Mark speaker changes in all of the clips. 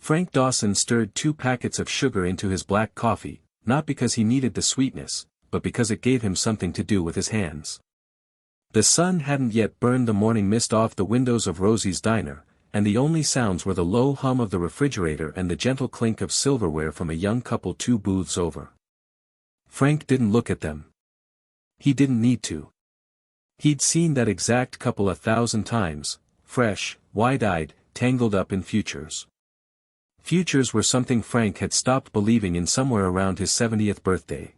Speaker 1: Frank Dawson stirred 2 packets of sugar into his black coffee, not because he needed the sweetness, but because it gave him something to do with his hands. The sun hadn't yet burned the morning mist off the windows of Rosie's diner, and the only sounds were the low hum of the refrigerator and the gentle clink of silverware from a young couple 2 booths over. Frank didn't look at them. He didn't need to. He'd seen that exact couple 1,000 times, fresh, wide-eyed, tangled up in futures. Futures were something Frank had stopped believing in somewhere around his 70th birthday.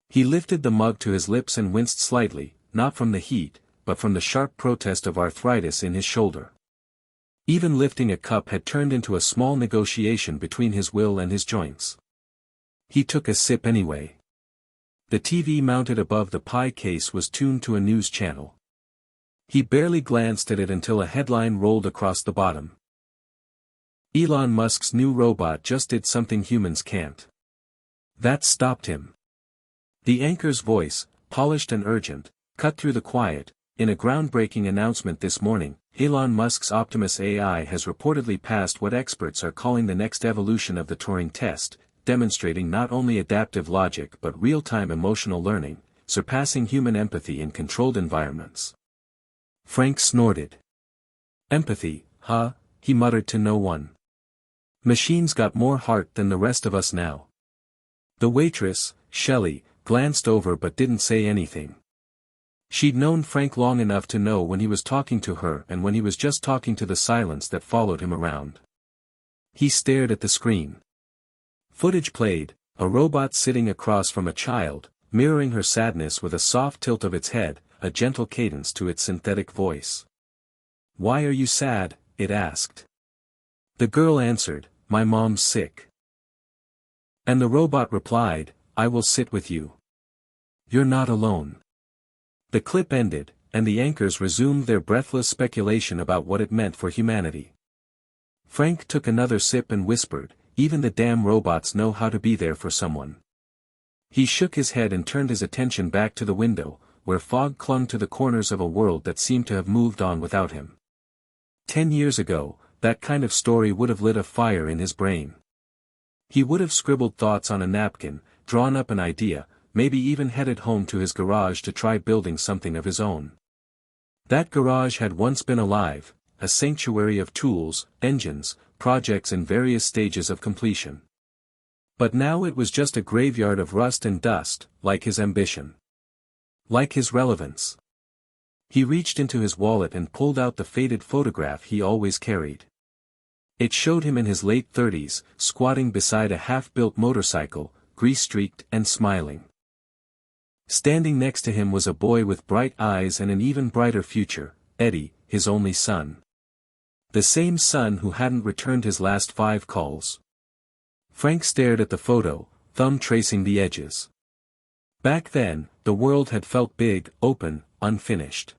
Speaker 1: He lifted the mug to his lips and winced slightly, not from the heat, but from the sharp protest of arthritis in his shoulder. Even lifting a cup had turned into a small negotiation between his will and his joints. He took a sip anyway. The TV mounted above the pie case was tuned to a news channel. He barely glanced at it until a headline rolled across the bottom. Elon Musk's new robot just did something humans can't. That stopped him. The anchor's voice, polished and urgent, cut through the quiet. In a groundbreaking announcement this morning, Elon Musk's Optimus AI has reportedly passed what experts are calling the next evolution of the Turing test, demonstrating not only adaptive logic but real-time emotional learning, surpassing human empathy in controlled environments. Frank snorted. Empathy, huh? He muttered to no one. Machines got more heart than the rest of us now. The waitress, Shelley, glanced over but didn't say anything. She'd known Frank long enough to know when he was talking to her and when he was just talking to the silence that followed him around. He stared at the screen. Footage played, a robot sitting across from a child, mirroring her sadness with a soft tilt of its head, a gentle cadence to its synthetic voice. "Why are you sad?" it asked. The girl answered, "My mom's sick." And the robot replied, "I will sit with you. You're not alone." The clip ended, and the anchors resumed their breathless speculation about what it meant for humanity. Frank took another sip and whispered, "Even the damn robots know how to be there for someone." He shook his head and turned his attention back to the window, where fog clung to the corners of a world that seemed to have moved on without him. 10 years ago, that kind of story would have lit a fire in his brain. He would have scribbled thoughts on a napkin, drawn up an idea, maybe even headed home to his garage to try building something of his own. That garage had once been alive, a sanctuary of tools, engines, projects in various stages of completion. But now it was just a graveyard of rust and dust, like his ambition. Like his relevance. He reached into his wallet and pulled out the faded photograph he always carried. It showed him in his late 30s, squatting beside a half-built motorcycle, grease-streaked and smiling. Standing next to him was a boy with bright eyes and an even brighter future, Eddie, his only son. The same son who hadn't returned his last 5 calls. Frank stared at the photo, thumb tracing the edges. Back then, the world had felt big, open, unfinished.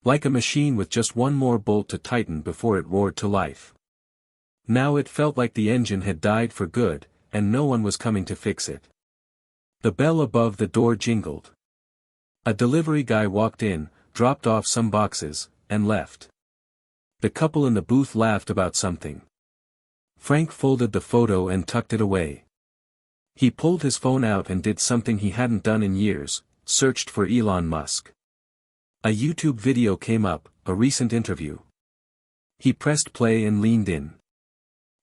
Speaker 1: Like a machine with just one more bolt to tighten before it roared to life. Now it felt like the engine had died for good, and no one was coming to fix it. The bell above the door jingled. A delivery guy walked in, dropped off some boxes, and left. The couple in the booth laughed about something. Frank folded the photo and tucked it away. He pulled his phone out and did something he hadn't done in years, searched for Elon Musk. A YouTube video came up, a recent interview. He pressed play and leaned in.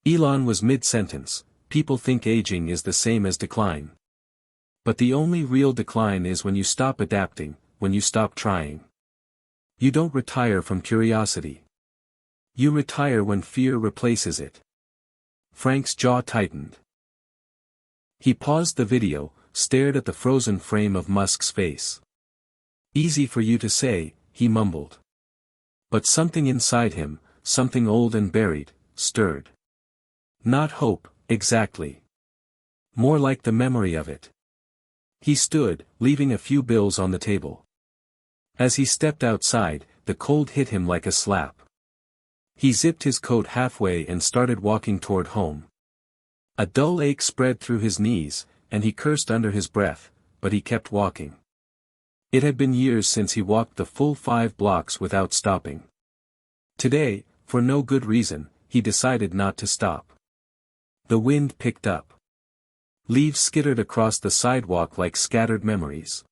Speaker 1: Elon was mid-sentence, "People think aging is the same as decline. But the only real decline is when you stop adapting, when you stop trying. You don't retire from curiosity. You retire when fear replaces it." Frank's jaw tightened. He paused the video, stared at the frozen frame of Musk's face. "Easy for you to say," he mumbled. But something inside him, something old and buried, stirred. Not hope, exactly. More like the memory of it. He stood, leaving a few bills on the table. As he stepped outside, the cold hit him like a slap. He zipped his coat halfway and started walking toward home. A dull ache spread through his knees, and he cursed under his breath, but he kept walking. It had been years since he walked the full 5 blocks without stopping. Today, for no good reason, he decided not to stop. The wind picked up. Leaves skittered across the sidewalk like scattered memories.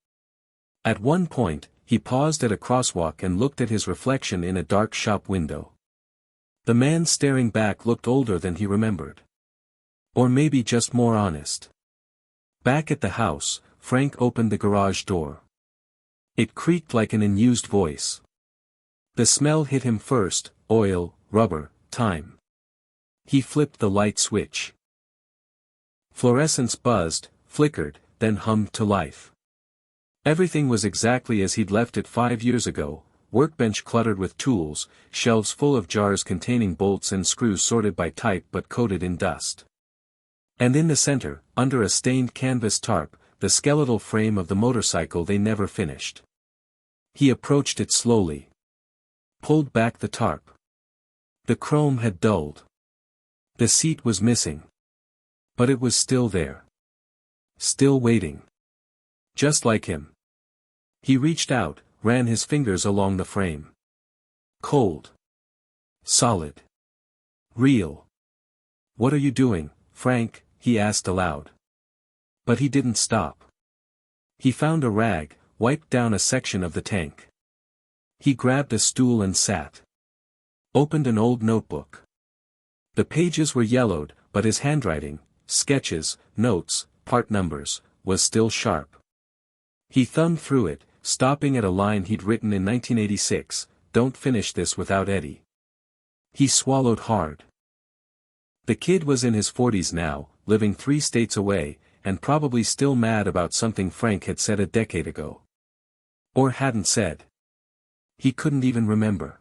Speaker 1: At one point, he paused at a crosswalk and looked at his reflection in a dark shop window. The man staring back looked older than he remembered. Or maybe just more honest. Back at the house, Frank opened the garage door. It creaked like an unused voice. The smell hit him first: oil, rubber, time. He flipped the light switch. Fluorescence buzzed, flickered, then hummed to life. Everything was exactly as he'd left it 5 years ago: workbench cluttered with tools, shelves full of jars containing bolts and screws sorted by type but coated in dust. And in the center, under a stained canvas tarp, the skeletal frame of the motorcycle they never finished. He approached it slowly. Pulled back the tarp. The chrome had dulled. The seat was missing. But it was still there. Still waiting. Just like him. He reached out, ran his fingers along the frame. Cold. Solid. Real. "What are you doing, Frank?" he asked aloud. But he didn't stop. He found a rag, wiped down a section of the tank. He grabbed a stool and sat. Opened an old notebook. The pages were yellowed, but his handwriting, sketches, notes, part numbers, was still sharp. He thumbed through it, stopping at a line he'd written in 1986, "Don't finish this without Eddie." He swallowed hard. The kid was in his 40s now, living 3 states away, and probably still mad about something Frank had said a decade ago. Or hadn't said. He couldn't even remember.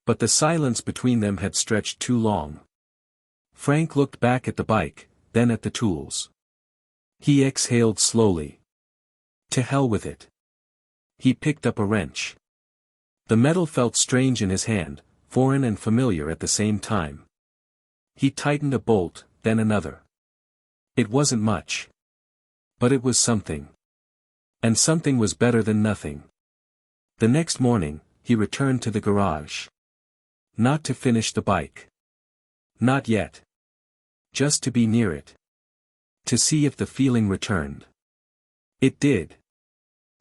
Speaker 1: But the silence between them had stretched too long. Frank looked back at the bike, then at the tools. He exhaled slowly. To hell with it. He picked up a wrench. The metal felt strange in his hand, foreign and familiar at the same time. He tightened a bolt, then another. It wasn't much. But it was something. And something was better than nothing. The next morning, he returned to the garage. Not to finish the bike. Not yet. Just to be near it. To see if the feeling returned. It did.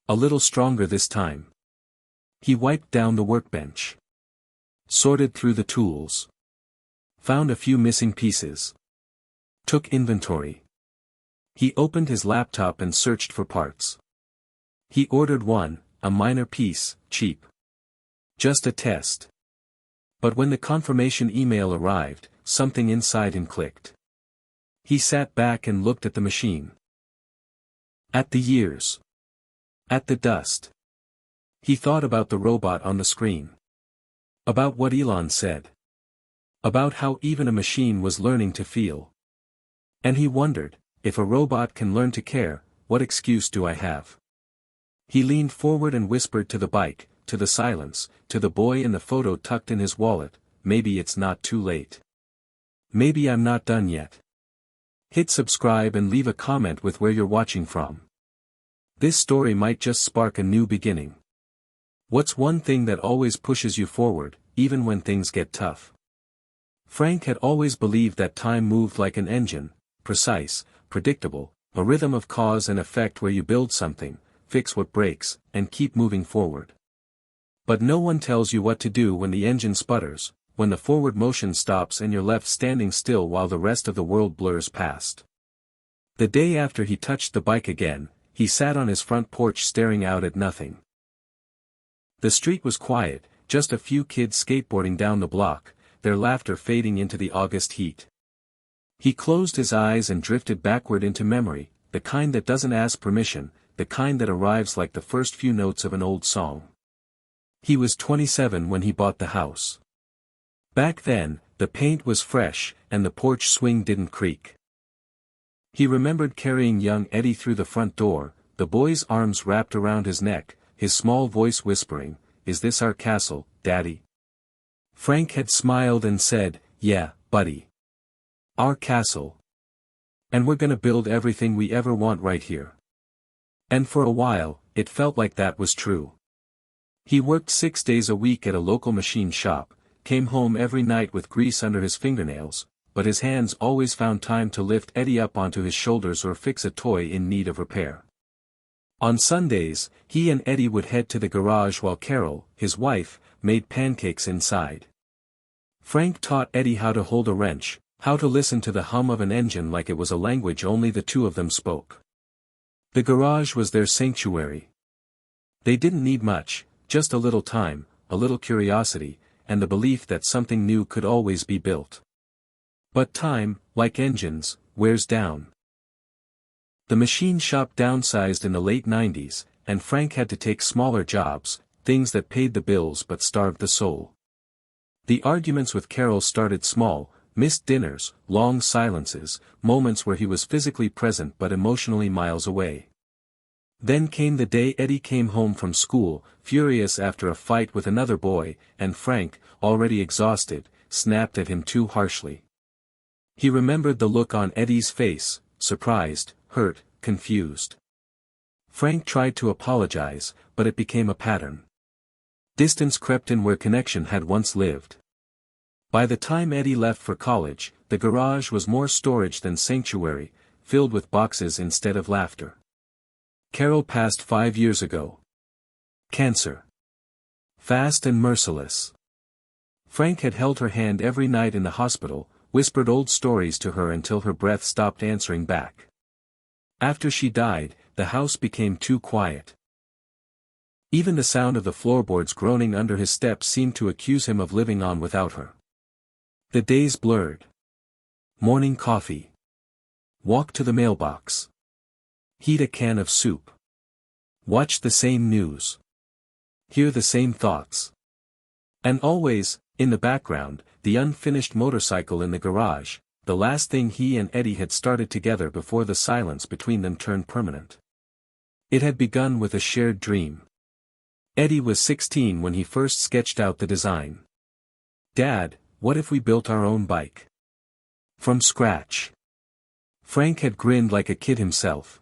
Speaker 1: A little stronger this time. He wiped down the workbench. Sorted through the tools. Found a few missing pieces. Took inventory. He opened his laptop and searched for parts. He ordered one, a minor piece, cheap. Just a test. But when the confirmation email arrived, something inside him clicked. He sat back and looked at the machine. At the years. At the dust. He thought about the robot on the screen. About what Elon said. About how even a machine was learning to feel. And he wondered, if a robot can learn to care, what excuse do I have? He leaned forward and whispered to the bike, to the silence, to the boy in the photo tucked in his wallet, "Maybe it's not too late. Maybe I'm not done yet." Hit subscribe and leave a comment with where you're watching from. This story might just spark a new beginning. What's one thing that always pushes you forward, even when things get tough? Frank had always believed that time moved like an engine, precise, predictable, a rhythm of cause and effect where you build something, fix what breaks, and keep moving forward. But no one tells you what to do when the engine sputters, when the forward motion stops and you're left standing still while the rest of the world blurs past. The day after he touched the bike again, he sat on his front porch staring out at nothing. The street was quiet, just a few kids skateboarding down the block, their laughter fading into the August heat. He closed his eyes and drifted backward into memory, the kind that doesn't ask permission, the kind that arrives like the first few notes of an old song. He was 27 when he bought the house. Back then, the paint was fresh, and the porch swing didn't creak. He remembered carrying young Eddie through the front door, the boy's arms wrapped around his neck, his small voice whispering, "Is this our castle, Daddy?" Frank had smiled and said, "Yeah, buddy. Our castle. And we're gonna build everything we ever want right here." And for a while, it felt like that was true. He worked 6 days a week at a local machine shop, came home every night with grease under his fingernails, but his hands always found time to lift Eddie up onto his shoulders or fix a toy in need of repair. On Sundays, he and Eddie would head to the garage while Carol, his wife, made pancakes inside. Frank taught Eddie how to hold a wrench, how to listen to the hum of an engine like it was a language only the two of them spoke. The garage was their sanctuary. They didn't need much, just a little time, a little curiosity, and the belief that something new could always be built. But time, like engines, wears down. The machine shop downsized in the late 90s, and Frank had to take smaller jobs, things that paid the bills but starved the soul. The arguments with Carol started small, missed dinners, long silences, moments where he was physically present but emotionally miles away. Then came the day Eddie came home from school, furious after a fight with another boy, and Frank, already exhausted, snapped at him too harshly. He remembered the look on Eddie's face, surprised, hurt, confused. Frank tried to apologize, but it became a pattern. Distance crept in where connection had once lived. By the time Eddie left for college, the garage was more storage than sanctuary, filled with boxes instead of laughter. Carol passed 5 years ago. Cancer. Fast and merciless. Frank had held her hand every night in the hospital, whispered old stories to her until her breath stopped answering back. After she died, the house became too quiet. Even the sound of the floorboards groaning under his steps seemed to accuse him of living on without her. The days blurred. Morning coffee. Walk to the mailbox. Heat a can of soup. Watch the same news. Hear the same thoughts. And always, in the background, the unfinished motorcycle in the garage, the last thing he and Eddie had started together before the silence between them turned permanent. It had begun with a shared dream. Eddie was 16 when he first sketched out the design. "Dad, what if we built our own bike? From scratch." Frank had grinned like a kid himself.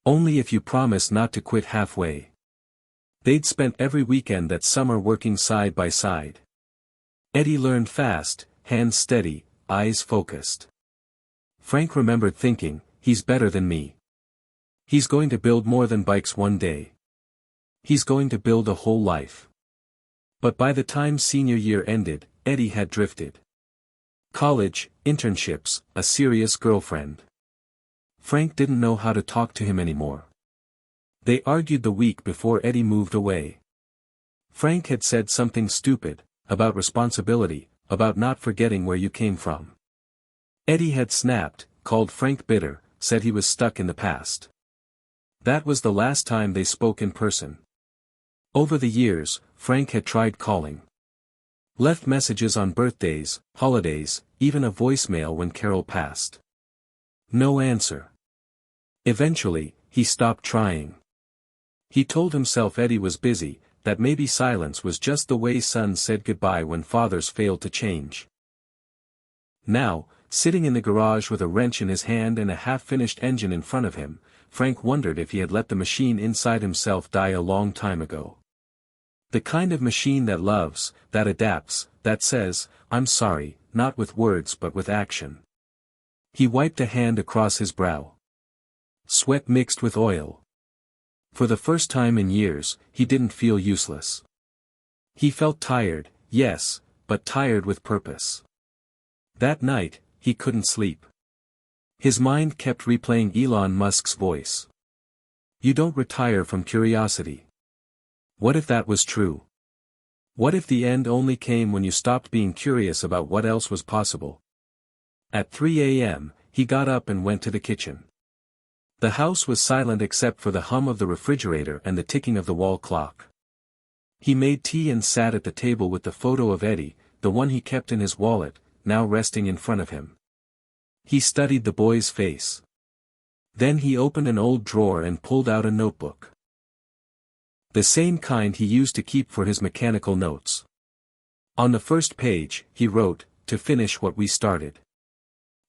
Speaker 1: "Only if you promise not to quit halfway." They'd spent every weekend that summer working side by side. Eddie learned fast, hands steady, eyes focused. Frank remembered thinking, he's better than me. He's going to build more than bikes one day. He's going to build a whole life. But by the time senior year ended, Eddie had drifted. College, internships, a serious girlfriend. Frank didn't know how to talk to him anymore. They argued the week before Eddie moved away. Frank had said something stupid, about responsibility, about not forgetting where you came from. Eddie had snapped, called Frank bitter, said he was stuck in the past. That was the last time they spoke in person. Over the years, Frank had tried calling. Left messages on birthdays, holidays, even a voicemail when Carol passed. No answer. Eventually, he stopped trying. He told himself Eddie was busy, that maybe silence was just the way sons said goodbye when fathers failed to change. Now, sitting in the garage with a wrench in his hand and a half-finished engine in front of him, Frank wondered if he had let the machine inside himself die a long time ago. The kind of machine that loves, that adapts, that says, "I'm sorry," not with words but with action. He wiped a hand across his brow. Sweat mixed with oil. For the first time in years, he didn't feel useless. He felt tired, yes, but tired with purpose. That night, he couldn't sleep. His mind kept replaying Elon Musk's voice. "You don't retire from curiosity." What if that was true? What if the end only came when you stopped being curious about what else was possible? At 3 a.m., he got up and went to the kitchen. The house was silent except for the hum of the refrigerator and the ticking of the wall clock. He made tea and sat at the table with the photo of Eddie, the one he kept in his wallet, now resting in front of him. He studied the boy's face. Then he opened an old drawer and pulled out a notebook. The same kind he used to keep for his mechanical notes. On the first page, he wrote, "To finish what we started."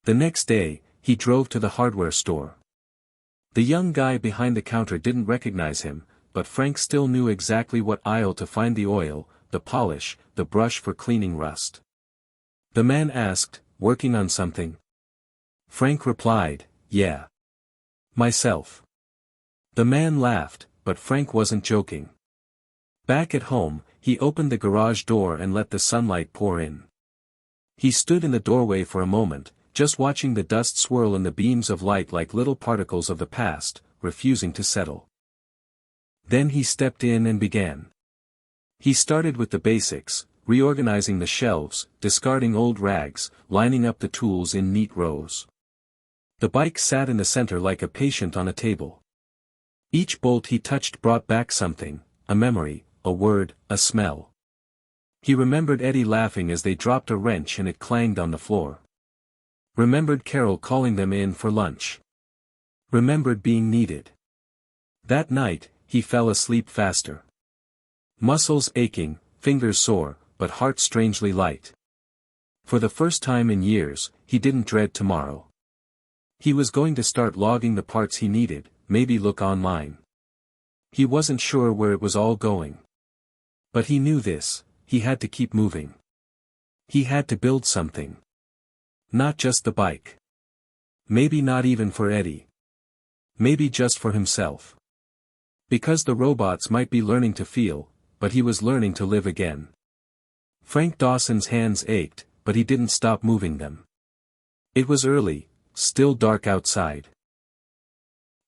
Speaker 1: The next day, he drove to the hardware store. The young guy behind the counter didn't recognize him, but Frank still knew exactly what aisle to find the oil, the polish, the brush for cleaning rust. The man asked, "Working on something?" Frank replied, "Yeah. Myself." The man laughed, but Frank wasn't joking. Back at home, he opened the garage door and let the sunlight pour in. He stood in the doorway for a moment, just watching the dust swirl in the beams of light like little particles of the past, refusing to settle. Then he stepped in and began. He started with the basics, reorganizing the shelves, discarding old rags, lining up the tools in neat rows. The bike sat in the center like a patient on a table. Each bolt he touched brought back something, a memory, a word, a smell. He remembered Eddie laughing as they dropped a wrench and it clanged on the floor. Remembered Carol calling them in for lunch. Remembered being needed. That night, he fell asleep faster. Muscles aching, fingers sore, but heart strangely light. For the first time in years, he didn't dread tomorrow. He was going to start logging the parts he needed, maybe look online. He wasn't sure where it was all going. But he knew this, he had to keep moving. He had to build something. Not just the bike. Maybe not even for Eddie. Maybe just for himself. Because the robots might be learning to feel, but he was learning to live again. Frank Dawson's hands ached, but he didn't stop moving them. It was early, still dark outside.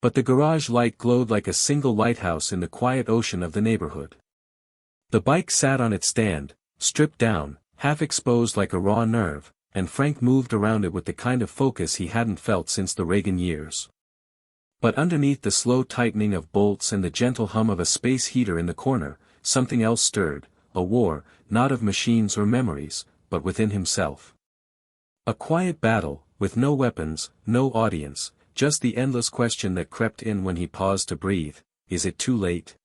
Speaker 1: But the garage light glowed like a single lighthouse in the quiet ocean of the neighborhood. The bike sat on its stand, stripped down, half exposed like a raw nerve, and Frank moved around it with the kind of focus he hadn't felt since the Reagan years. But underneath the slow tightening of bolts and the gentle hum of a space heater in the corner, something else stirred, a war, not of machines or memories, but within himself. A quiet battle, with no weapons, no audience, just the endless question that crept in when he paused to breathe, is it too late?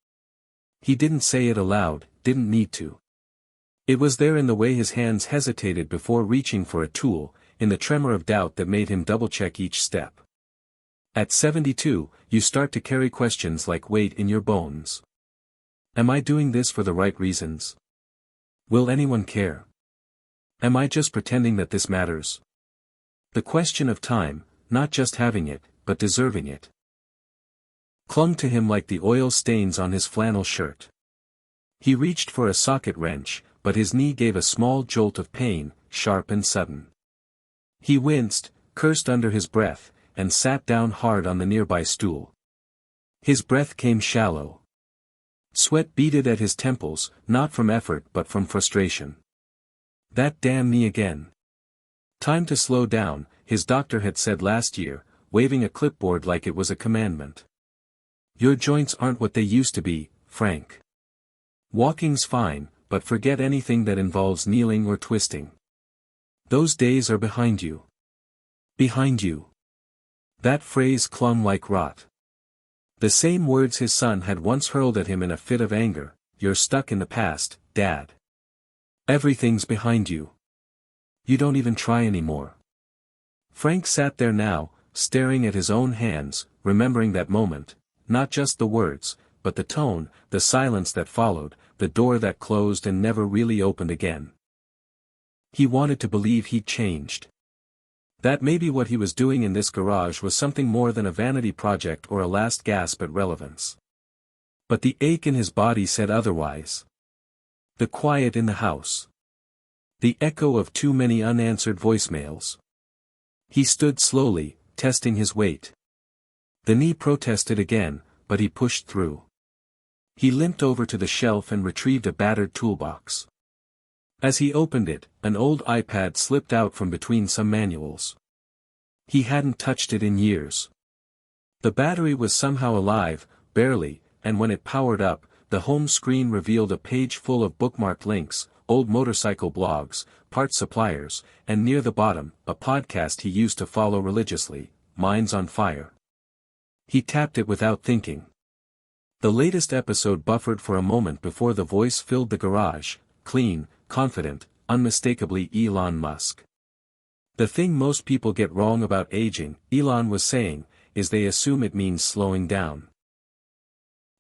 Speaker 1: He didn't say it aloud, didn't need to. It was there in the way his hands hesitated before reaching for a tool, in the tremor of doubt that made him double-check each step. At 72, you start to carry questions like weight in your bones. Am I doing this for the right reasons? Will anyone care? Am I just pretending that this matters? The question of time, not just having it, but deserving it, clung to him like the oil stains on his flannel shirt. He reached for a socket wrench, but his knee gave a small jolt of pain, sharp and sudden. He winced, cursed under his breath, and sat down hard on the nearby stool. His breath came shallow. Sweat beaded at his temples, not from effort but from frustration. That damn knee again. Time to slow down, his doctor had said last year, waving a clipboard like it was a commandment. Your joints aren't what they used to be, Frank. Walking's fine, but forget anything that involves kneeling or twisting. Those days are behind you. Behind you. That phrase clung like rot. The same words his son had once hurled at him in a fit of anger, "You're stuck in the past, Dad. Everything's behind you. You don't even try anymore." Frank sat there now, staring at his own hands, remembering that moment, not just the words, but the tone, the silence that followed, the door that closed and never really opened again. He wanted to believe he'd changed. That maybe what he was doing in this garage was something more than a vanity project or a last gasp at relevance. But the ache in his body said otherwise. The quiet in the house. The echo of too many unanswered voicemails. He stood slowly, testing his weight. The knee protested again, but he pushed through. He limped over to the shelf and retrieved a battered toolbox. As he opened it, an old iPad slipped out from between some manuals. He hadn't touched it in years. The battery was somehow alive, barely, and when it powered up, the home screen revealed a page full of bookmarked links, old motorcycle blogs, parts suppliers, and near the bottom, a podcast he used to follow religiously, Minds on Fire. He tapped it without thinking. The latest episode buffered for a moment before the voice filled the garage, clean, confident, unmistakably Elon Musk. The thing most people get wrong about aging, Elon was saying, is they assume it means slowing down.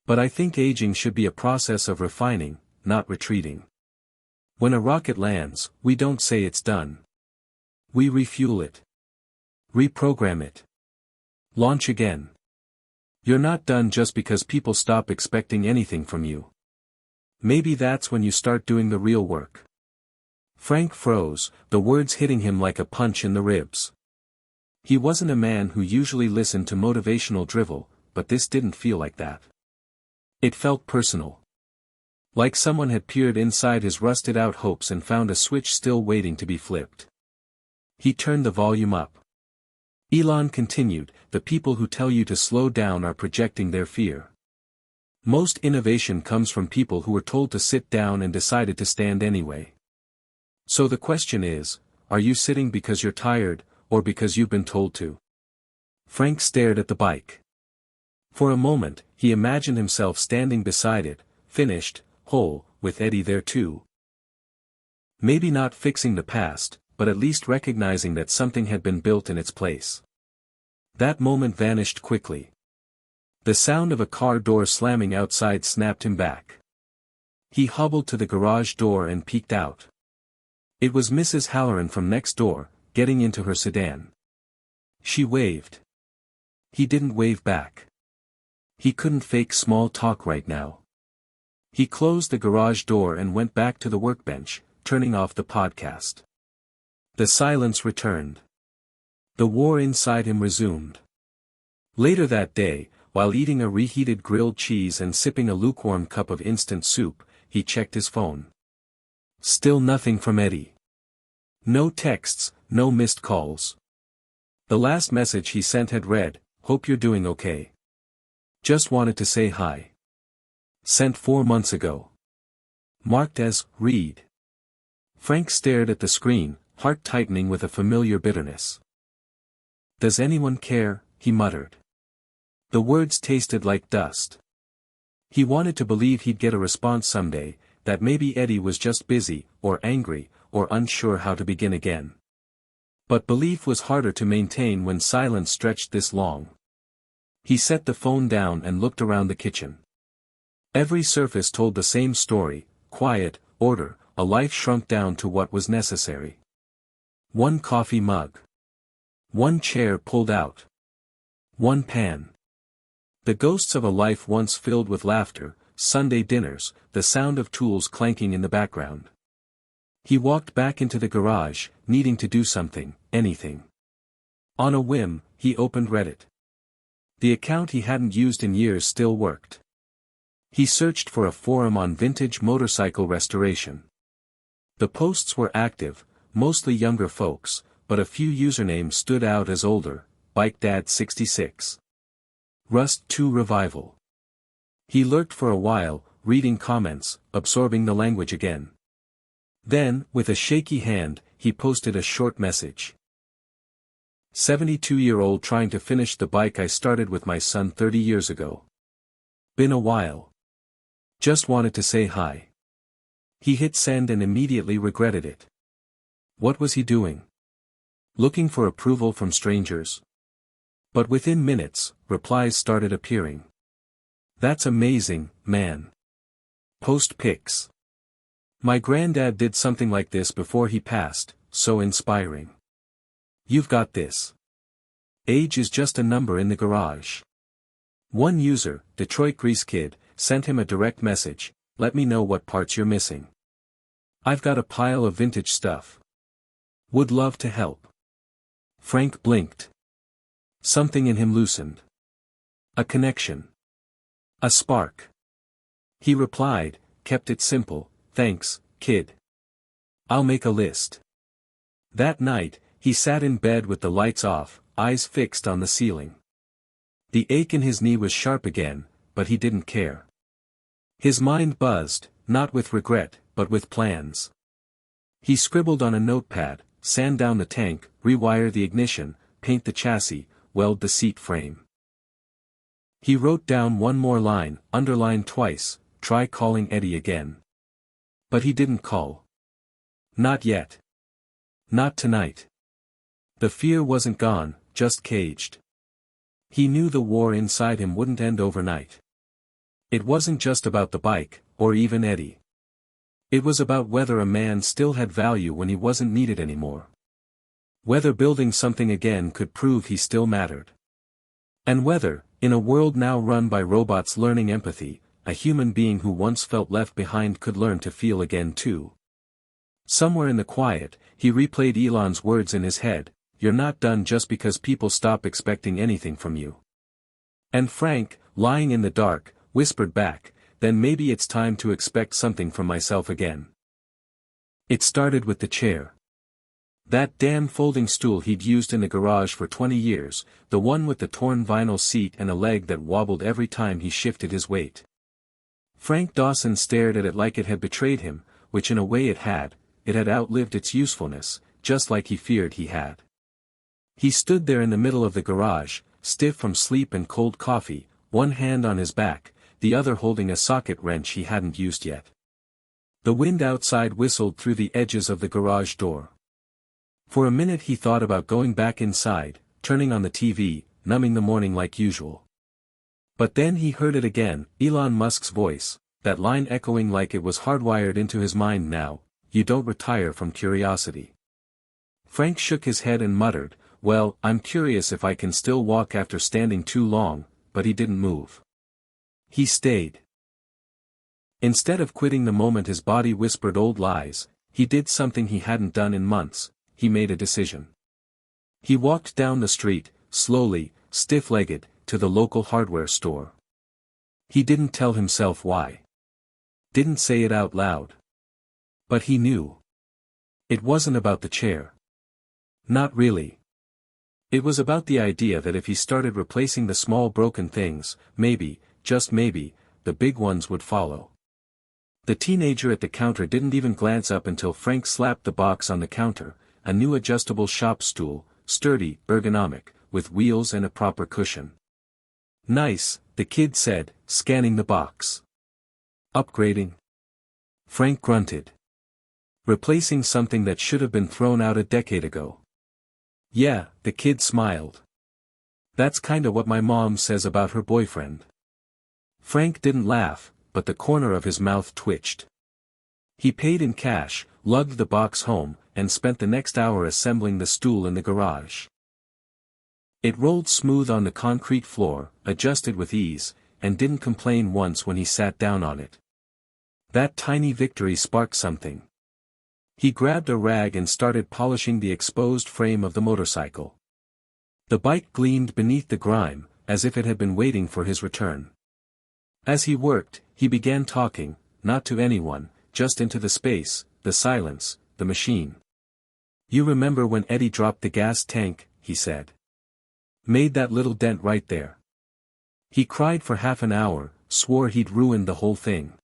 Speaker 1: But I think aging should be a process of refining, not retreating. When a rocket lands, we don't say it's done. We refuel it. Reprogram it. Launch again. You're not done just because people stop expecting anything from you. Maybe that's when you start doing the real work. Frank froze, the words hitting him like a punch in the ribs. He wasn't a man who usually listened to motivational drivel, but this didn't feel like that. It felt personal. Like someone had peered inside his rusted-out hopes and found a switch still waiting to be flipped. He turned the volume up. Elon continued, the people who tell you to slow down are projecting their fear. Most innovation comes from people who were told to sit down and decided to stand anyway. So the question is, are you sitting because you're tired, or because you've been told to? Frank stared at the bike. For a moment, he imagined himself standing beside it, finished, whole, with Eddie there too. Maybe not fixing the past, but at least recognizing that something had been built in its place. That moment vanished quickly. The sound of a car door slamming outside snapped him back. He hobbled to the garage door and peeked out. It was Mrs. Halloran from next door, getting into her sedan. She waved. He didn't wave back. He couldn't fake small talk right now. He closed the garage door and went back to the workbench, turning off the podcast. The silence returned. The war inside him resumed. Later that day, while eating a reheated grilled cheese and sipping a lukewarm cup of instant soup, he checked his phone. Still nothing from Eddie. No texts, no missed calls. The last message he sent had read, "Hope you're doing okay. Just wanted to say hi." Sent 4 months ago. Marked as, read. Frank stared at the screen, heart tightening with a familiar bitterness. Does anyone care? He muttered. The words tasted like dust. He wanted to believe he'd get a response someday, that maybe Eddie was just busy, or angry, or unsure how to begin again. But belief was harder to maintain when silence stretched this long. He set the phone down and looked around the kitchen. Every surface told the same story, quiet, order, a life shrunk down to what was necessary. One coffee mug. One chair pulled out. One pan. The ghosts of a life once filled with laughter, Sunday dinners, the sound of tools clanking in the background. He walked back into the garage, needing to do something, anything. On a whim, he opened Reddit. The account he hadn't used in years still worked. He searched for a forum on vintage motorcycle restoration. The posts were active, mostly younger folks, but a few usernames stood out as older, BikeDad66. Rust 2 Revival. He lurked for a while, reading comments, absorbing the language again. Then, with a shaky hand, he posted a short message. 72-year-old trying to finish the bike I started with my son 30 years ago. Been a while. Just wanted to say hi. He hit send and immediately regretted it. What was he doing? Looking for approval from strangers? But within minutes, replies started appearing. That's amazing, man. Post pics. My granddad did something like this before he passed, so inspiring. You've got this. Age is just a number in the garage. One user, Detroit Grease Kid, sent him a direct message, let me know what parts you're missing. I've got a pile of vintage stuff. Would love to help. Frank blinked. Something in him loosened. A connection. A spark. He replied, kept it simple, thanks, kid. I'll make a list. That night, he sat in bed with the lights off, eyes fixed on the ceiling. The ache in his knee was sharp again, but he didn't care. His mind buzzed, not with regret, but with plans. He scribbled on a notepad, sand down the tank, rewire the ignition, paint the chassis, weld the seat frame. He wrote down one more line, underlined twice, try calling Eddie again. But he didn't call. Not yet. Not tonight. The fear wasn't gone, just caged. He knew the war inside him wouldn't end overnight. It wasn't just about the bike, or even Eddie. It was about whether a man still had value when he wasn't needed anymore. Whether building something again could prove he still mattered. And whether, in a world now run by robots learning empathy, a human being who once felt left behind could learn to feel again too. Somewhere in the quiet, he replayed Elon's words in his head, "You're not done just because people stop expecting anything from you." And Frank, lying in the dark, whispered back, "Then maybe it's time to expect something from myself again." It started with the chair. That damn folding stool he'd used in the garage for 20 years, the one with the torn vinyl seat and a leg that wobbled every time he shifted his weight. Frank Dawson stared at it like it had betrayed him, which in a way it had outlived its usefulness, just like he feared he had. He stood there in the middle of the garage, stiff from sleep and cold coffee, one hand on his back, the other holding a socket wrench he hadn't used yet. The wind outside whistled through the edges of the garage door. For a minute he thought about going back inside, turning on the TV, numbing the morning like usual. But then he heard it again, Elon Musk's voice, that line echoing like it was hardwired into his mind now, "You don't retire from curiosity." Frank shook his head and muttered, "Well, I'm curious if I can still walk after standing too long," but he didn't move. He stayed. Instead of quitting the moment his body whispered old lies, he did something he hadn't done in months. He made a decision. He walked down the street, slowly, stiff-legged, to the local hardware store. He didn't tell himself why. Didn't say it out loud. But he knew. It wasn't about the chair. Not really. It was about the idea that if he started replacing the small broken things, maybe, just maybe, the big ones would follow. The teenager at the counter didn't even glance up until Frank slapped the box on the counter, a new adjustable shop stool, sturdy, ergonomic, with wheels and a proper cushion. "Nice," the kid said, scanning the box. "Upgrading?" Frank grunted. "Replacing something that should have been thrown out a decade ago." "Yeah," the kid smiled. "That's kinda what my mom says about her boyfriend." Frank didn't laugh, but the corner of his mouth twitched. He paid in cash, lugged the box home, and spent the next hour assembling the stool in the garage. It rolled smooth on the concrete floor, adjusted with ease, and didn't complain once when he sat down on it. That tiny victory sparked something. He grabbed a rag and started polishing the exposed frame of the motorcycle. The bike gleamed beneath the grime, as if it had been waiting for his return. As he worked, he began talking, not to anyone, just into the space, the silence, the machine. "You remember when Eddie dropped the gas tank," he said. "Made that little dent right there. He cried for half an hour, swore he'd ruined the whole thing."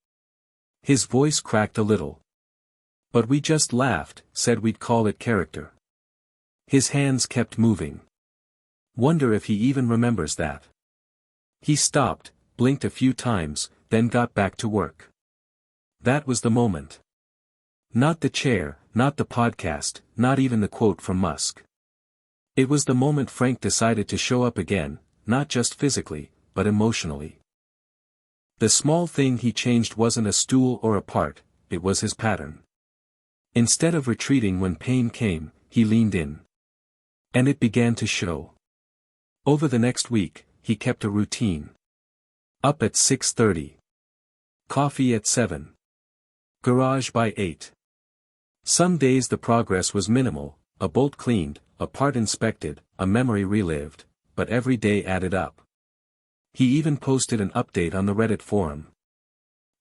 Speaker 1: His voice cracked a little. "But we just laughed, said we'd call it character." His hands kept moving. "Wonder if he even remembers that." He stopped, blinked a few times, then got back to work. That was the moment. Not the chair, not the podcast, not even the quote from Musk. It was the moment Frank decided to show up again, not just physically, but emotionally. The small thing he changed wasn't a stool or a part, it was his pattern. Instead of retreating when pain came, he leaned in. And it began to show. Over the next week, he kept a routine. Up at 6:30. Coffee at 7. Garage by 8. Some days the progress was minimal, a bolt cleaned, a part inspected, a memory relived, but every day added up. He even posted an update on the Reddit forum.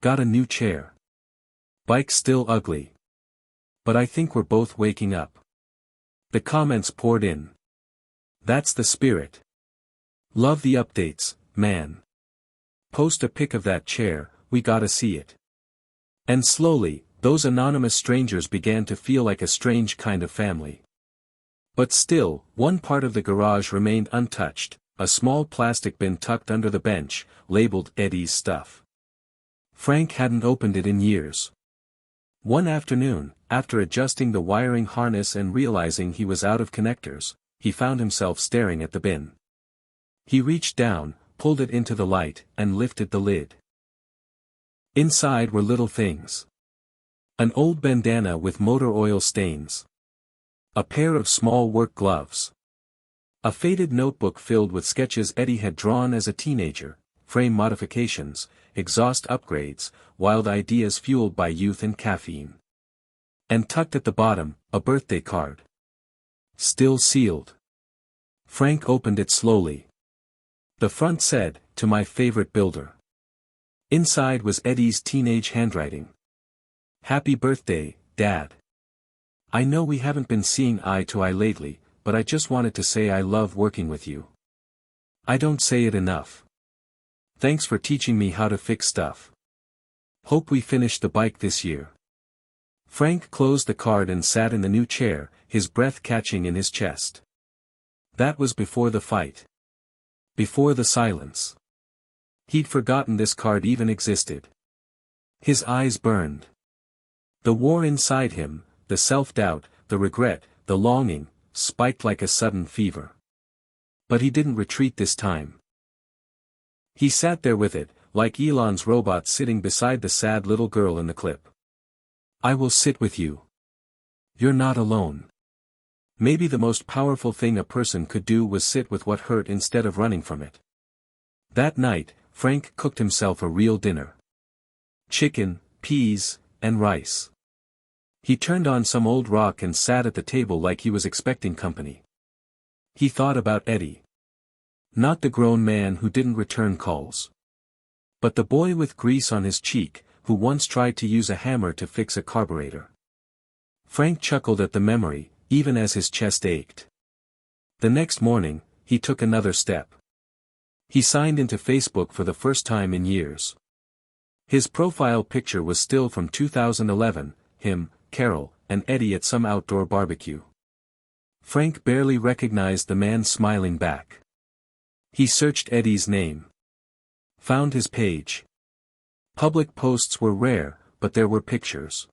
Speaker 1: "Got a new chair. Bike's still ugly. But I think we're both waking up." The comments poured in. "That's the spirit. Love the updates, man. Post a pic of that chair, we gotta see it." And slowly, those anonymous strangers began to feel like a strange kind of family. But still, one part of the garage remained untouched, a small plastic bin tucked under the bench, labeled Eddie's stuff. Frank hadn't opened it in years. One afternoon, after adjusting the wiring harness and realizing he was out of connectors, he found himself staring at the bin. He reached down, pulled it into the light, and lifted the lid. Inside were little things. An old bandana with motor oil stains. A pair of small work gloves. A faded notebook filled with sketches Eddie had drawn as a teenager, frame modifications, exhaust upgrades, wild ideas fueled by youth and caffeine. And tucked at the bottom, a birthday card. Still sealed. Frank opened it slowly. The front said, "To my favorite builder." Inside was Eddie's teenage handwriting. "Happy birthday, Dad. I know we haven't been seeing eye to eye lately, but I just wanted to say I love working with you. I don't say it enough. Thanks for teaching me how to fix stuff. Hope we finish the bike this year." Frank closed the card and sat in the new chair, his breath catching in his chest. That was before the fight. Before the silence. He'd forgotten this card even existed. His eyes burned. The war inside him, the self-doubt, the regret, the longing, spiked like a sudden fever. But he didn't retreat this time. He sat there with it, like Elon's robot sitting beside the sad little girl in the clip. "I will sit with you. You're not alone." Maybe the most powerful thing a person could do was sit with what hurt instead of running from it. That night, Frank cooked himself a real dinner. Chicken, peas, and rice. He turned on some old rock and sat at the table like he was expecting company. He thought about Eddie. Not the grown man who didn't return calls. But the boy with grease on his cheek, who once tried to use a hammer to fix a carburetor. Frank chuckled at the memory, even as his chest ached. The next morning, he took another step. He signed into Facebook for the first time in years. His profile picture was still from 2011, him, Carol, and Eddie at some outdoor barbecue. Frank barely recognized the man smiling back. He searched Eddie's name. Found his page. Public posts were rare, but there were pictures.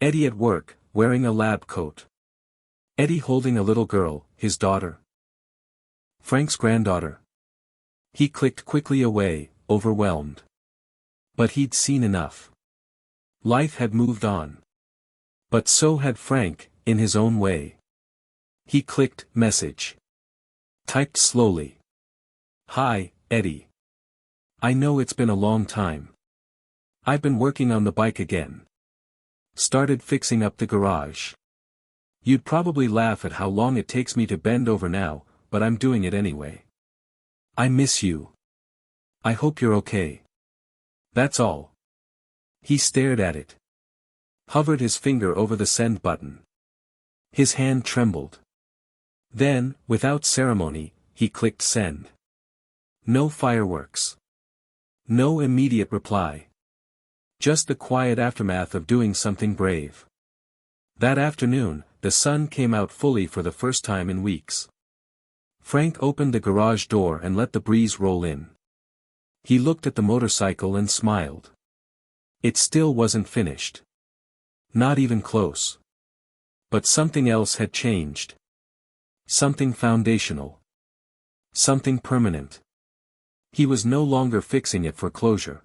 Speaker 1: Eddie at work, wearing a lab coat. Eddie holding a little girl, his daughter. Frank's granddaughter. He clicked quickly away, overwhelmed. But he'd seen enough. Life had moved on. But so had Frank, in his own way. He clicked message. Typed slowly. "Hi, Eddie. I know it's been a long time. I've been working on the bike again. Started fixing up the garage. You'd probably laugh at how long it takes me to bend over now, but I'm doing it anyway. I miss you. I hope you're okay. That's all." He stared at it. Hovered his finger over the send button. His hand trembled. Then, without ceremony, he clicked send. No fireworks. No immediate reply. Just the quiet aftermath of doing something brave. That afternoon, the sun came out fully for the first time in weeks. Frank opened the garage door and let the breeze roll in. He looked at the motorcycle and smiled. It still wasn't finished. Not even close. But something else had changed. Something foundational. Something permanent. He was no longer fixing it for closure.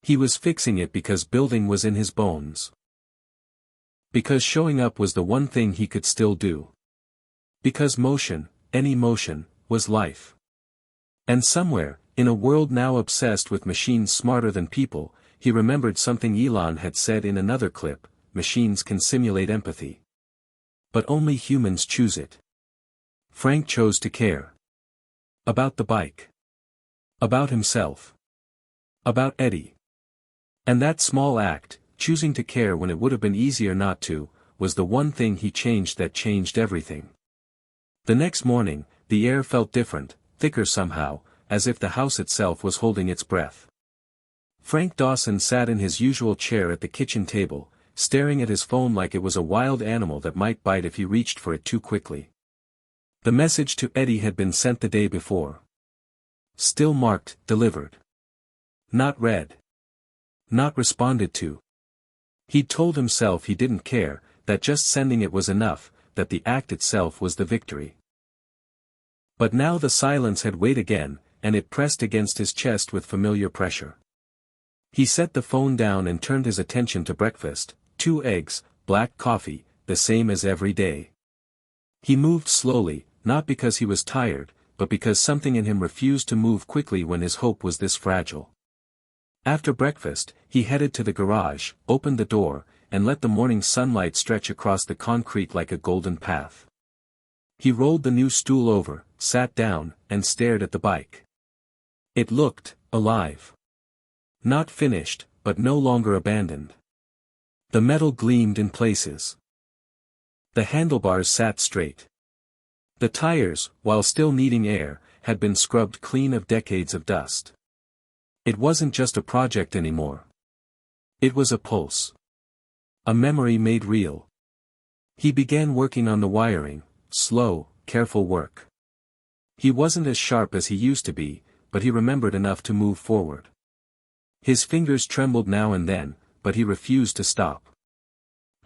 Speaker 1: He was fixing it because building was in his bones. Because showing up was the one thing he could still do. Because motion, any motion, was life. And somewhere, in a world now obsessed with machines smarter than people, he remembered something Elon had said in another clip: machines can simulate empathy. But only humans choose it. Frank chose to care. About the bike. About himself. About Eddie. And that small act, choosing to care when it would have been easier not to, was the one thing he changed that changed everything. The next morning, the air felt different, thicker somehow, as if the house itself was holding its breath. Frank Dawson sat in his usual chair at the kitchen table, staring at his phone like it was a wild animal that might bite if he reached for it too quickly. The message to Eddie had been sent the day before. Still marked, delivered. Not read. Not responded to. He'd told himself he didn't care, that just sending it was enough, that the act itself was the victory. But now the silence had weighed again, and it pressed against his chest with familiar pressure. He set the phone down and turned his attention to breakfast, 2 eggs, black coffee, the same as every day. He moved slowly, not because he was tired, but because something in him refused to move quickly when his hope was this fragile. After breakfast, he headed to the garage, opened the door, and let the morning sunlight stretch across the concrete like a golden path. He rolled the new stool over, sat down, and stared at the bike. It looked alive. Not finished, but no longer abandoned. The metal gleamed in places. The handlebars sat straight. The tires, while still needing air, had been scrubbed clean of decades of dust. It wasn't just a project anymore. It was a pulse. A memory made real. He began working on the wiring, slow, careful work. He wasn't as sharp as he used to be, but he remembered enough to move forward. His fingers trembled now and then, but he refused to stop.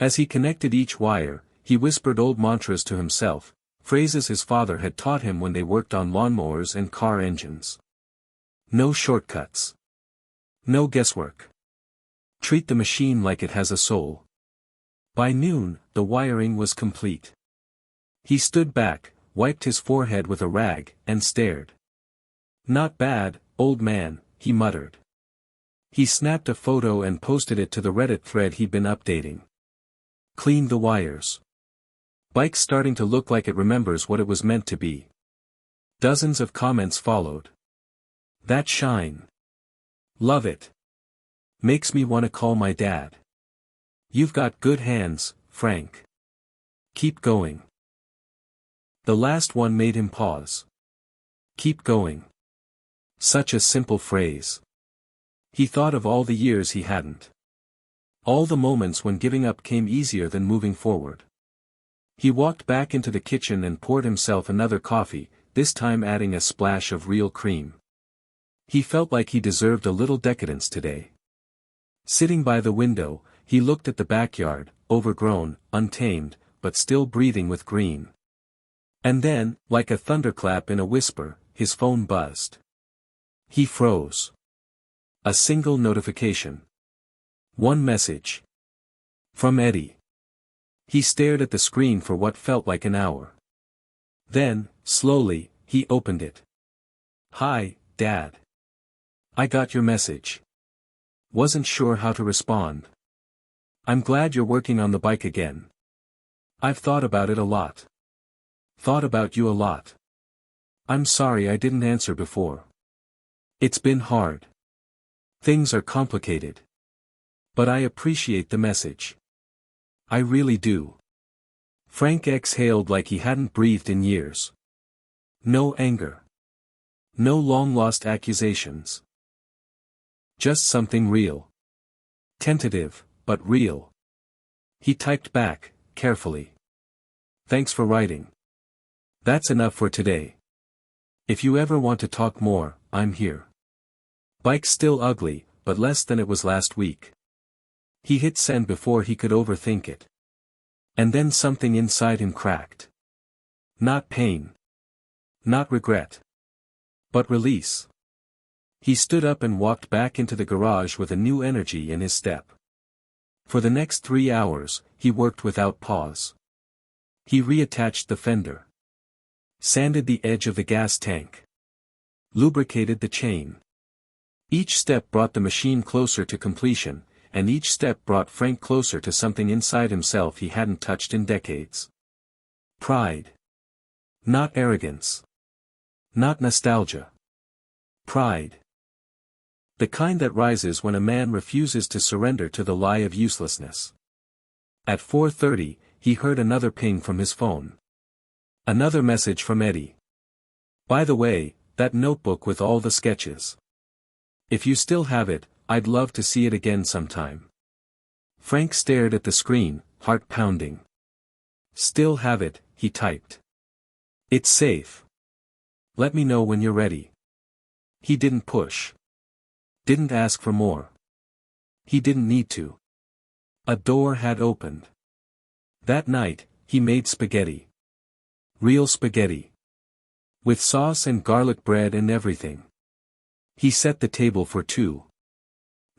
Speaker 1: As he connected each wire, he whispered old mantras to himself, phrases his father had taught him when they worked on lawnmowers and car engines. No shortcuts. No guesswork. Treat the machine like it has a soul. By noon, the wiring was complete. He stood back, wiped his forehead with a rag, and stared. "Not bad, old man," he muttered. He snapped a photo and posted it to the Reddit thread he'd been updating. Cleaned the wires. Bike's starting to look like it remembers what it was meant to be. Dozens of comments followed. "That shine. Love it. Makes me want to call my dad. You've got good hands, Frank. Keep going." The last one made him pause. Keep going. Such a simple phrase. He thought of all the years he hadn't. All the moments when giving up came easier than moving forward. He walked back into the kitchen and poured himself another coffee, this time adding a splash of real cream. He felt like he deserved a little decadence today. Sitting by the window, he looked at the backyard, overgrown, untamed, but still breathing with green. And then, like a thunderclap in a whisper, his phone buzzed. He froze. A single notification. One message. From Eddie. He stared at the screen for what felt like an hour. Then, slowly, he opened it. "Hi, Dad. I got your message. Wasn't sure how to respond. I'm glad you're working on the bike again. I've thought about it a lot. Thought about you a lot. I'm sorry I didn't answer before. It's been hard. Things are complicated. But I appreciate the message. I really do." Frank exhaled like he hadn't breathed in years. No anger. No long-lost accusations. Just something real. Tentative, but real. He typed back, carefully. "Thanks for writing. That's enough for today. If you ever want to talk more, I'm here." Bike's still ugly, but less than it was last week. He hit send before he could overthink it. And then something inside him cracked. Not pain. Not regret. But release. He stood up and walked back into the garage with a new energy in his step. For the next 3 hours, he worked without pause. He reattached the fender. Sanded the edge of the gas tank. Lubricated the chain. Each step brought the machine closer to completion, and each step brought Frank closer to something inside himself he hadn't touched in decades. Pride. Not arrogance. Not nostalgia. Pride. The kind that rises when a man refuses to surrender to the lie of uselessness. At 4:30, he heard another ping from his phone. Another message from Eddie. "By the way, that notebook with all the sketches. If you still have it, I'd love to see it again sometime." Frank stared at the screen, heart pounding. "Still have it," he typed. "It's safe. Let me know when you're ready." He didn't push. Didn't ask for more. He didn't need to. A door had opened. That night, he made spaghetti. Real spaghetti. With sauce and garlic bread and everything. He set the table for 2.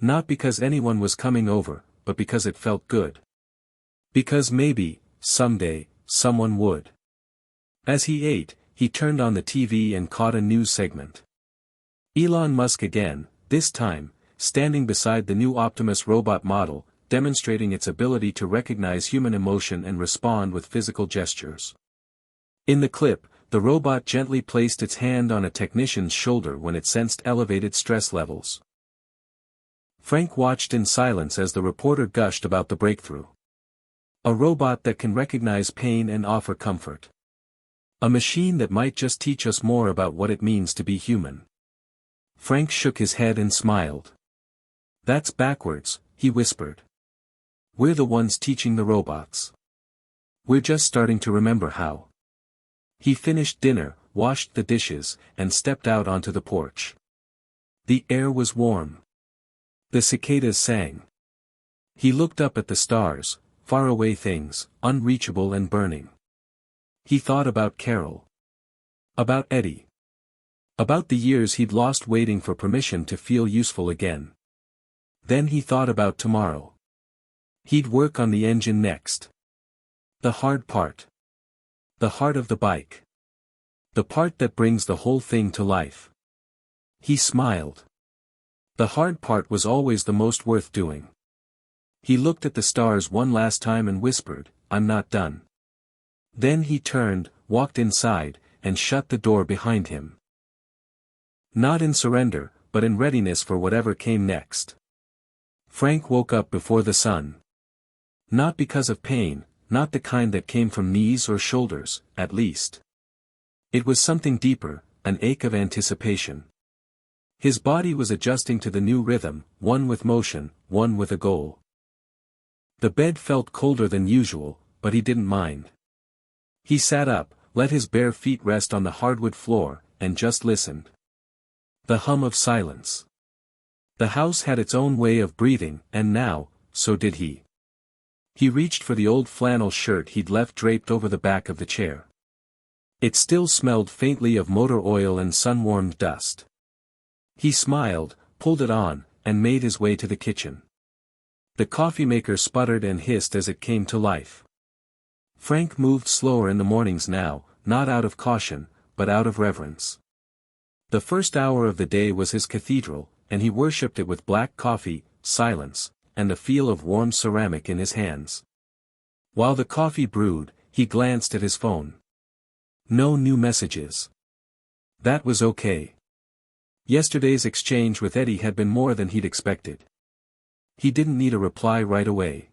Speaker 1: Not because anyone was coming over, but because it felt good. Because maybe, someday, someone would. As he ate, he turned on the TV and caught a news segment. Elon Musk again, this time, standing beside the new Optimus robot model, demonstrating its ability to recognize human emotion and respond with physical gestures. In the clip, the robot gently placed its hand on a technician's shoulder when it sensed elevated stress levels. Frank watched in silence as the reporter gushed about the breakthrough. A robot that can recognize pain and offer comfort. A machine that might just teach us more about what it means to be human. Frank shook his head and smiled. That's backwards, he whispered. We're the ones teaching the robots. We're just starting to remember how. He finished dinner, washed the dishes, and stepped out onto the porch. The air was warm. The cicadas sang. He looked up at the stars, faraway things, unreachable and burning. He thought about Carol. About Eddie. About the years he'd lost waiting for permission to feel useful again. Then he thought about tomorrow. He'd work on the engine next. The hard part. The heart of the bike. The part that brings the whole thing to life. He smiled. The hard part was always the most worth doing. He looked at the stars one last time and whispered, "I'm not done." Then he turned, walked inside, and shut the door behind him. Not in surrender, but in readiness for whatever came next. Frank woke up before the sun. Not because of pain, not the kind that came from knees or shoulders, at least. It was something deeper, an ache of anticipation. His body was adjusting to the new rhythm, one with motion, one with a goal. The bed felt colder than usual, but he didn't mind. He sat up, let his bare feet rest on the hardwood floor, and just listened. The hum of silence. The house had its own way of breathing, and now, so did he. He reached for the old flannel shirt he'd left draped over the back of the chair. It still smelled faintly of motor oil and sun-warmed dust. He smiled, pulled it on, and made his way to the kitchen. The coffee maker sputtered and hissed as it came to life. Frank moved slower in the mornings now, not out of caution, but out of reverence. The first hour of the day was his cathedral, and he worshipped it with black coffee, silence, and the feel of warm ceramic in his hands. While the coffee brewed, he glanced at his phone. No new messages. That was okay. Yesterday's exchange with Eddie had been more than he'd expected. He didn't need a reply right away.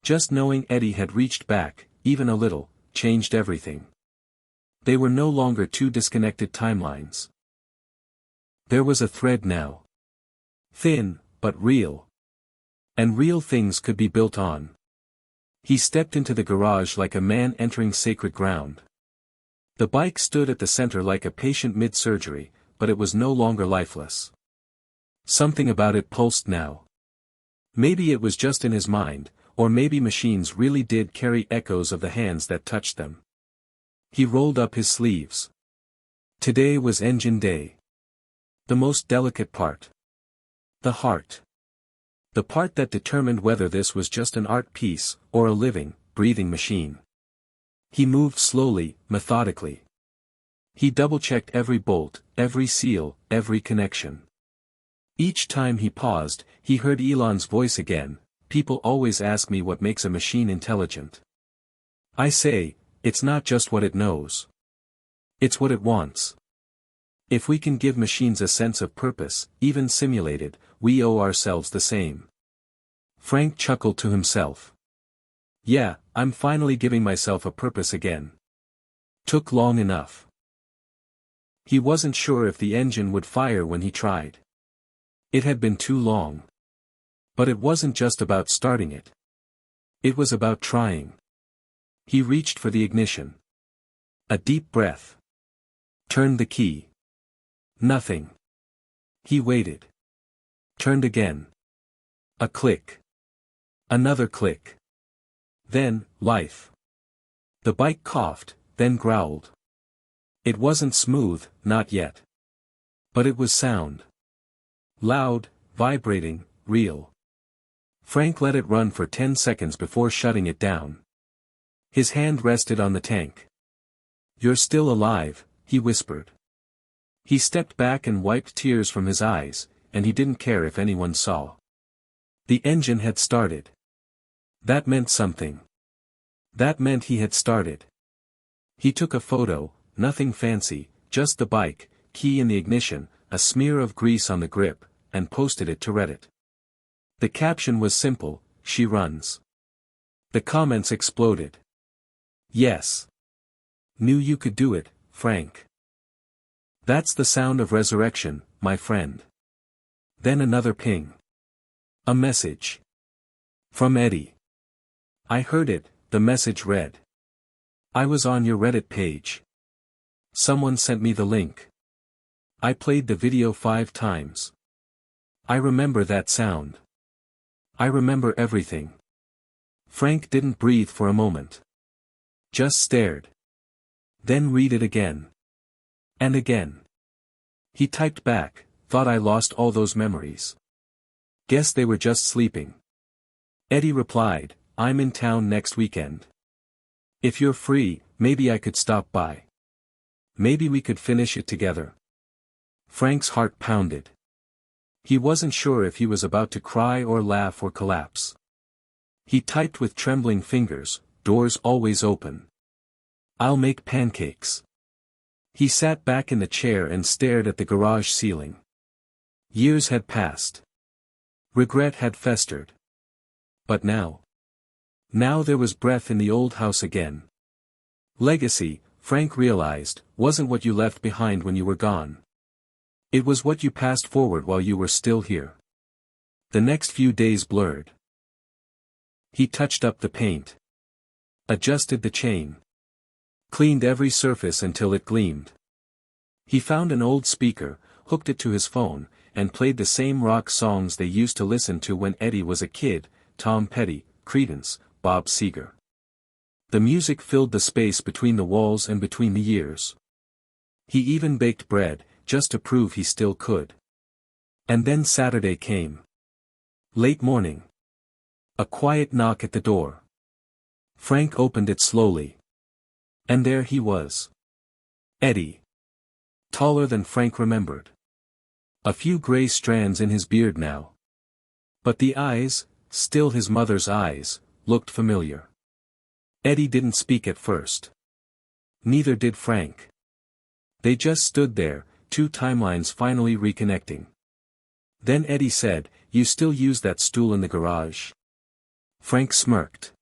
Speaker 1: Just knowing Eddie had reached back, even a little, changed everything. They were no longer two disconnected timelines. There was a thread now. Thin, but real. And real things could be built on. He stepped into the garage like a man entering sacred ground. The bike stood at the center like a patient mid-surgery, but it was no longer lifeless. Something about it pulsed now. Maybe it was just in his mind, or maybe machines really did carry echoes of the hands that touched them. He rolled up his sleeves. Today was engine day. The most delicate part. The heart. The part that determined whether this was just an art piece, or a living, breathing machine. He moved slowly, methodically. He double-checked every bolt, every seal, every connection. Each time he paused, he heard Elon's voice again. People always ask me what makes a machine intelligent. I say, it's not just what it knows. It's what it wants. If we can give machines a sense of purpose, even simulated, we owe ourselves the same. Frank chuckled to himself. Yeah, I'm finally giving myself a purpose again. Took long enough. He wasn't sure if the engine would fire when he tried. It had been too long. But it wasn't just about starting it. It was about trying. He reached for the ignition. A deep breath. Turned the key. Nothing. He waited. Turned again. A click. Another click. Then, life. The bike coughed, then growled. It wasn't smooth, not yet. But it was sound. Loud, vibrating, real. Frank let it run for 10 seconds before shutting it down. His hand rested on the tank. "You're still alive," he whispered. He stepped back and wiped tears from his eyes, and he didn't care if anyone saw. The engine had started. That meant something. That meant he had started. He took a photo, nothing fancy, just the bike, key in the ignition, a smear of grease on the grip, and posted it to Reddit. The caption was simple: "She runs." The comments exploded. "Yes. Knew you could do it, Frank. That's the sound of resurrection, my friend." Then another ping. A message. From Eddie. "I heard it," the message read. "I was on your Reddit page. Someone sent me the link. I played the video 5 times. I remember that sound. I remember everything." Frank didn't breathe for a moment. Just stared. Then read it again. And again. He typed back, "Thought I lost all those memories. Guess they were just sleeping." Eddie replied, "I'm in town next weekend. If you're free, maybe I could stop by. Maybe we could finish it together." Frank's heart pounded. He wasn't sure if he was about to cry or laugh or collapse. He typed with trembling fingers, "Doors always open. I'll make pancakes." He sat back in the chair and stared at the garage ceiling. Years had passed. Regret had festered. But now there was breath in the old house again. Legacy, Frank realized, wasn't what you left behind when you were gone. It was what you passed forward while you were still here. The next few days blurred. He touched up the paint. Adjusted the chain. Cleaned every surface until it gleamed. He found an old speaker, hooked it to his phone, and played the same rock songs they used to listen to when Eddie was a kid: Tom Petty, Creedence, Bob Seger. The music filled the space between the walls and between the years. He even baked bread, just to prove he still could. And then Saturday came. Late morning. A quiet knock at the door. Frank opened it slowly. And there he was. Eddie. Taller than Frank remembered. A few gray strands in his beard now. But the eyes, still his mother's eyes, looked familiar. Eddie didn't speak at first. Neither did Frank. They just stood there, 2 timelines finally reconnecting. Then Eddie said, "You still use that stool in the garage?" Frank smirked.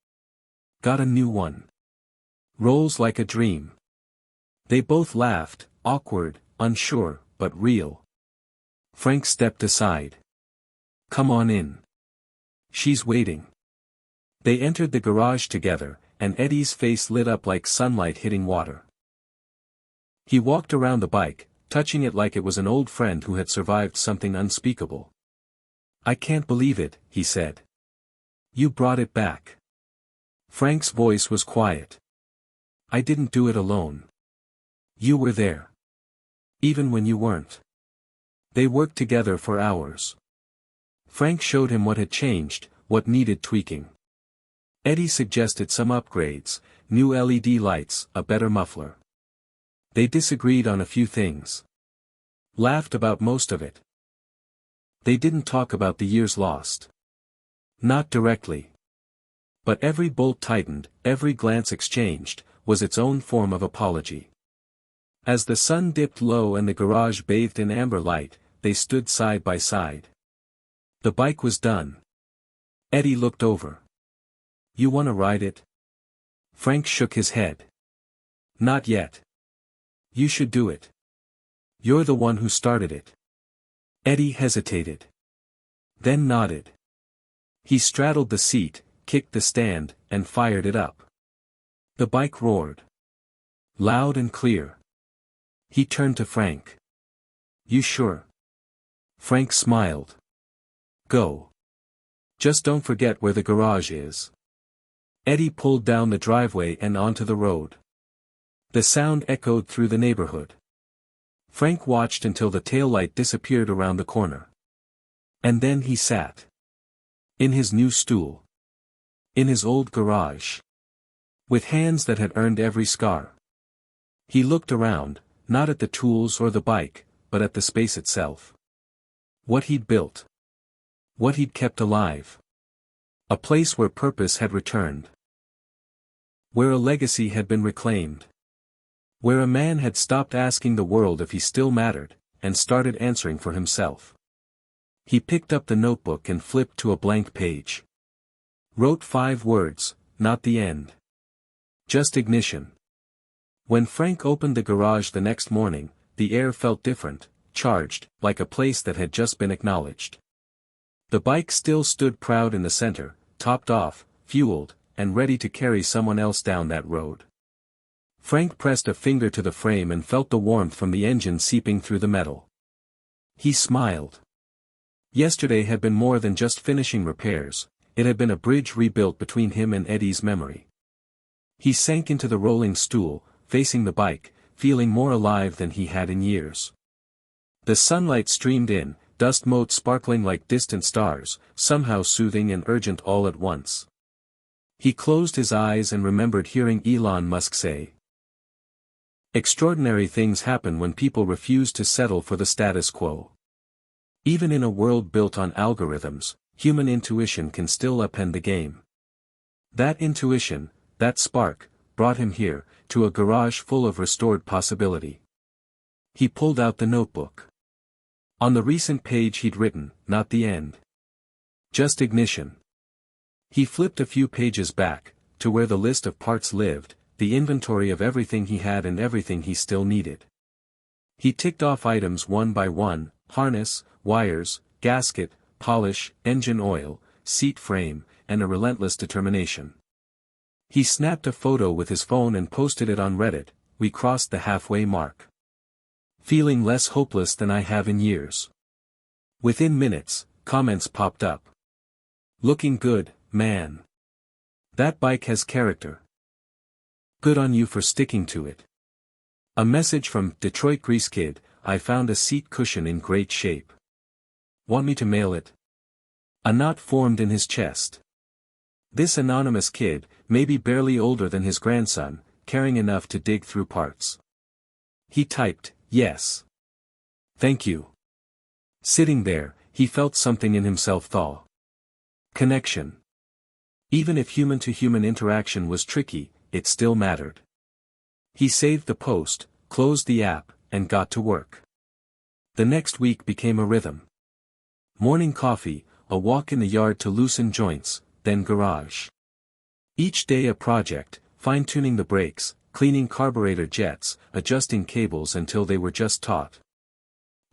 Speaker 1: "Got a new one. Rolls like a dream." They both laughed, awkward, unsure, but real. Frank stepped aside. "Come on in. She's waiting." They entered the garage together, and Eddie's face lit up like sunlight hitting water. He walked around the bike, touching it like it was an old friend who had survived something unspeakable. "I can't believe it," he said. "You brought it back." Frank's voice was quiet. "I didn't do it alone. You were there. Even when you weren't." They worked together for hours. Frank showed him what had changed, what needed tweaking. Eddie suggested some upgrades: new LED lights, a better muffler. They disagreed on a few things. Laughed about most of it. They didn't talk about the years lost. Not directly. But every bolt tightened, every glance exchanged, was its own form of apology. As the sun dipped low and the garage bathed in amber light, they stood side by side. The bike was done. Eddie looked over. "You wanna ride it?" Frank shook his head. "Not yet. You should do it. You're the one who started it." Eddie hesitated. Then nodded. He straddled the seat, kicked the stand, and fired it up. The bike roared. Loud and clear. He turned to Frank. "You sure?" Frank smiled. "Go. Just don't forget where the garage is." Eddie pulled down the driveway and onto the road. The sound echoed through the neighborhood. Frank watched until the taillight disappeared around the corner. And then he sat. In his new stool. In his old garage. With hands that had earned every scar. He looked around, not at the tools or the bike, but at the space itself. What he'd built. What he'd kept alive. A place where purpose had returned. Where a legacy had been reclaimed. Where a man had stopped asking the world if he still mattered, and started answering for himself. He picked up the notebook and flipped to a blank page. Wrote 5 words, not the end. Just ignition. When Frank opened the garage the next morning, the air felt different, charged, like a place that had just been acknowledged. The bike still stood proud in the center, topped off, fueled, and ready to carry someone else down that road. Frank pressed a finger to the frame and felt the warmth from the engine seeping through the metal. He smiled. Yesterday had been more than just finishing repairs, it had been a bridge rebuilt between him and Eddie's memory. He sank into the rolling stool, facing the bike, feeling more alive than he had in years. The sunlight streamed in, dust motes sparkling like distant stars, somehow soothing and urgent all at once. He closed his eyes and remembered hearing Elon Musk say, "Extraordinary things happen when people refuse to settle for the status quo. Even in a world built on algorithms, human intuition can still upend the game." That intuition, that spark, brought him here, to a garage full of restored possibility. He pulled out the notebook. On the recent page he'd written, "Not the end. Just ignition." He flipped a few pages back, to where the list of parts lived, the inventory of everything he had and everything he still needed. He ticked off items one by one: harness, wires, gasket, polish, engine oil, seat frame, and a relentless determination. He snapped a photo with his phone and posted it on Reddit. "We crossed the halfway mark. Feeling less hopeless than I have in years." Within minutes, comments popped up. "Looking good, man. That bike has character. Good on you for sticking to it." A message from Detroit Grease Kid: "I found a seat cushion in great shape. Want me to mail it?" A knot formed in his chest. This anonymous kid, maybe barely older than his grandson, caring enough to dig through parts. He typed, "Yes. Thank you." Sitting there, he felt something in himself thaw. Connection. Even if human-to-human interaction was tricky, it still mattered. He saved the post, closed the app, and got to work. The next week became a rhythm. Morning coffee, a walk in the yard to loosen joints, then garage. Each day a project, fine-tuning the brakes, cleaning carburetor jets, adjusting cables until they were just taut.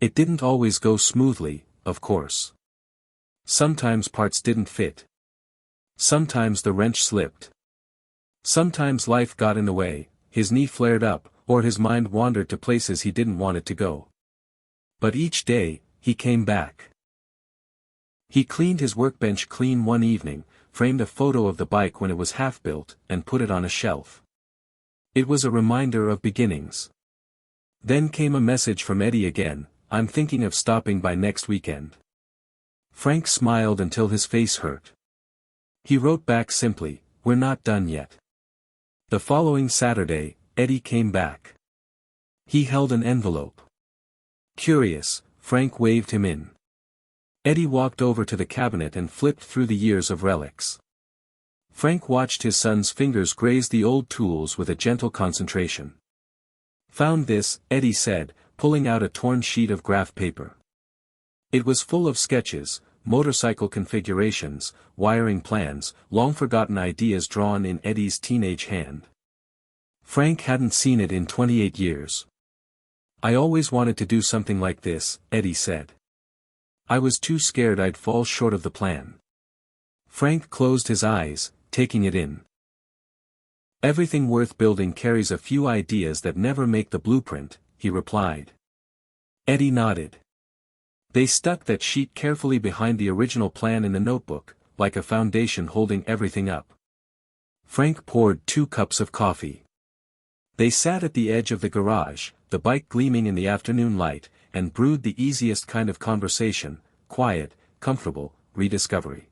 Speaker 1: It didn't always go smoothly, of course. Sometimes parts didn't fit. Sometimes the wrench slipped. Sometimes life got in the way, his knee flared up, or his mind wandered to places he didn't want it to go. But each day, he came back. He cleaned his workbench clean one evening, framed a photo of the bike when it was half-built, and put it on a shelf. It was a reminder of beginnings. Then came a message from Eddie again: "I'm thinking of stopping by next weekend." Frank smiled until his face hurt. He wrote back simply, "We're not done yet." The following Saturday, Eddie came back. He held an envelope. Curious, Frank waved him in. Eddie walked over to the cabinet and flipped through the years of relics. Frank watched his son's fingers graze the old tools with a gentle concentration. "Found this," Eddie said, pulling out a torn sheet of graph paper. It was full of sketches, motorcycle configurations, wiring plans, long-forgotten ideas drawn in Eddie's teenage hand. Frank hadn't seen it in 28 years. "I always wanted to do something like this," Eddie said. "I was too scared I'd fall short of the plan." Frank closed his eyes, taking it in. "Everything worth building carries a few ideas that never make the blueprint," he replied. Eddie nodded. They stuck that sheet carefully behind the original plan in the notebook, like a foundation holding everything up. Frank poured 2 cups of coffee. They sat at the edge of the garage, the bike gleaming in the afternoon light, and brewed the easiest kind of conversation: quiet, comfortable, rediscovery.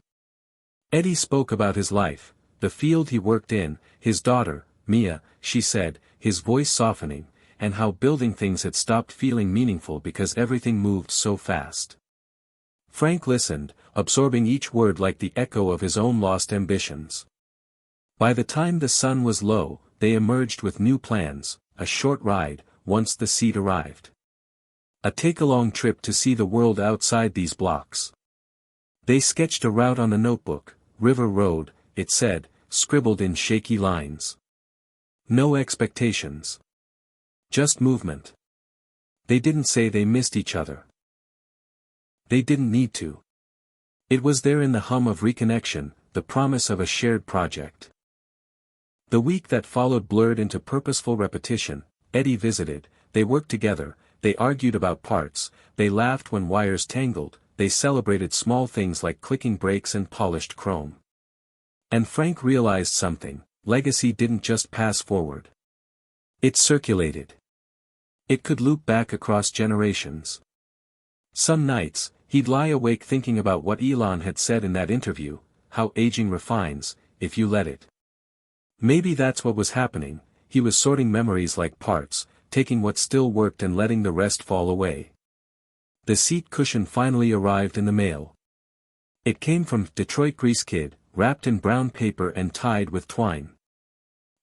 Speaker 1: Eddie spoke about his life, the field he worked in, his daughter, Mia, she said, his voice softening, and how building things had stopped feeling meaningful because everything moved so fast. Frank listened, absorbing each word like the echo of his own lost ambitions. By the time the sun was low, they emerged with new plans, a short ride, once the seat arrived. A take-along trip to see the world outside these blocks. They sketched a route on a notebook, River Road, it said, scribbled in shaky lines. No expectations. Just movement. They didn't say they missed each other. They didn't need to. It was there in the hum of reconnection, the promise of a shared project. The week that followed blurred into purposeful repetition. Eddie visited, they worked together, they argued about parts, they laughed when wires tangled, they celebrated small things like clicking brakes and polished chrome. And Frank realized something: legacy didn't just pass forward. It circulated. It could loop back across generations. Some nights, he'd lie awake thinking about what Elon had said in that interview, how aging refines, if you let it. Maybe that's what was happening. He was sorting memories like parts, taking what still worked and letting the rest fall away. The seat cushion finally arrived in the mail. It came from Detroit Grease Kid, wrapped in brown paper and tied with twine.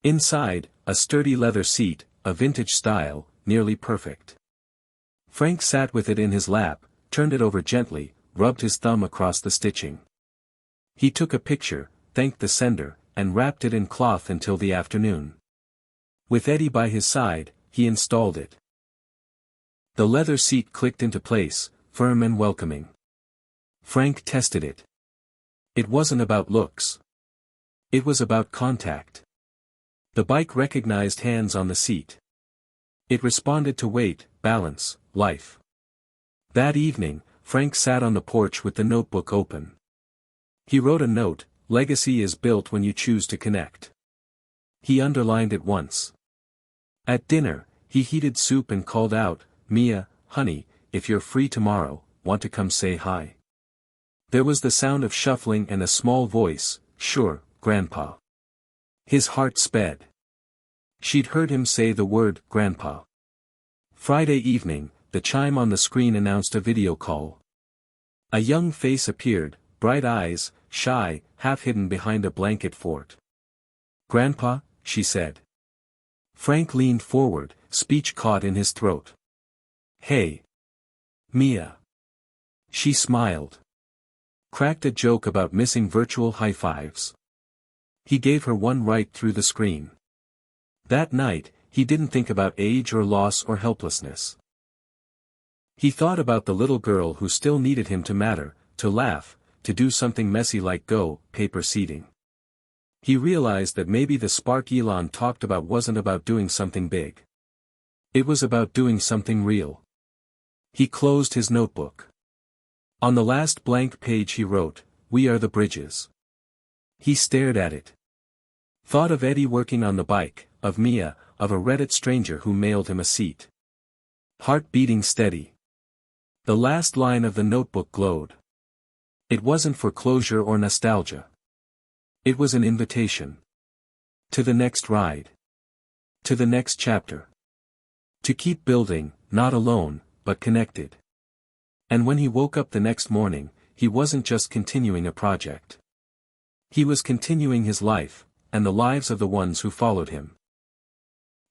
Speaker 1: Inside, a sturdy leather seat, a vintage style, nearly perfect. Frank sat with it in his lap, turned it over gently, rubbed his thumb across the stitching. He took a picture, thanked the sender, and wrapped it in cloth until the afternoon. With Eddie by his side, he installed it. The leather seat clicked into place, firm and welcoming. Frank tested it. It wasn't about looks. It was about contact. The bike recognized hands on the seat. It responded to weight, balance, life. That evening, Frank sat on the porch with the notebook open. He wrote a note: legacy is built when you choose to connect. He underlined it once. At dinner, he heated soup and called out, "Mia, honey, if you're free tomorrow, want to come say hi?" There was the sound of shuffling and a small voice, "Sure, Grandpa." His heart sped. She'd heard him say the word, Grandpa. Friday evening, the chime on the screen announced a video call. A young face appeared, bright eyes, shy, half hidden behind a blanket fort. "Grandpa," she said. Frank leaned forward, speech caught in his throat. "Hey. Mia." She smiled. Cracked a joke about missing virtual high fives. He gave her one right through the screen. That night, he didn't think about age or loss or helplessness. He thought about the little girl who still needed him to matter, to laugh, to do something messy like go paper seeding. He realized that maybe the spark Elon talked about wasn't about doing something big. It was about doing something real. He closed his notebook. On the last blank page he wrote, "We are the bridges." He stared at it. Thought of Eddie working on the bike, of Mia, of a Reddit stranger who mailed him a seat. Heart beating steady. The last line of the notebook glowed. It wasn't for closure or nostalgia. It was an invitation. To the next ride. To the next chapter. To keep building, not alone, but connected. And when he woke up the next morning, he wasn't just continuing a project. He was continuing his life, and the lives of the ones who followed him.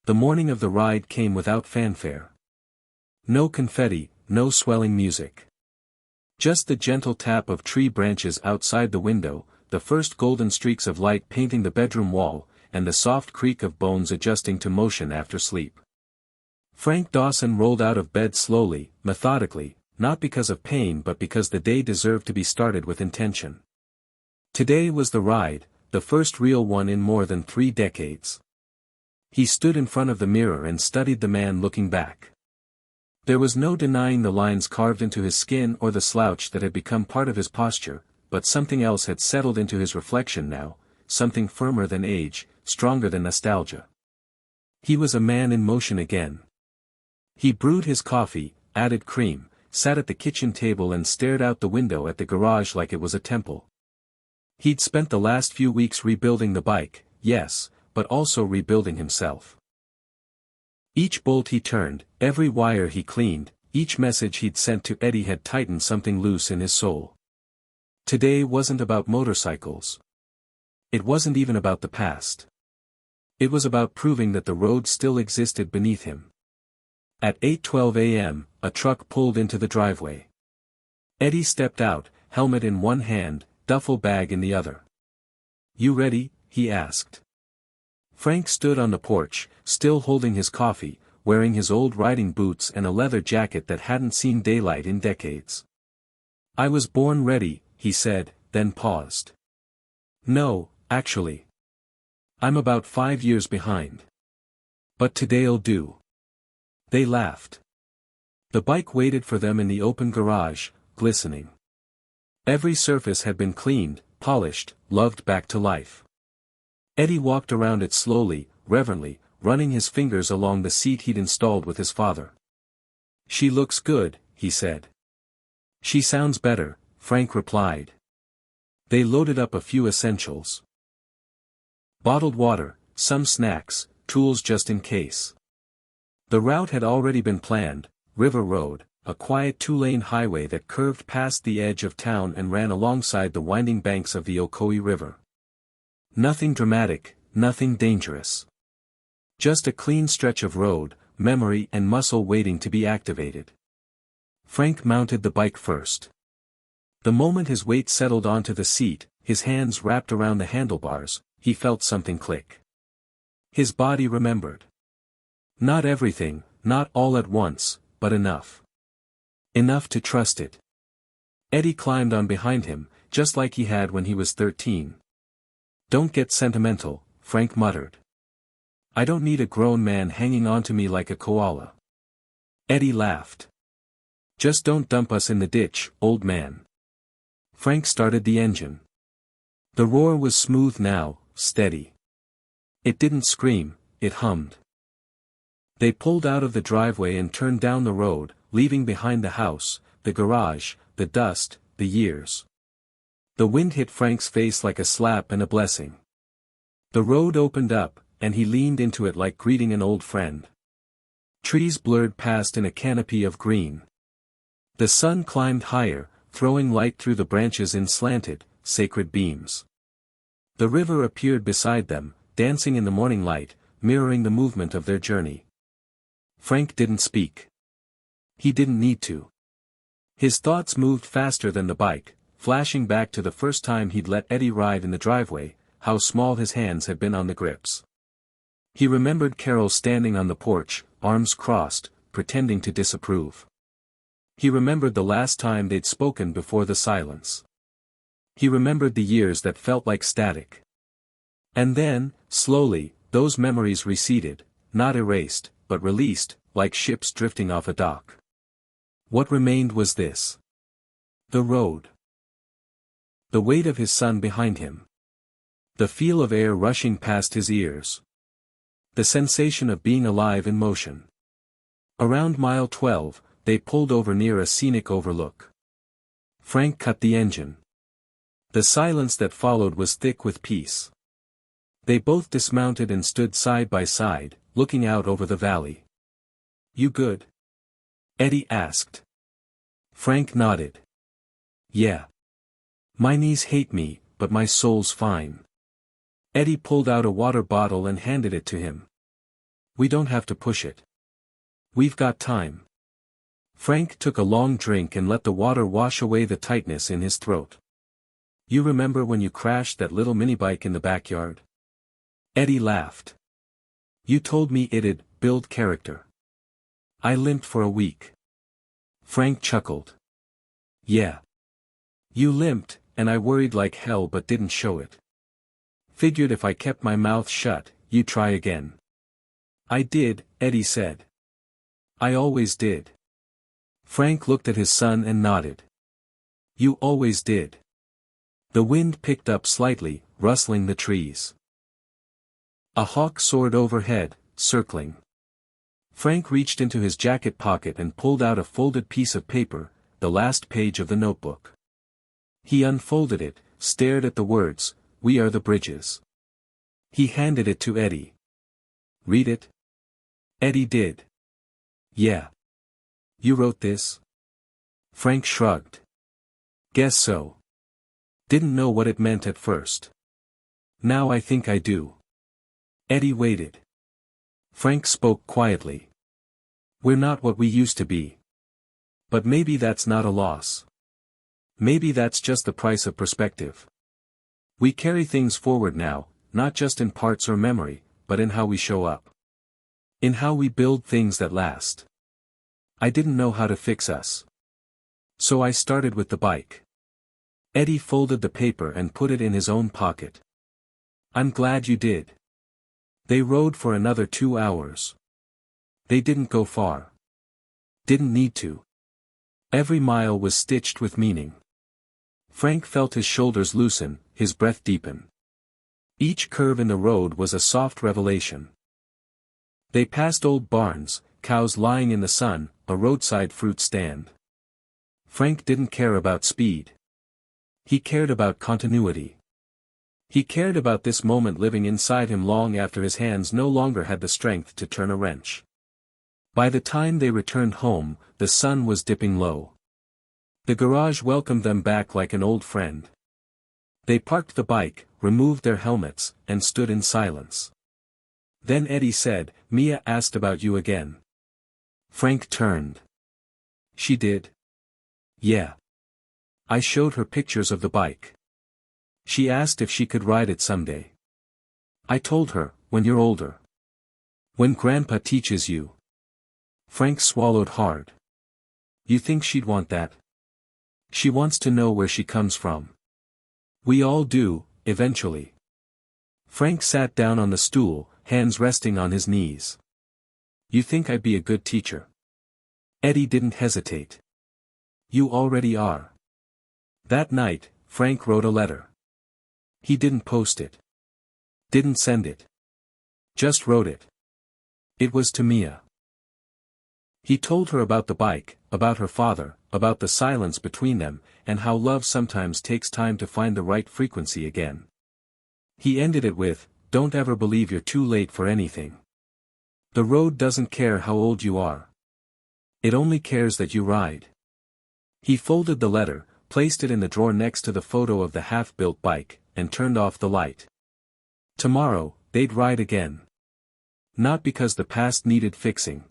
Speaker 1: The morning of the ride came without fanfare. No confetti, no swelling music. Just the gentle tap of tree branches outside the window, the first golden streaks of light painting the bedroom wall, and the soft creak of bones adjusting to motion after sleep. Frank Dawson rolled out of bed slowly, methodically, not because of pain but because the day deserved to be started with intention. Today was the ride, the first real one in more than 3 decades. He stood in front of the mirror and studied the man looking back. There was no denying the lines carved into his skin or the slouch that had become part of his posture, but something else had settled into his reflection now, something firmer than age, stronger than nostalgia. He was a man in motion again. He brewed his coffee, added cream, sat at the kitchen table and stared out the window at the garage like it was a temple. He'd spent the last few weeks rebuilding the bike, yes, but also rebuilding himself. Each bolt he turned, every wire he cleaned, each message he'd sent to Eddie had tightened something loose in his soul. Today wasn't about motorcycles. It wasn't even about the past. It was about proving that the road still existed beneath him. At 8:12 a.m., a truck pulled into the driveway. Eddie stepped out, helmet in one hand, duffel bag in the other. "You ready?" he asked. Frank stood on the porch, still holding his coffee, wearing his old riding boots and a leather jacket that hadn't seen daylight in decades. "I was born ready," he said, then paused. "No, actually. I'm about 5 years behind. But today'll do." They laughed. The bike waited for them in the open garage, glistening. Every surface had been cleaned, polished, loved back to life. Eddie walked around it slowly, reverently, running his fingers along the seat he'd installed with his father. "She looks good," he said. "She sounds better," Frank replied. They loaded up a few essentials. Bottled water, some snacks, tools just in case. The route had already been planned: River Road, a quiet 2-lane highway that curved past the edge of town and ran alongside the winding banks of the Ocoee River. Nothing dramatic, nothing dangerous. Just a clean stretch of road, memory and muscle waiting to be activated. Frank mounted the bike first. The moment his weight settled onto the seat, his hands wrapped around the handlebars, he felt something click. His body remembered. Not everything, not all at once, but enough. Enough to trust it. Eddie climbed on behind him, just like he had when he was 13. "Don't get sentimental," Frank muttered. "I don't need a grown man hanging onto me like a koala." Eddie laughed. "Just don't dump us in the ditch, old man." Frank started the engine. The roar was smooth now, steady. It didn't scream, it hummed. They pulled out of the driveway and turned down the road, leaving behind the house, the garage, the dust, the years. The wind hit Frank's face like a slap and a blessing. The road opened up, and he leaned into it like greeting an old friend. Trees blurred past in a canopy of green. The sun climbed higher, throwing light through the branches in slanted, sacred beams. The river appeared beside them, dancing in the morning light, mirroring the movement of their journey. Frank didn't speak. He didn't need to. His thoughts moved faster than the bike, flashing back to the first time he'd let Eddie ride in the driveway, how small his hands had been on the grips. He remembered Carol standing on the porch, arms crossed, pretending to disapprove. He remembered the last time they'd spoken before the silence. He remembered the years that felt like static. And then, slowly, those memories receded, not erased, but released, like ships drifting off a dock. What remained was this. The road. The weight of his son behind him. The feel of air rushing past his ears. The sensation of being alive in motion. Around mile 12, they pulled over near a scenic overlook. Frank cut the engine. The silence that followed was thick with peace. They both dismounted and stood side by side, looking out over the valley. "You good?" Eddie asked. Frank nodded. "Yeah. My knees hate me, but my soul's fine." Eddie pulled out a water bottle and handed it to him. "We don't have to push it. We've got time." Frank took a long drink and let the water wash away the tightness in his throat. "You remember when you crashed that little minibike in the backyard?" Eddie laughed. "You told me it'd build character. I limped for a week." Frank chuckled. "Yeah. You limped, and I worried like hell but didn't show it. Figured if I kept my mouth shut, you'd try again." "I did," Eddie said. "I always did." Frank looked at his son and nodded. "You always did." The wind picked up slightly, rustling the trees. A hawk soared overhead, circling. Frank reached into his jacket pocket and pulled out a folded piece of paper, the last page of the notebook. He unfolded it, stared at the words, "We are the bridges." He handed it to Eddie. "Read it?" Eddie did. "Yeah. You wrote this?" Frank shrugged. "Guess so. Didn't know what it meant at first. Now I think I do." Eddie waited. Frank spoke quietly. "We're not what we used to be. But maybe that's not a loss. Maybe that's just the price of perspective. We carry things forward now, not just in parts or memory, but in how we show up. In how we build things that last. I didn't know how to fix us. So I started with the bike." Eddie folded the paper and put it in his own pocket. "I'm glad you did." They rode for another 2 hours. They didn't go far. Didn't need to. Every mile was stitched with meaning. Frank felt his shoulders loosen, his breath deepen. Each curve in the road was a soft revelation. They passed old barns, cows lying in the sun, a roadside fruit stand. Frank didn't care about speed. He cared about continuity. He cared about this moment living inside him long after his hands no longer had the strength to turn a wrench. By the time they returned home, the sun was dipping low. The garage welcomed them back like an old friend. They parked the bike, removed their helmets, and stood in silence. Then Eddie said, "Mia asked about you again." Frank turned. "She did?" "Yeah. I showed her pictures of the bike. She asked if she could ride it someday. I told her, when you're older. When Grandpa teaches you." Frank swallowed hard. "You think she'd want that? She wants to know where she comes from." "We all do, eventually." Frank sat down on the stool, hands resting on his knees. "You think I'd be a good teacher?" Eddie didn't hesitate. "You already are." That night, Frank wrote a letter. He didn't post it. Didn't send it. Just wrote it. It was to Mia. He told her about the bike, about her father, about the silence between them, and how love sometimes takes time to find the right frequency again. He ended it with, "Don't ever believe you're too late for anything. The road doesn't care how old you are. It only cares that you ride." He folded the letter, placed it in the drawer next to the photo of the half-built bike, and turned off the light. Tomorrow, they'd ride again. Not because the past needed fixing,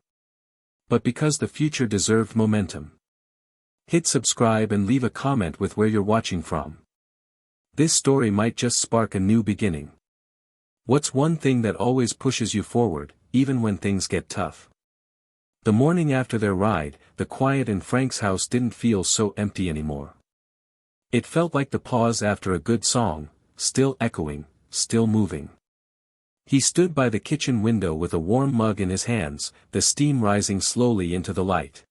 Speaker 1: but because the future deserved momentum. Hit subscribe and leave a comment with where you're watching from. This story might just spark a new beginning. What's one thing that always pushes you forward, even when things get tough? The morning after their ride, the quiet in Frank's house didn't feel so empty anymore. It felt like the pause after a good song, still echoing, still moving. He stood by the kitchen window with a warm mug in his hands, the steam rising slowly into the light.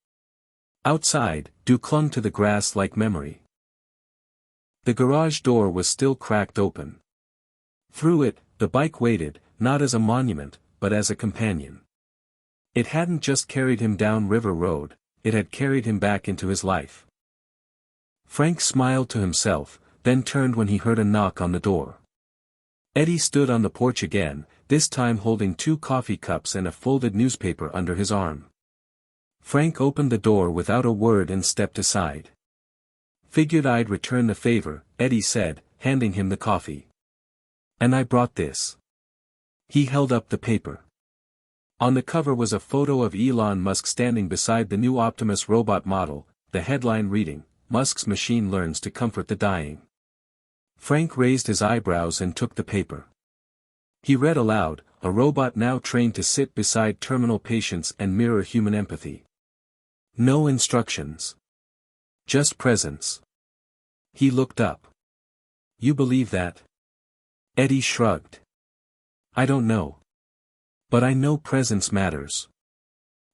Speaker 1: Outside, dew clung to the grass like memory. The garage door was still cracked open. Through it, the bike waited, not as a monument, but as a companion. It hadn't just carried him down River Road, it had carried him back into his life. Frank smiled to himself, then turned when he heard a knock on the door. Eddie stood on the porch again, this time holding 2 coffee cups and a folded newspaper under his arm. Frank opened the door without a word and stepped aside. "Figured I'd return the favor," Eddie said, handing him the coffee. "And I brought this." He held up the paper. On the cover was a photo of Elon Musk standing beside the new Optimus robot model, the headline reading, "Musk's machine learns to comfort the dying." Frank raised his eyebrows and took the paper. He read aloud, "A robot now trained to sit beside terminal patients and mirror human empathy. No instructions. Just presence." He looked up. "You believe that?" Eddie shrugged. "I don't know. But I know presence matters."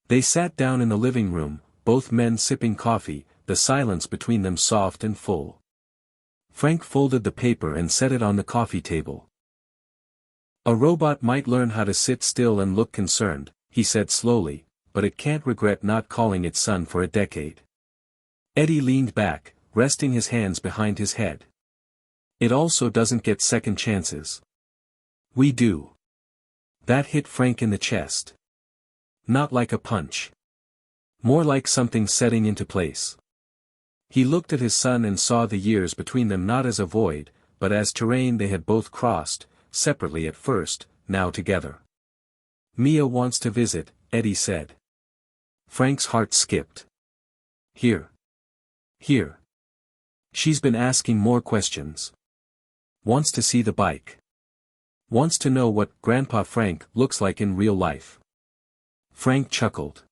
Speaker 1: They sat down in the living room, both men sipping coffee, the silence between them soft and full. Frank folded the paper and set it on the coffee table. "A robot might learn how to sit still and look concerned," he said slowly, "but it can't regret not calling its son for a decade." Eddie leaned back, resting his hands behind his head. It also doesn't get second chances. We do. That hit Frank in the chest. Not like a punch. More like something setting into place. He looked at his son and saw the years between them not as a void, but as terrain they had both crossed, separately at first, now together. Mia wants to visit, Eddie said. Frank's heart skipped. Here. Here. She's been asking more questions. Wants to see the bike. Wants to know what Grandpa Frank looks like in real life. Frank chuckled.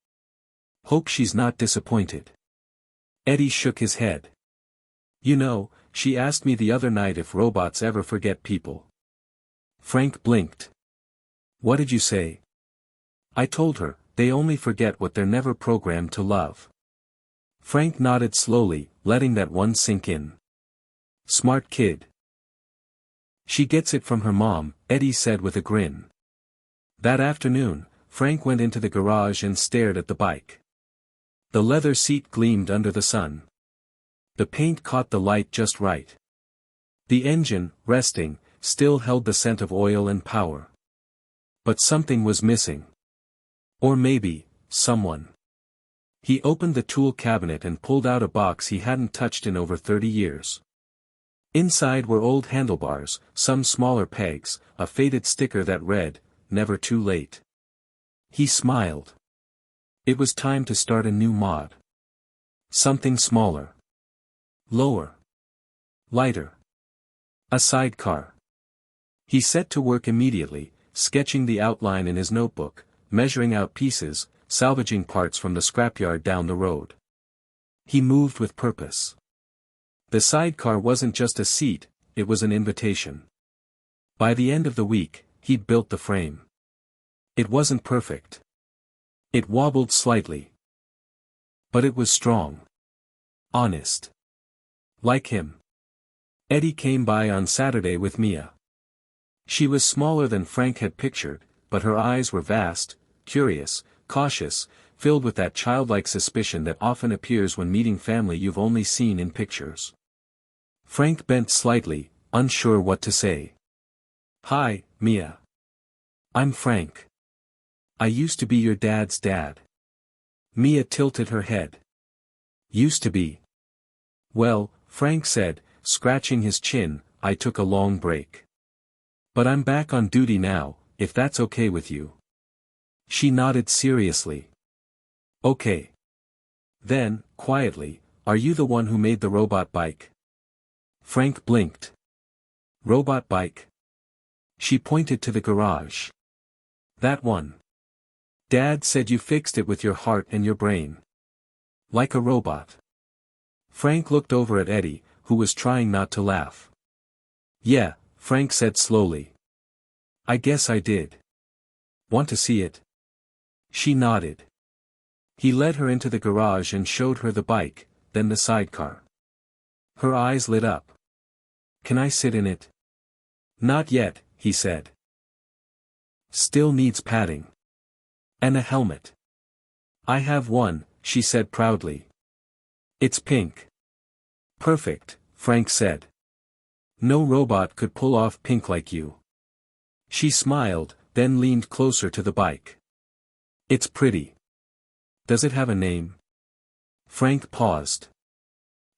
Speaker 1: Hope she's not disappointed. Eddie shook his head. You know, she asked me the other night if robots ever forget people. Frank blinked. What did you say? I told her, they only forget what they're never programmed to love. Frank nodded slowly, letting that one sink in. Smart kid. She gets it from her mom, Eddie said with a grin. That afternoon, Frank went into the garage and stared at the bike. The leather seat gleamed under the sun. The paint caught the light just right. The engine, resting, still held the scent of oil and power. But something was missing. Or maybe, someone. He opened the tool cabinet and pulled out a box he hadn't touched in over 30 years. Inside were old handlebars, some smaller pegs, a faded sticker that read, "Never too late." He smiled. It was time to start a new mod. Something smaller. Lower. Lighter. A sidecar. He set to work immediately, sketching the outline in his notebook, measuring out pieces, salvaging parts from the scrapyard down the road. He moved with purpose. The sidecar wasn't just a seat, it was an invitation. By the end of the week, he'd built the frame. It wasn't perfect. It wobbled slightly. But it was strong. Honest. Like him. Eddie came by on Saturday with Mia. She was smaller than Frank had pictured, but her eyes were vast, curious, cautious, filled with that childlike suspicion that often appears when meeting family you've only seen in pictures. Frank bent slightly, unsure what to say. Hi, Mia. I'm Frank. I used to be your dad's dad. Mia tilted her head. Used to be. Well, Frank said, scratching his chin, I took a long break. But I'm back on duty now, if that's okay with you. She nodded seriously. Okay. Then, quietly, are you the one who made the robot bike? Frank blinked. Robot bike? She pointed to the garage. That one. Dad said you fixed it with your heart and your brain. Like a robot. Frank looked over at Eddie, who was trying not to laugh. Yeah, Frank said slowly. I guess I did. Want to see it? She nodded. He led her into the garage and showed her the bike, then the sidecar. Her eyes lit up. Can I sit in it? Not yet, he said. Still needs padding. And a helmet. I have one, she said proudly. It's pink. Perfect, Frank said. No robot could pull off pink like you. She smiled, then leaned closer to the bike. It's pretty. Does it have a name? Frank paused.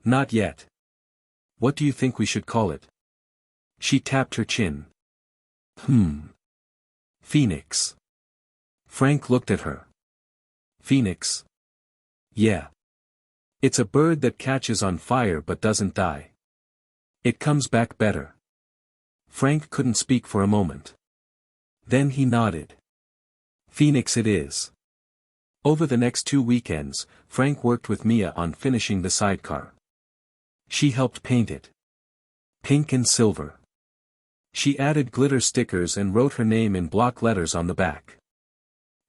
Speaker 1: Not yet. What do you think we should call it? She tapped her chin. Phoenix. Frank looked at her. Phoenix? Yeah. It's a bird that catches on fire but doesn't die. It comes back better. Frank couldn't speak for a moment. Then he nodded. Phoenix it is. Over the next 2 weekends, Frank worked with Mia on finishing the sidecar. She helped paint it. Pink and silver. She added glitter stickers and wrote her name in block letters on the back.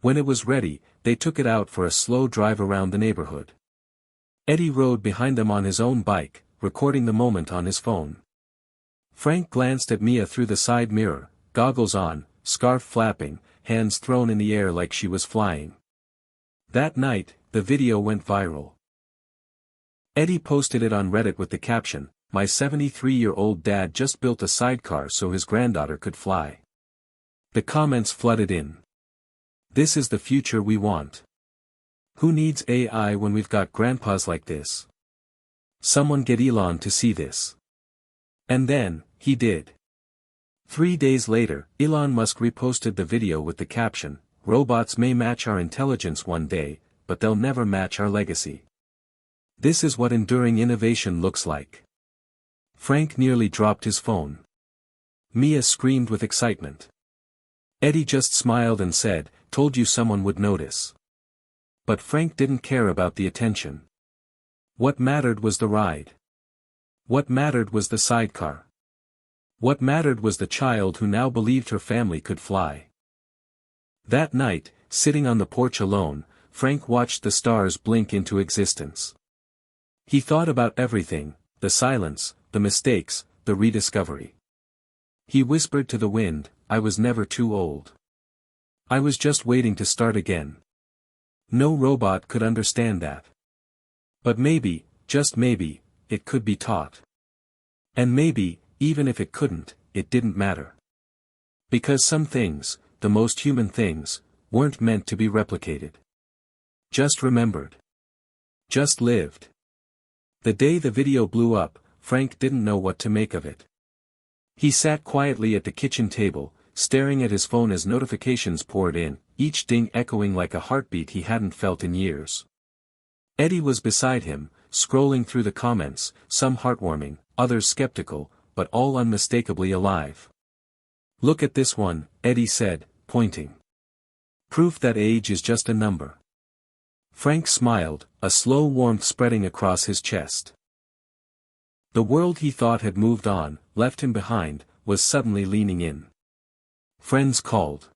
Speaker 1: When it was ready, they took it out for a slow drive around the neighborhood. Eddie rode behind them on his own bike, recording the moment on his phone. Frank glanced at Mia through the side mirror, goggles on, scarf flapping, hands thrown in the air like she was flying. That night, the video went viral. Eddie posted it on Reddit with the caption, My 73-year-old dad just built a sidecar so his granddaughter could fly. The comments flooded in. This is the future we want. Who needs AI when we've got grandpas like this? Someone get Elon to see this. And then, he did. 3 days later, Elon Musk reposted the video with the caption, "Robots may match our intelligence one day, but they'll never match our legacy." This is what enduring innovation looks like. Frank nearly dropped his phone. Mia screamed with excitement. Eddie just smiled and said, "Told you someone would notice." But Frank didn't care about the attention. What mattered was the ride. What mattered was the sidecar. What mattered was the child who now believed her family could fly. That night, sitting on the porch alone, Frank watched the stars blink into existence. He thought about everything, the silence, the mistakes, the rediscovery. He whispered to the wind, "I was never too old. I was just waiting to start again." No robot could understand that. But maybe, just maybe, it could be taught. And maybe, even if it couldn't, it didn't matter. Because some things, the most human things, weren't meant to be replicated. Just remembered. Just lived. The day the video blew up, Frank didn't know what to make of it. He sat quietly at the kitchen table, staring at his phone as notifications poured in, each ding echoing like a heartbeat he hadn't felt in years. Eddie was beside him, scrolling through the comments, some heartwarming, others skeptical, but all unmistakably alive. "Look at this one," Eddie said, pointing. "Proof that age is just a number." Frank smiled, a slow warmth spreading across his chest. The world he thought had moved on, left him behind, was suddenly leaning in. Friends called.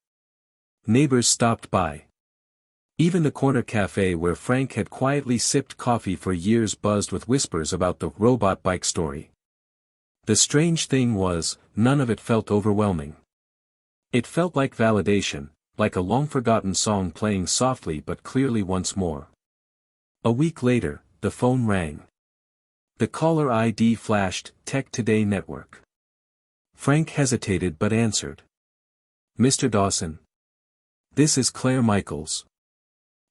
Speaker 1: Neighbors stopped by. Even the corner cafe where Frank had quietly sipped coffee for years buzzed with whispers about the robot bike story. The strange thing was, none of it felt overwhelming. It felt like validation, like a long-forgotten song playing softly but clearly once more. A week later, the phone rang. The caller ID flashed, Tech Today Network. Frank hesitated but answered. "Mr. Dawson. This is Claire Michaels.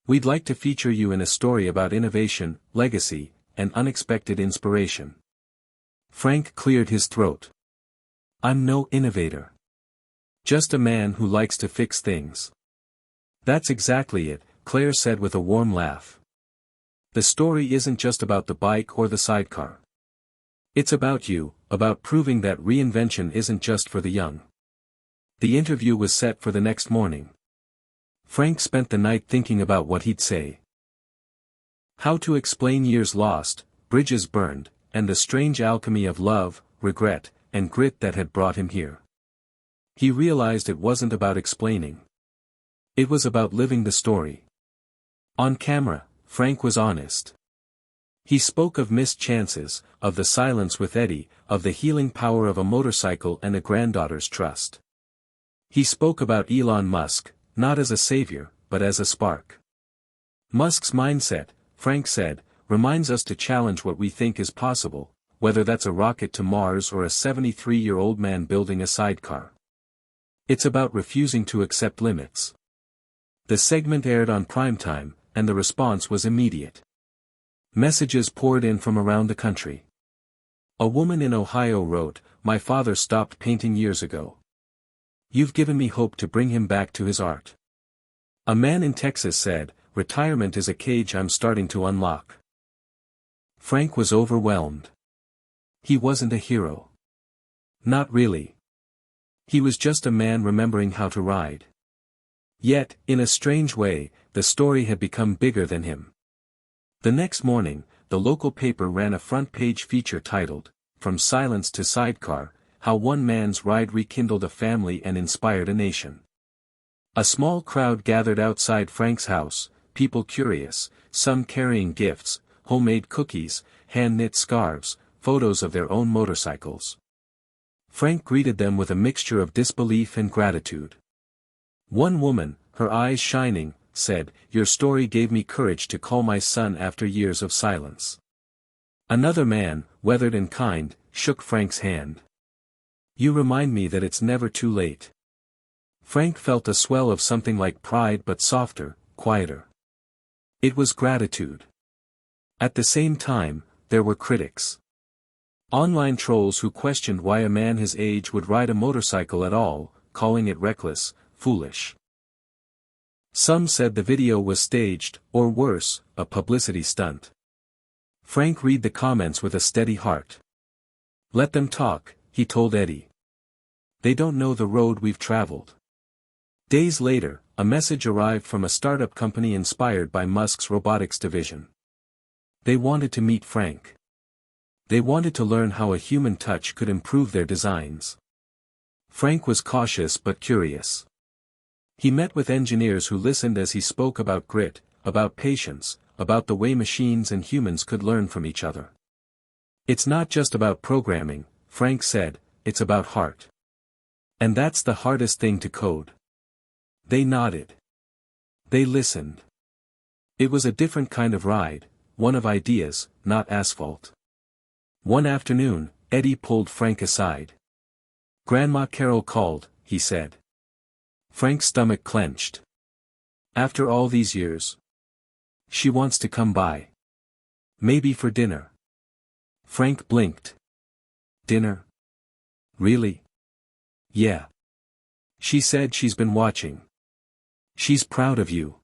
Speaker 1: We'd like to feature you in a story about innovation, legacy, and unexpected inspiration." Frank cleared his throat. "I'm no innovator. Just a man who likes to fix things." "That's exactly it," Claire said with a warm laugh. "The story isn't just about the bike or the sidecar. It's about you, about proving that reinvention isn't just for the young." The interview was set for the next morning. Frank spent the night thinking about what he'd say. How to explain years lost, bridges burned, and the strange alchemy of love, regret, and grit that had brought him here. He realized it wasn't about explaining. It was about living the story. On camera, Frank was honest. He spoke of missed chances, of the silence with Eddie, of the healing power of a motorcycle and a granddaughter's trust. He spoke about Elon Musk, not as a savior, but as a spark. Musk's mindset, Frank said, reminds us to challenge what we think is possible, whether that's a rocket to Mars or a 73-year-old man building a sidecar. It's about refusing to accept limits. The segment aired on primetime, and the response was immediate. Messages poured in from around the country. A woman in Ohio wrote, "My father stopped painting years ago. You've given me hope to bring him back to his art." A man in Texas said, "Retirement is a cage I'm starting to unlock." Frank was overwhelmed. He wasn't a hero. Not really. He was just a man remembering how to ride. Yet, in a strange way, the story had become bigger than him. The next morning, the local paper ran a front-page feature titled, "From Silence to Sidecar, How One Man's Ride Rekindled a Family and Inspired a Nation." A small crowd gathered outside Frank's house, people curious, some carrying gifts, homemade cookies, hand-knit scarves, photos of their own motorcycles. Frank greeted them with a mixture of disbelief and gratitude. One woman, her eyes shining, said, "Your story gave me courage to call my son after years of silence." Another man, weathered and kind, shook Frank's hand. You remind me that it's never too late. Frank felt a swell of something like pride but softer, quieter. It was gratitude. At the same time, there were critics. Online trolls who questioned why a man his age would ride a motorcycle at all, calling it reckless, foolish. Some said the video was staged, or worse, a publicity stunt. Frank read the comments with a steady heart. Let them talk, he told Eddie. They don't know the road we've traveled. Days later, a message arrived from a startup company inspired by Musk's robotics division. They wanted to meet Frank. They wanted to learn how a human touch could improve their designs. Frank was cautious but curious. He met with engineers who listened as he spoke about grit, about patience, about the way machines and humans could learn from each other. It's not just about programming, Frank said, it's about heart. And that's the hardest thing to code. They nodded. They listened. It was a different kind of ride, one of ideas, not asphalt. One afternoon, Eddie pulled Frank aside. Grandma Carol called, he said. Frank's stomach clenched. After all these years? She wants to come by. Maybe for dinner. Frank blinked. Dinner? Really? Yeah. She said she's been watching. She's proud of you.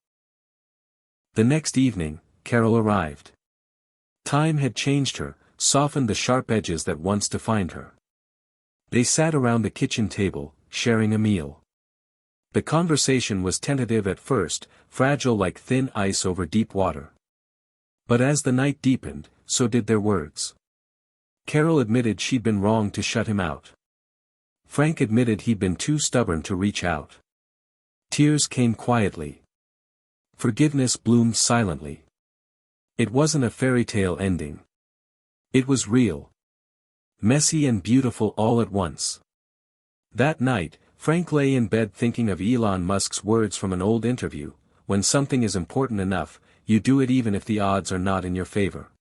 Speaker 1: The next evening, Carol arrived. Time had changed her, softened the sharp edges that once defined her. They sat around the kitchen table, sharing a meal. The conversation was tentative at first, fragile like thin ice over deep water. But as the night deepened, so did their words. Carol admitted she'd been wrong to shut him out. Frank admitted he'd been too stubborn to reach out. Tears came quietly. Forgiveness bloomed silently. It wasn't a fairy tale ending. It was real. Messy and beautiful all at once. That night, Frank lay in bed thinking of Elon Musk's words from an old interview, when something is important enough, you do it even if the odds are not in your favor.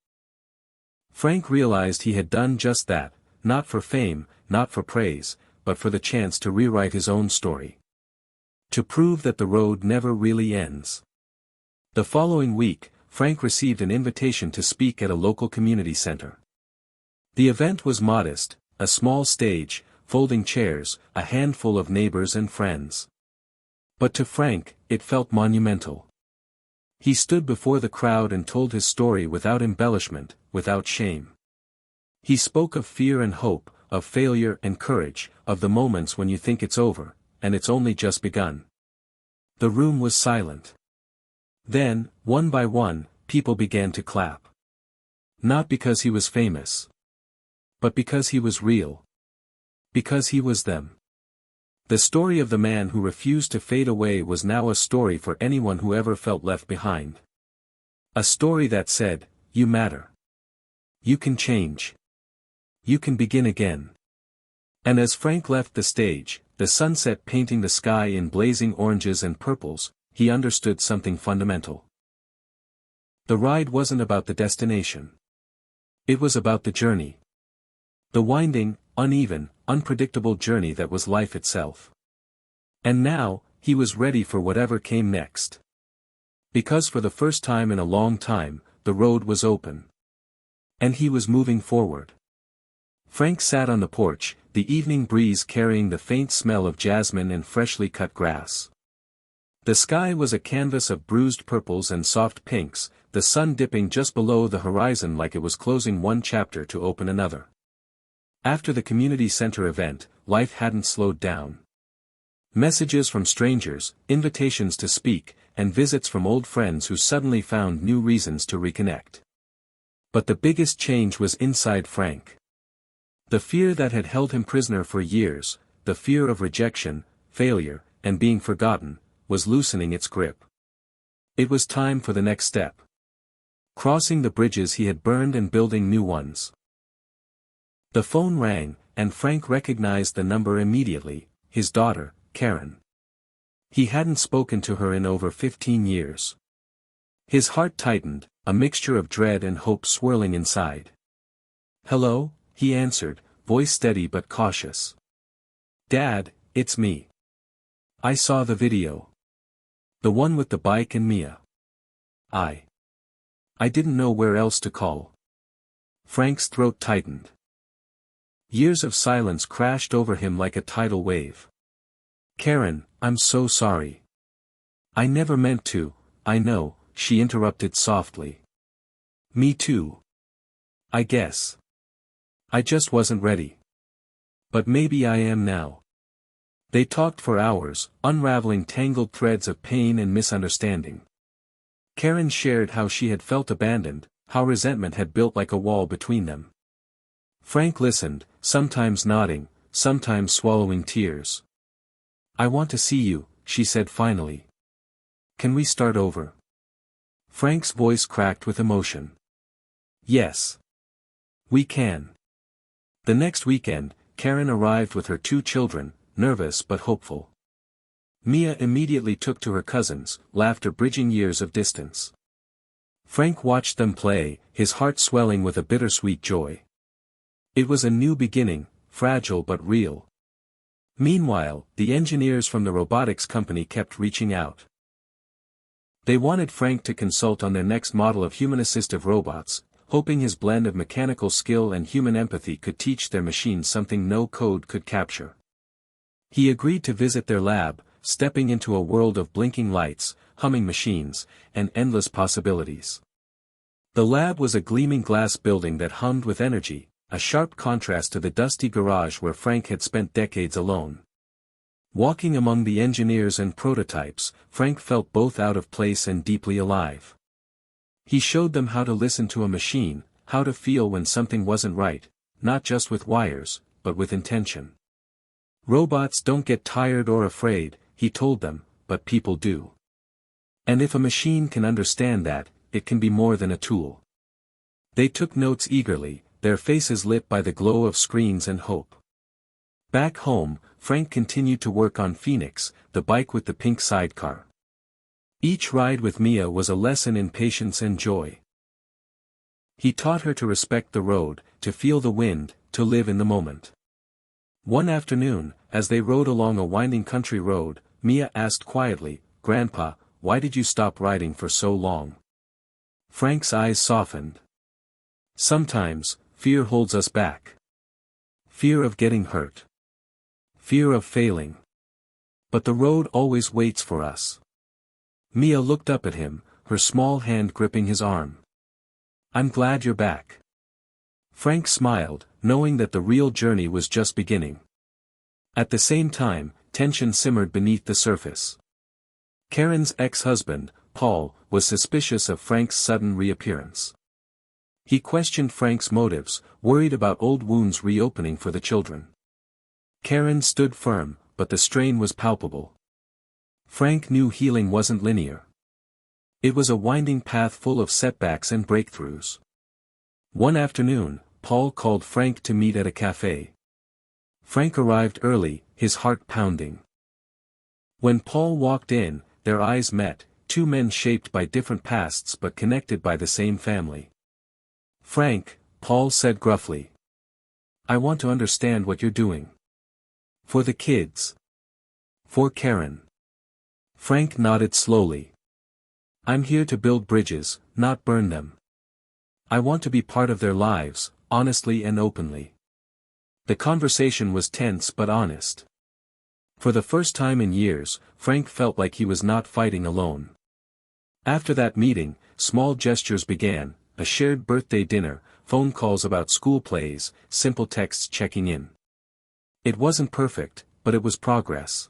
Speaker 1: Frank realized he had done just that, not for fame, not for praise, but for the chance to rewrite his own story. To prove that the road never really ends. The following week, Frank received an invitation to speak at a local community center. The event was modest, a small stage, folding chairs, a handful of neighbors and friends. But to Frank, it felt monumental. He stood before the crowd and told his story without embellishment, without shame. He spoke of fear and hope, of failure and courage, of the moments when you think it's over, and it's only just begun. The room was silent. Then, one by one, people began to clap. Not because he was famous. But because he was real. Because he was them. The story of the man who refused to fade away was now a story for anyone who ever felt left behind. A story that said, you matter. You can change. You can begin again. And as Frank left the stage, the sunset painting the sky in blazing oranges and purples, he understood something fundamental. The ride wasn't about the destination. It was about the journey. The winding, uneven, unpredictable journey that was life itself. And now, he was ready for whatever came next. Because for the first time in a long time, the road was open. And he was moving forward. Frank sat on the porch, the evening breeze carrying the faint smell of jasmine and freshly cut grass. The sky was a canvas of bruised purples and soft pinks, the sun dipping just below the horizon like it was closing one chapter to open another. After the community center event, life hadn't slowed down. Messages from strangers, invitations to speak, and visits from old friends who suddenly found new reasons to reconnect. But the biggest change was inside Frank. The fear that had held him prisoner for years, the fear of rejection, failure, and being forgotten, was loosening its grip. It was time for the next step. Crossing the bridges he had burned and building new ones. The phone rang, and Frank recognized the number immediately, his daughter, Karen. He hadn't spoken to her in over 15 years. His heart tightened, a mixture of dread and hope swirling inside. Hello, he answered, voice steady but cautious. Dad, it's me. I saw the video. The one with the bike and Mia. I didn't know where else to call. Frank's throat tightened. Years of silence crashed over him like a tidal wave. Karen, I'm so sorry. I never meant to, I know, she interrupted softly. Me too. I guess. I just wasn't ready. But maybe I am now. They talked for hours, unraveling tangled threads of pain and misunderstanding. Karen shared how she had felt abandoned, how resentment had built like a wall between them. Frank listened, sometimes nodding, sometimes swallowing tears. I want to see you, she said finally. Can we start over? Frank's voice cracked with emotion. Yes. We can. The next weekend, Karen arrived with her 2 children, nervous but hopeful. Mia immediately took to her cousins, laughter bridging years of distance. Frank watched them play, his heart swelling with a bittersweet joy. It was a new beginning, fragile but real. Meanwhile, the engineers from the robotics company kept reaching out. They wanted Frank to consult on their next model of human-assistive robots, hoping his blend of mechanical skill and human empathy could teach their machines something no code could capture. He agreed to visit their lab, stepping into a world of blinking lights, humming machines, and endless possibilities. The lab was a gleaming glass building that hummed with energy, a sharp contrast to the dusty garage where Frank had spent decades alone. Walking among the engineers and prototypes, Frank felt both out of place and deeply alive. He showed them how to listen to a machine, how to feel when something wasn't right, not just with wires, but with intention. Robots don't get tired or afraid, he told them, but people do. And if a machine can understand that, it can be more than a tool. They took notes eagerly, their faces lit by the glow of screens and hope. Back home, Frank continued to work on Phoenix, the bike with the pink sidecar. Each ride with Mia was a lesson in patience and joy. He taught her to respect the road, to feel the wind, to live in the moment. One afternoon, as they rode along a winding country road, Mia asked quietly, "Grandpa, why did you stop riding for so long?" Frank's eyes softened. Sometimes, fear holds us back. Fear of getting hurt. Fear of failing. But the road always waits for us. Mia looked up at him, her small hand gripping his arm. "I'm glad you're back." Frank smiled, knowing that the real journey was just beginning. At the same time, tension simmered beneath the surface. Karen's ex-husband, Paul, was suspicious of Frank's sudden reappearance. He questioned Frank's motives, worried about old wounds reopening for the children. Karen stood firm, but the strain was palpable. Frank knew healing wasn't linear. It was a winding path full of setbacks and breakthroughs. One afternoon, Paul called Frank to meet at a cafe. Frank arrived early, his heart pounding. When Paul walked in, their eyes met, 2 men shaped by different pasts but connected by the same family. "Frank," Paul said gruffly. "I want to understand what you're doing. For the kids. For Karen." Frank nodded slowly. "I'm here to build bridges, not burn them. I want to be part of their lives, honestly and openly." The conversation was tense but honest. For the first time in years, Frank felt like he was not fighting alone. After that meeting, small gestures began, a shared birthday dinner, phone calls about school plays, simple texts checking in. It wasn't perfect, but it was progress.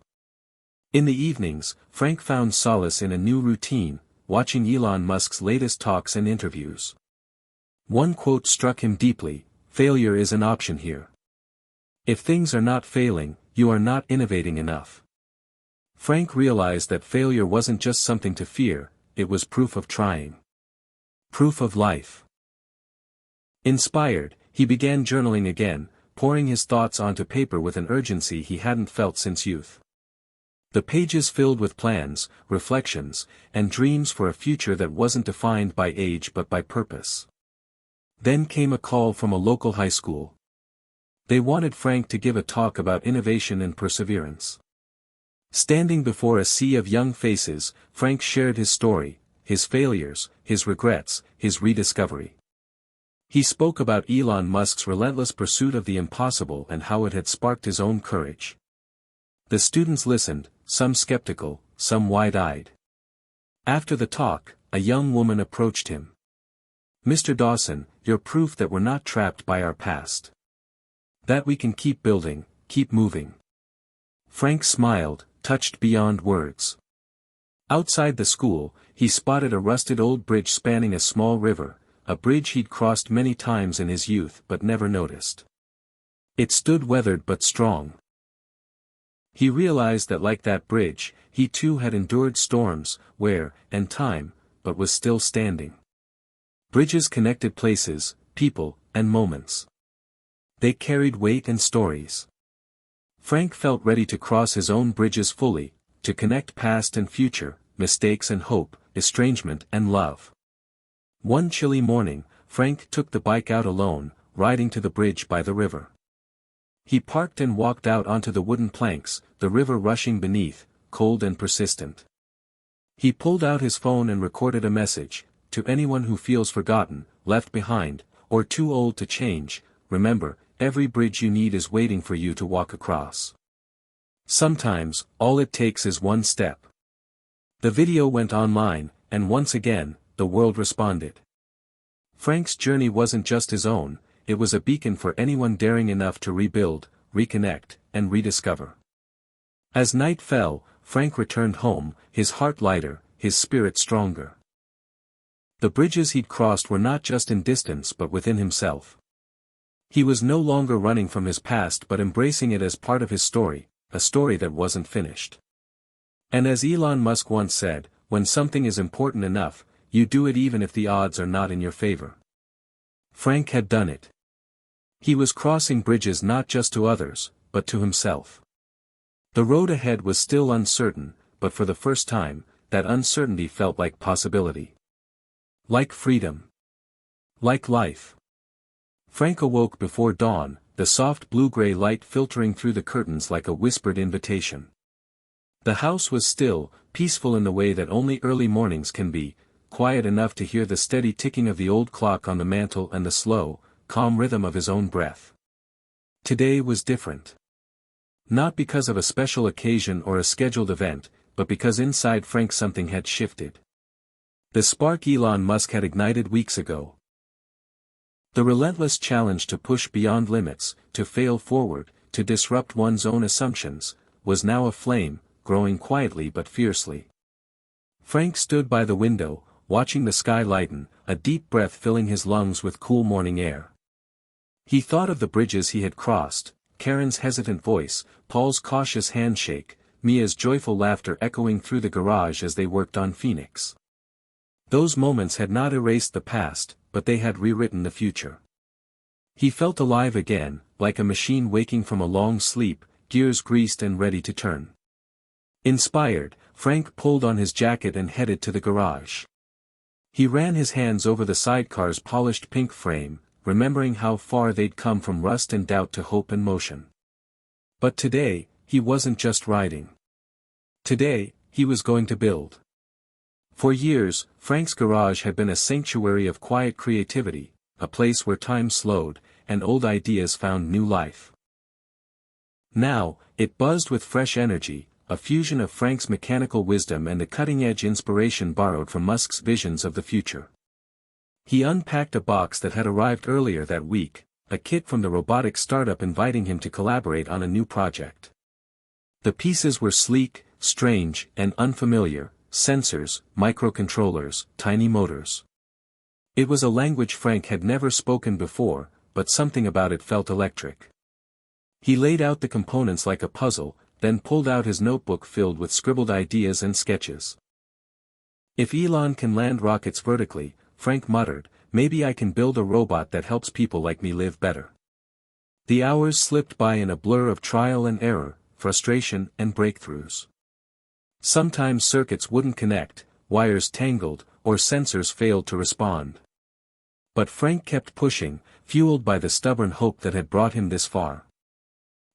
Speaker 1: In the evenings, Frank found solace in a new routine, watching Elon Musk's latest talks and interviews. One quote struck him deeply: "Failure is an option here. If things are not failing, you are not innovating enough." Frank realized that failure wasn't just something to fear, it was proof of trying. Proof of life. Inspired, he began journaling again, pouring his thoughts onto paper with an urgency he hadn't felt since youth. The pages filled with plans, reflections, and dreams for a future that wasn't defined by age but by purpose. Then came a call from a local high school. They wanted Frank to give a talk about innovation and perseverance. Standing before a sea of young faces, Frank shared his story, his failures, his regrets, his rediscovery. He spoke about Elon Musk's relentless pursuit of the impossible and how it had sparked his own courage. The students listened, some skeptical, some wide-eyed. After the talk, a young woman approached him. "Mr. Dawson, you're proof that we're not trapped by our past. That we can keep building, keep moving." Frank smiled, touched beyond words. Outside the school, he spotted a rusted old bridge spanning a small river, a bridge he'd crossed many times in his youth but never noticed. It stood weathered but strong. He realized that like that bridge, he too had endured storms, wear, and time, but was still standing. Bridges connected places, people, and moments. They carried weight and stories. Frank felt ready to cross his own bridges fully, to connect past and future, mistakes and hope, estrangement and love. One chilly morning, Frank took the bike out alone, riding to the bridge by the river. He parked and walked out onto the wooden planks, the river rushing beneath, cold and persistent. He pulled out his phone and recorded a message, "To anyone who feels forgotten, left behind, or too old to change, remember, every bridge you need is waiting for you to walk across. Sometimes, all it takes is one step." The video went online, and once again, the world responded. Frank's journey wasn't just his own, it was a beacon for anyone daring enough to rebuild, reconnect, and rediscover. As night fell, Frank returned home, his heart lighter, his spirit stronger. The bridges he'd crossed were not just in distance but within himself. He was no longer running from his past but embracing it as part of his story, a story that wasn't finished. And as Elon Musk once said, when something is important enough, you do it even if the odds are not in your favor. Frank had done it. He was crossing bridges not just to others, but to himself. The road ahead was still uncertain, but for the first time, that uncertainty felt like possibility. Like freedom. Like life. Frank awoke before dawn, the soft blue-gray light filtering through the curtains like a whispered invitation. The house was still, peaceful in the way that only early mornings can be, quiet enough to hear the steady ticking of the old clock on the mantel and the slow, calm rhythm of his own breath. Today was different. Not because of a special occasion or a scheduled event, but because inside Frank something had shifted. The spark Elon Musk had ignited weeks ago. The relentless challenge to push beyond limits, to fail forward, to disrupt one's own assumptions, was now a flame, growing quietly but fiercely. Frank stood by the window, watching the sky lighten, a deep breath filling his lungs with cool morning air. He thought of the bridges he had crossed, Karen's hesitant voice, Paul's cautious handshake, Mia's joyful laughter echoing through the garage as they worked on Phoenix. Those moments had not erased the past, but they had rewritten the future. He felt alive again, like a machine waking from a long sleep, gears greased and ready to turn. Inspired, Frank pulled on his jacket and headed to the garage. He ran his hands over the sidecar's polished pink frame, remembering how far they'd come from rust and doubt to hope and motion. But today, he wasn't just riding. Today, he was going to build. For years, Frank's garage had been a sanctuary of quiet creativity, a place where time slowed, and old ideas found new life. Now, it buzzed with fresh energy, a fusion of Frank's mechanical wisdom and the cutting-edge inspiration borrowed from Musk's visions of the future. He unpacked a box that had arrived earlier that week, a kit from the robotics startup inviting him to collaborate on a new project. The pieces were sleek, strange, and unfamiliar, sensors, microcontrollers, tiny motors. It was a language Frank had never spoken before, but something about it felt electric. He laid out the components like a puzzle, then pulled out his notebook filled with scribbled ideas and sketches. "If Elon can land rockets vertically," Frank muttered, "maybe I can build a robot that helps people like me live better." The hours slipped by in a blur of trial and error, frustration and breakthroughs. Sometimes circuits wouldn't connect, wires tangled, or sensors failed to respond. But Frank kept pushing, fueled by the stubborn hope that had brought him this far.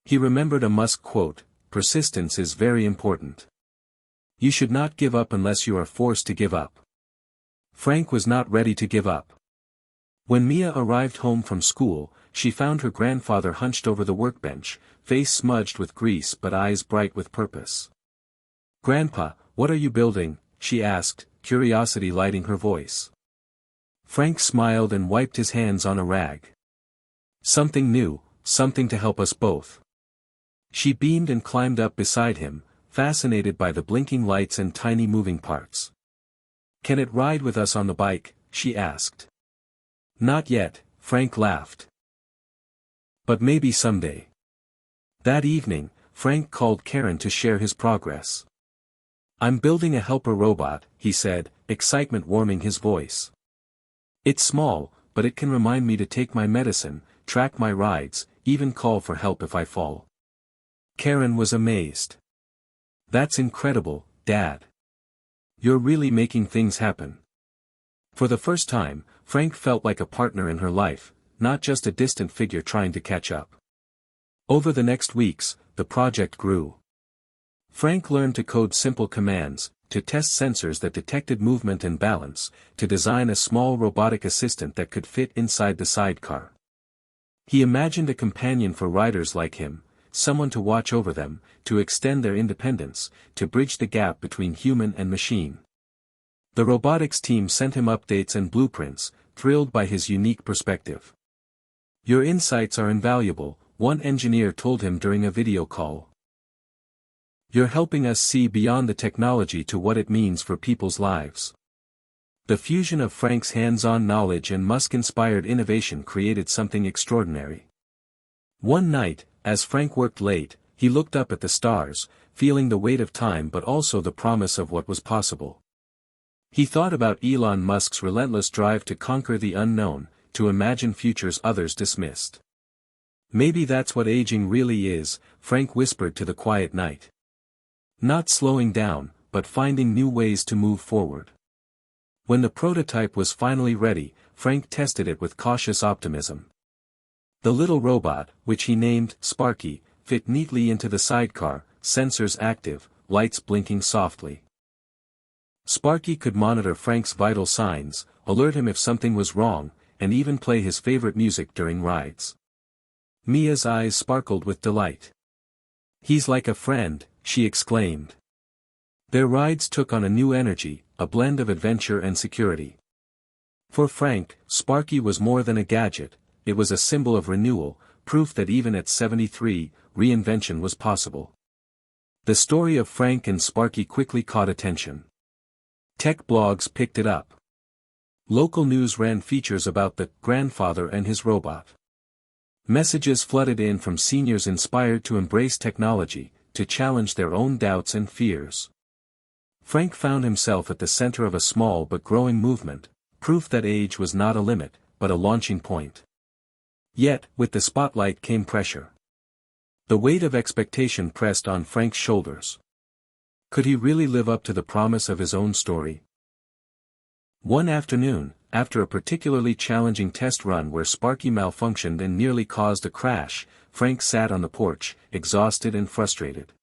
Speaker 1: He remembered a Musk quote, "Persistence is very important. You should not give up unless you are forced to give up." Frank was not ready to give up. When Mia arrived home from school, she found her grandfather hunched over the workbench, face smudged with grease but eyes bright with purpose. "Grandpa, what are you building?" she asked, curiosity lighting her voice. Frank smiled and wiped his hands on a rag. "Something new, something to help us both." She beamed and climbed up beside him, fascinated by the blinking lights and tiny moving parts. "Can it ride with us on the bike?" she asked. "Not yet," Frank laughed. "But maybe someday." That evening, Frank called Karen to share his progress. "I'm building a helper robot," he said, excitement warming his voice. "It's small, but it can remind me to take my medicine, track my rides, even call for help if I fall." Karen was amazed. "That's incredible, Dad. You're really making things happen." For the first time, Frank felt like a partner in her life, not just a distant figure trying to catch up. Over the next weeks, the project grew. Frank learned to code simple commands, to test sensors that detected movement and balance, to design a small robotic assistant that could fit inside the sidecar. He imagined a companion for riders like him, someone to watch over them, to extend their independence, to bridge the gap between human and machine. The robotics team sent him updates and blueprints, thrilled by his unique perspective. "Your insights are invaluable," one engineer told him during a video call. "You're helping us see beyond the technology to what it means for people's lives." The fusion of Frank's hands-on knowledge and Musk-inspired innovation created something extraordinary. One night, as Frank worked late, he looked up at the stars, feeling the weight of time but also the promise of what was possible. He thought about Elon Musk's relentless drive to conquer the unknown, to imagine futures others dismissed. "Maybe that's what aging really is," Frank whispered to the quiet night. Not slowing down, but finding new ways to move forward. When the prototype was finally ready, Frank tested it with cautious optimism. The little robot, which he named Sparky, fit neatly into the sidecar, sensors active, lights blinking softly. Sparky could monitor Frank's vital signs, alert him if something was wrong, and even play his favorite music during rides. Mia's eyes sparkled with delight. "He's like a friend," she exclaimed. Their rides took on a new energy, a blend of adventure and security. For Frank, Sparky was more than a gadget, it was a symbol of renewal, proof that even at 73, reinvention was possible. The story of Frank and Sparky quickly caught attention. Tech blogs picked it up. Local news ran features about the grandfather and his robot. Messages flooded in from seniors inspired to embrace technology, to challenge their own doubts and fears. Frank found himself at the center of a small but growing movement, proof that age was not a limit, but a launching point. Yet, with the spotlight came pressure. The weight of expectation pressed on Frank's shoulders. Could he really live up to the promise of his own story? One afternoon, after a particularly challenging test run where Sparky malfunctioned and nearly caused a crash, Frank sat on the porch, exhausted and frustrated.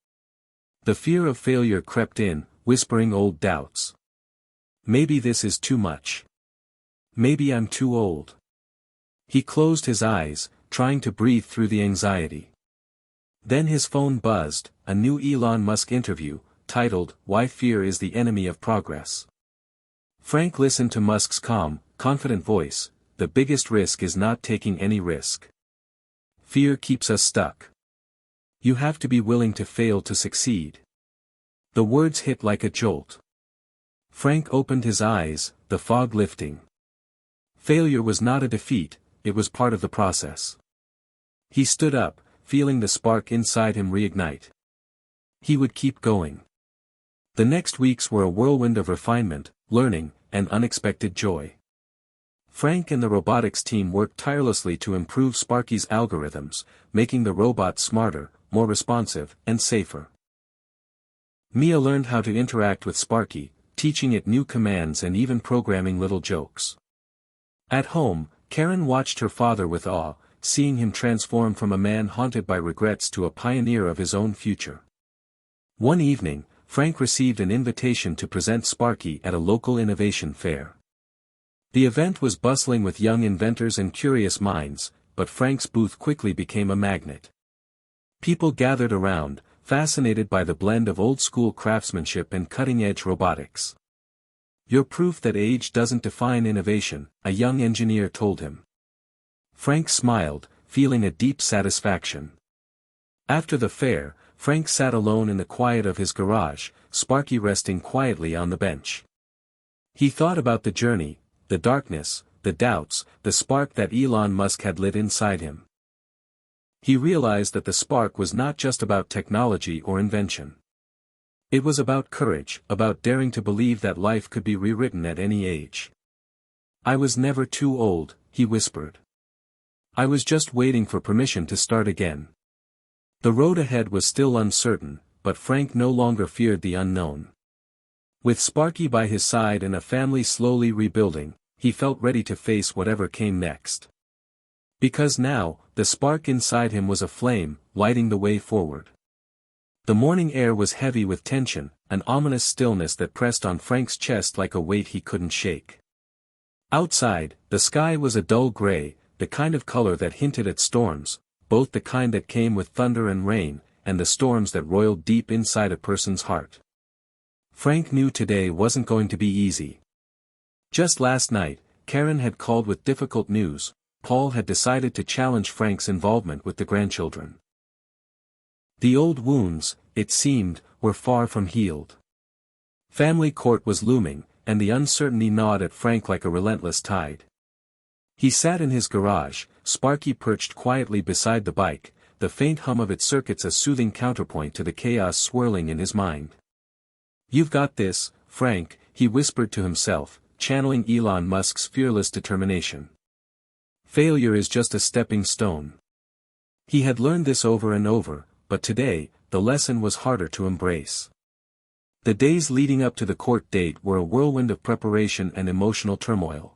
Speaker 1: The fear of failure crept in, whispering old doubts. Maybe this is too much. Maybe I'm too old. He closed his eyes, trying to breathe through the anxiety. Then his phone buzzed, a new Elon Musk interview, titled, "Why Fear is the Enemy of Progress." Frank listened to Musk's calm, confident voice, "The biggest risk is not taking any risk. Fear keeps us stuck. You have to be willing to fail to succeed." The words hit like a jolt. Frank opened his eyes, the fog lifting. Failure was not a defeat, it was part of the process. He stood up, feeling the spark inside him reignite. He would keep going. The next weeks were a whirlwind of refinement, learning, and unexpected joy. Frank and the robotics team worked tirelessly to improve Sparky's algorithms, making the robot smarter, more responsive, and safer. Mia learned how to interact with Sparky, teaching it new commands and even programming little jokes. At home, Karen watched her father with awe, seeing him transform from a man haunted by regrets to a pioneer of his own future. One evening, Frank received an invitation to present Sparky at a local innovation fair. The event was bustling with young inventors and curious minds, but Frank's booth quickly became a magnet. People gathered around, fascinated by the blend of old-school craftsmanship and cutting-edge robotics. "You're proof that age doesn't define innovation," a young engineer told him. Frank smiled, feeling a deep satisfaction. After the fair, Frank sat alone in the quiet of his garage, Sparky resting quietly on the bench. He thought about the journey, the darkness, the doubts, the spark that Elon Musk had lit inside him. He realized that the spark was not just about technology or invention. It was about courage, about daring to believe that life could be rewritten at any age. "I was never too old," he whispered. "I was just waiting for permission to start again." The road ahead was still uncertain, but Frank no longer feared the unknown. With Sparky by his side and a family slowly rebuilding, he felt ready to face whatever came next. Because now, the spark inside him was aflame, lighting the way forward. The morning air was heavy with tension, an ominous stillness that pressed on Frank's chest like a weight he couldn't shake. Outside, the sky was a dull gray, the kind of color that hinted at storms, both the kind that came with thunder and rain, and the storms that roiled deep inside a person's heart. Frank knew today wasn't going to be easy. Just last night, Karen had called with difficult news. Paul had decided to challenge Frank's involvement with the grandchildren. The old wounds, it seemed, were far from healed. Family court was looming, and the uncertainty gnawed at Frank like a relentless tide. He sat in his garage, Sparky perched quietly beside the bike, the faint hum of its circuits a soothing counterpoint to the chaos swirling in his mind. "You've got this, Frank," he whispered to himself, channeling Elon Musk's fearless determination. "Failure is just a stepping stone." He had learned this over and over, but today, the lesson was harder to embrace. The days leading up to the court date were a whirlwind of preparation and emotional turmoil.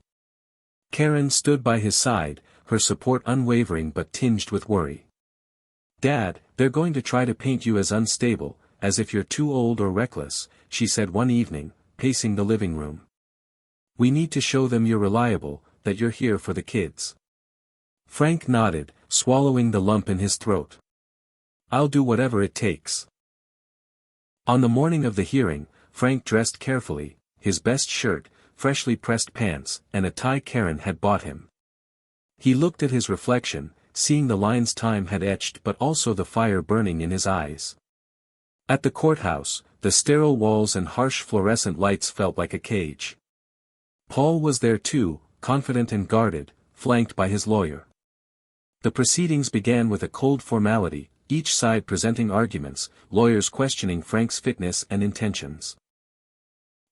Speaker 1: Karen stood by his side, her support unwavering but tinged with worry. "Dad, they're going to try to paint you as unstable, as if you're too old or reckless," she said one evening, pacing the living room. "We need to show them you're reliable, that you're here for the kids." Frank nodded, swallowing the lump in his throat. "I'll do whatever it takes." On the morning of the hearing, Frank dressed carefully, his best shirt, freshly pressed pants, and a tie Karen had bought him. He looked at his reflection, seeing the lines time had etched but also the fire burning in his eyes. At the courthouse, the sterile walls and harsh fluorescent lights felt like a cage. Paul was there too, confident and guarded, flanked by his lawyer. The proceedings began with a cold formality, each side presenting arguments, lawyers questioning Frank's fitness and intentions.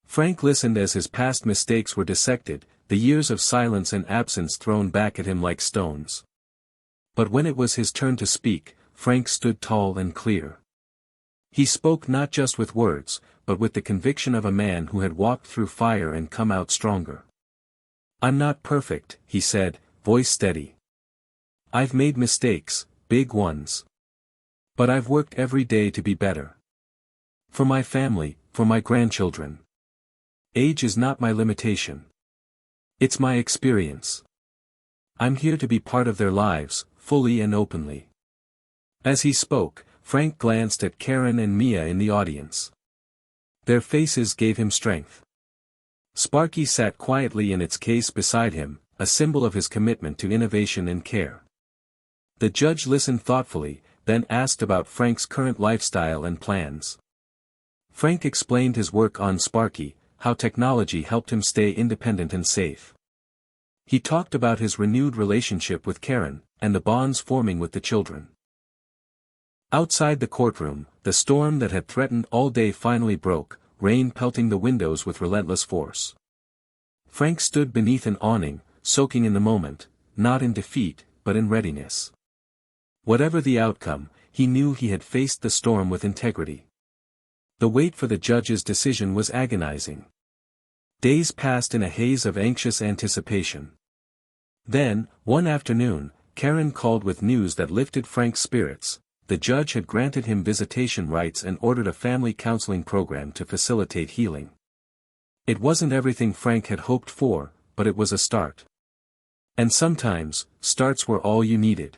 Speaker 1: Frank listened as his past mistakes were dissected, the years of silence and absence thrown back at him like stones. But when it was his turn to speak, Frank stood tall and clear. He spoke not just with words, but with the conviction of a man who had walked through fire and come out stronger. "I'm not perfect," he said, voice steady. "I've made mistakes, big ones. But I've worked every day to be better. For my family, for my grandchildren. Age is not my limitation. It's my experience. I'm here to be part of their lives, fully and openly." As he spoke, Frank glanced at Karen and Mia in the audience. Their faces gave him strength. Sparky sat quietly in its case beside him, a symbol of his commitment to innovation and care. The judge listened thoughtfully, then asked about Frank's current lifestyle and plans. Frank explained his work on Sparky, how technology helped him stay independent and safe. He talked about his renewed relationship with Karen, and the bonds forming with the children. Outside the courtroom, the storm that had threatened all day finally broke, rain pelting the windows with relentless force. Frank stood beneath an awning, soaking in the moment, not in defeat, but in readiness. Whatever the outcome, he knew he had faced the storm with integrity. The wait for the judge's decision was agonizing. Days passed in a haze of anxious anticipation. Then, one afternoon, Karen called with news that lifted Frank's spirits. The judge had granted him visitation rights and ordered a family counseling program to facilitate healing. It wasn't everything Frank had hoped for, but it was a start. And sometimes, starts were all you needed.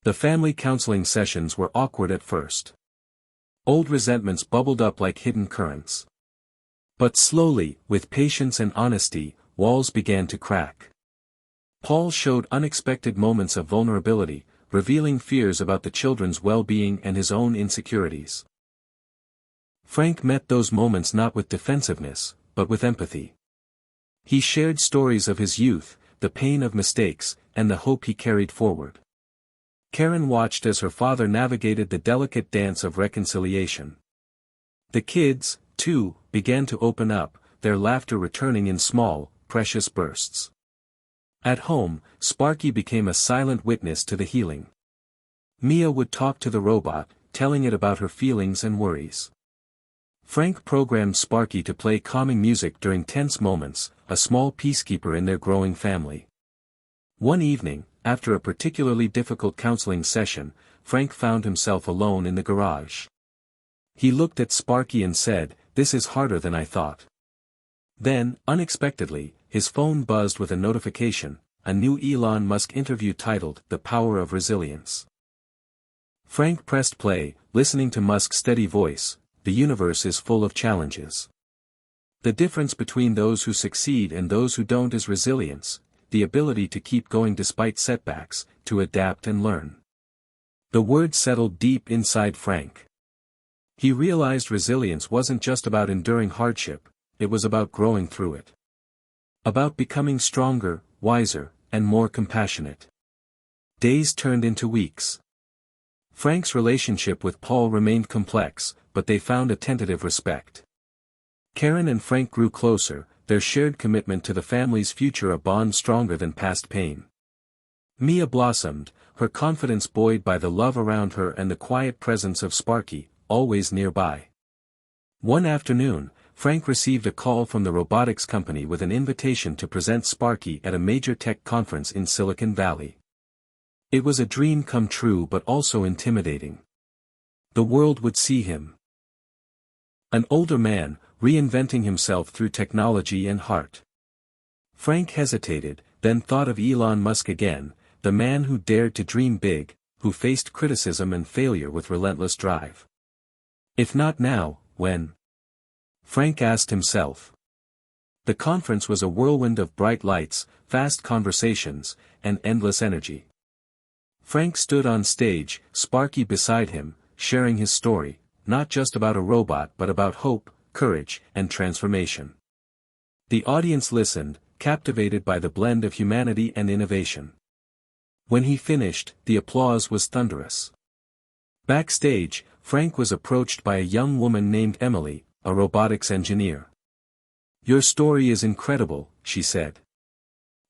Speaker 1: The family counseling sessions were awkward at first. Old resentments bubbled up like hidden currents. But slowly, with patience and honesty, walls began to crack. Paul showed unexpected moments of vulnerability, revealing fears about the children's well-being and his own insecurities. Frank met those moments not with defensiveness, but with empathy. He shared stories of his youth, the pain of mistakes, and the hope he carried forward. Karen watched as her father navigated the delicate dance of reconciliation. The kids, too, began to open up, their laughter returning in small, precious bursts. At home, Sparky became a silent witness to the healing. Mia would talk to the robot, telling it about her feelings and worries. Frank programmed Sparky to play calming music during tense moments, a small peacekeeper in their growing family. One evening, after a particularly difficult counseling session, Frank found himself alone in the garage. He looked at Sparky and said, "This is harder than I thought." Then, unexpectedly, his phone buzzed with a notification, a new Elon Musk interview titled, "The Power of Resilience." Frank pressed play, listening to Musk's steady voice. The universe is full of challenges. The difference between those who succeed and those who don't is resilience, the ability to keep going despite setbacks, to adapt and learn. The word settled deep inside Frank. He realized resilience wasn't just about enduring hardship, it was about growing through it. About becoming stronger, wiser, and more compassionate. Days turned into weeks. Frank's relationship with Paul remained complex, but they found a tentative respect. Karen and Frank grew closer, their shared commitment to the family's future a bond stronger than past pain. Mia blossomed, her confidence buoyed by the love around her and the quiet presence of Sparky, always nearby. One afternoon, Frank received a call from the robotics company with an invitation to present Sparky at a major tech conference in Silicon Valley. It was a dream come true but also intimidating. The world would see him. An older man, reinventing himself through technology and heart. Frank hesitated, then thought of Elon Musk again, the man who dared to dream big, who faced criticism and failure with relentless drive. If not now, when? Frank asked himself. The conference was a whirlwind of bright lights, fast conversations, and endless energy. Frank stood on stage, Sparky beside him, sharing his story, not just about a robot but about hope, courage, and transformation. The audience listened, captivated by the blend of humanity and innovation. When he finished, the applause was thunderous. Backstage, Frank was approached by a young woman named Emily, a robotics engineer. "Your story is incredible," she said.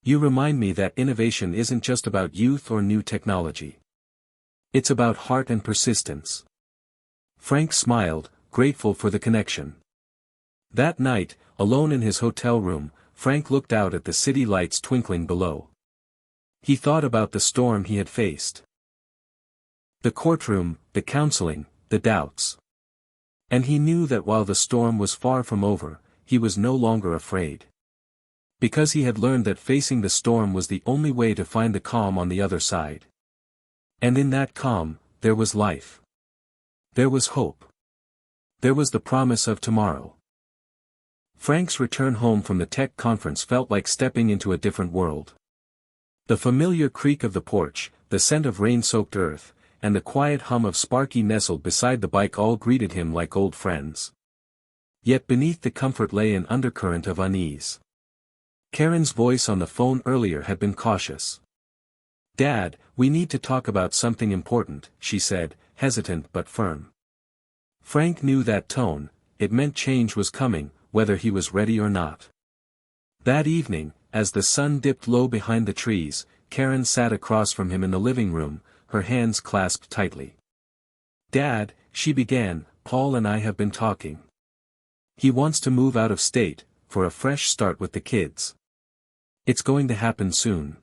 Speaker 1: "You remind me that innovation isn't just about youth or new technology. It's about heart and persistence." Frank smiled, grateful for the connection. That night, alone in his hotel room, Frank looked out at the city lights twinkling below. He thought about the storm he had faced. The courtroom, the counseling, the doubts. And he knew that while the storm was far from over, he was no longer afraid. Because he had learned that facing the storm was the only way to find the calm on the other side. And in that calm, there was life. There was hope. There was the promise of tomorrow. Frank's return home from the tech conference felt like stepping into a different world. The familiar creak of the porch, the scent of rain-soaked earth, and the quiet hum of Sparky nestled beside the bike all greeted him like old friends. Yet beneath the comfort lay an undercurrent of unease. Karen's voice on the phone earlier had been cautious. "Dad, we need to talk about something important," she said, hesitant but firm. Frank knew that tone, it meant change was coming, whether he was ready or not. That evening, as the sun dipped low behind the trees, Karen sat across from him in the living room, her hands clasped tightly. "Dad," she began, "Paul and I have been talking. He wants to move out of state, for a fresh start with the kids. It's going to happen soon."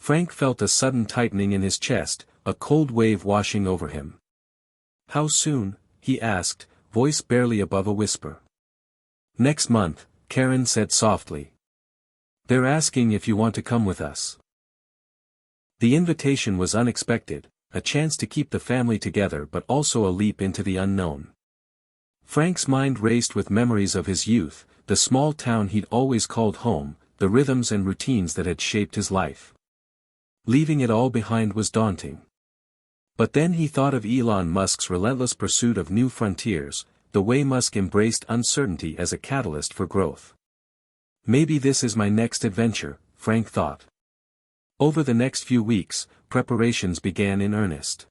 Speaker 1: Frank felt a sudden tightening in his chest, a cold wave washing over him. "How soon?" he asked, voice barely above a whisper. "Next month," Karen said softly. "They're asking if you want to come with us." The invitation was unexpected, a chance to keep the family together but also a leap into the unknown. Frank's mind raced with memories of his youth, the small town he'd always called home, the rhythms and routines that had shaped his life. Leaving it all behind was daunting. But then he thought of Elon Musk's relentless pursuit of new frontiers, the way Musk embraced uncertainty as a catalyst for growth. Maybe this is my next adventure, Frank thought. Over the next few weeks, preparations began in earnest.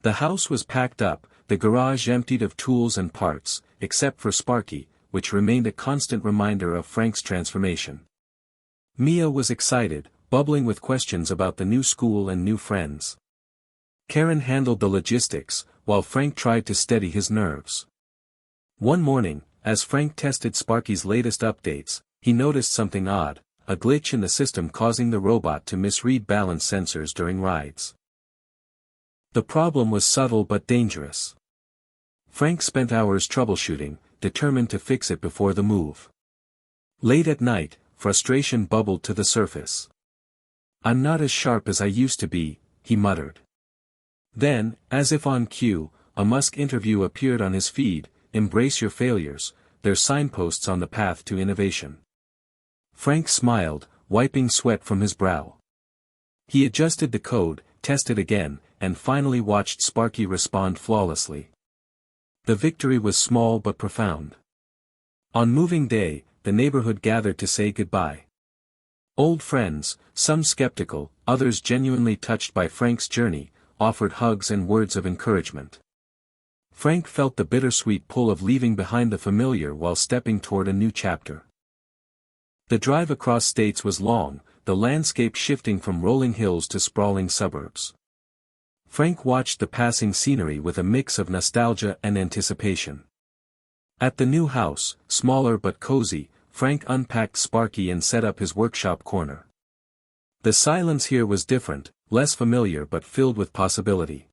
Speaker 1: The house was packed up, the garage emptied of tools and parts, except for Sparky, which remained a constant reminder of Frank's transformation. Mia was excited, bubbling with questions about the new school and new friends. Karen handled the logistics, while Frank tried to steady his nerves. One morning, as Frank tested Sparky's latest updates, he noticed something odd, a glitch in the system causing the robot to misread balance sensors during rides. The problem was subtle but dangerous. Frank spent hours troubleshooting, determined to fix it before the move. Late at night, frustration bubbled to the surface. "I'm not as sharp as I used to be," he muttered. Then, as if on cue, a Musk interview appeared on his feed. "Embrace your failures, they're signposts on the path to innovation." Frank smiled, wiping sweat from his brow. He adjusted the code, tested again, and finally watched Sparky respond flawlessly. The victory was small but profound. On moving day, the neighborhood gathered to say goodbye. Old friends, some skeptical, others genuinely touched by Frank's journey, offered hugs and words of encouragement. Frank felt the bittersweet pull of leaving behind the familiar while stepping toward a new chapter. The drive across states was long, the landscape shifting from rolling hills to sprawling suburbs. Frank watched the passing scenery with a mix of nostalgia and anticipation. At the new house, smaller but cozy, Frank unpacked Sparky and set up his workshop corner. The silence here was different, less familiar but filled with possibility.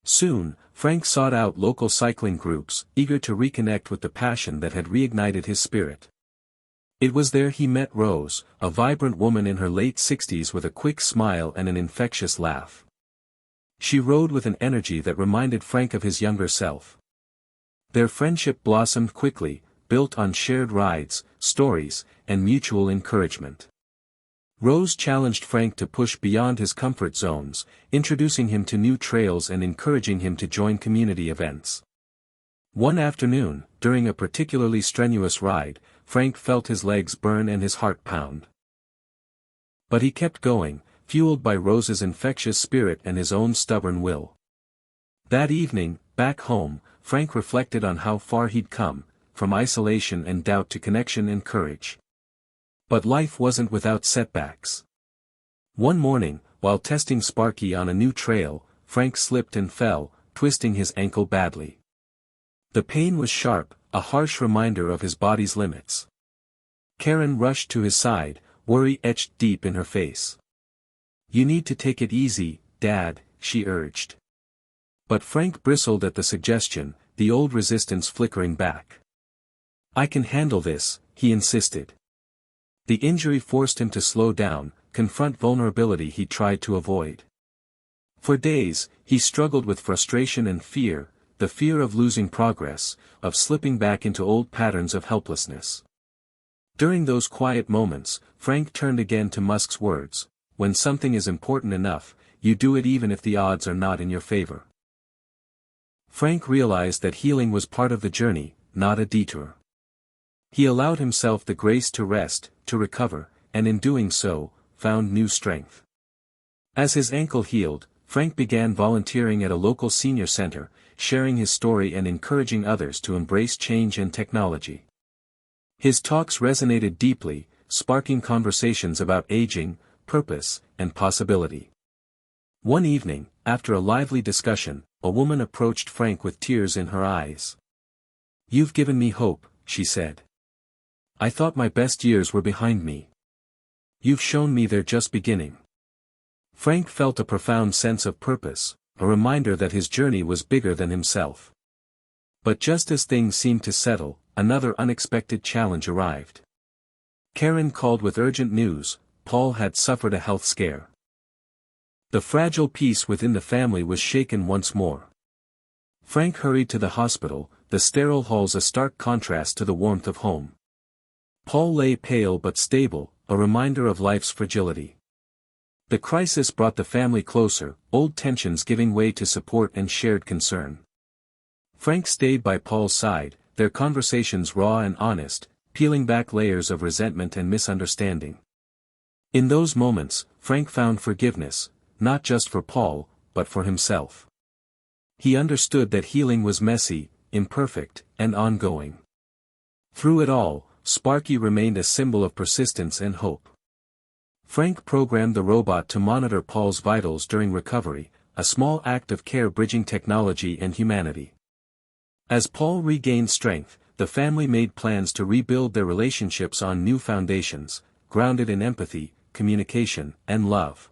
Speaker 1: Soon, Frank sought out local cycling groups, eager to reconnect with the passion that had reignited his spirit. It was there he met Rose, a vibrant woman in her late 60s with a quick smile and an infectious laugh. She rode with an energy that reminded Frank of his younger self. Their friendship blossomed quickly, built on shared rides, stories, and mutual encouragement. Rose challenged Frank to push beyond his comfort zones, introducing him to new trails and encouraging him to join community events. One afternoon, during a particularly strenuous ride, Frank felt his legs burn and his heart pound. But he kept going, fueled by Rose's infectious spirit and his own stubborn will. That evening, back home, Frank reflected on how far he'd come, from isolation and doubt to connection and courage. But life wasn't without setbacks. One morning, while testing Sparky on a new trail, Frank slipped and fell, twisting his ankle badly. The pain was sharp, a harsh reminder of his body's limits. Karen rushed to his side, worry etched deep in her face. "You need to take it easy, Dad," she urged. But Frank bristled at the suggestion, the old resistance flickering back. "I can handle this," he insisted. The injury forced him to slow down, confront vulnerability he tried to avoid. For days, he struggled with frustration and fear, the fear of losing progress, of slipping back into old patterns of helplessness. During those quiet moments, Frank turned again to Musk's words, "When something is important enough, you do it even if the odds are not in your favor." Frank realized that healing was part of the journey, not a detour. He allowed himself the grace to rest, to recover, and in doing so, found new strength. As his ankle healed, Frank began volunteering at a local senior center, sharing his story and encouraging others to embrace change and technology. His talks resonated deeply, sparking conversations about aging, purpose, and possibility. One evening, after a lively discussion, a woman approached Frank with tears in her eyes. "You've given me hope," she said. "I thought my best years were behind me. You've shown me they're just beginning." Frank felt a profound sense of purpose, a reminder that his journey was bigger than himself. But just as things seemed to settle, another unexpected challenge arrived. Karen called with urgent news: Paul had suffered a health scare. The fragile peace within the family was shaken once more. Frank hurried to the hospital, the sterile halls a stark contrast to the warmth of home. Paul lay pale but stable, a reminder of life's fragility. The crisis brought the family closer, old tensions giving way to support and shared concern. Frank stayed by Paul's side, their conversations raw and honest, peeling back layers of resentment and misunderstanding. In those moments, Frank found forgiveness, not just for Paul, but for himself. He understood that healing was messy, imperfect, and ongoing. Through it all, Sparky remained a symbol of persistence and hope. Frank programmed the robot to monitor Paul's vitals during recovery, a small act of care bridging technology and humanity. As Paul regained strength, the family made plans to rebuild their relationships on new foundations, grounded in empathy, communication, and love.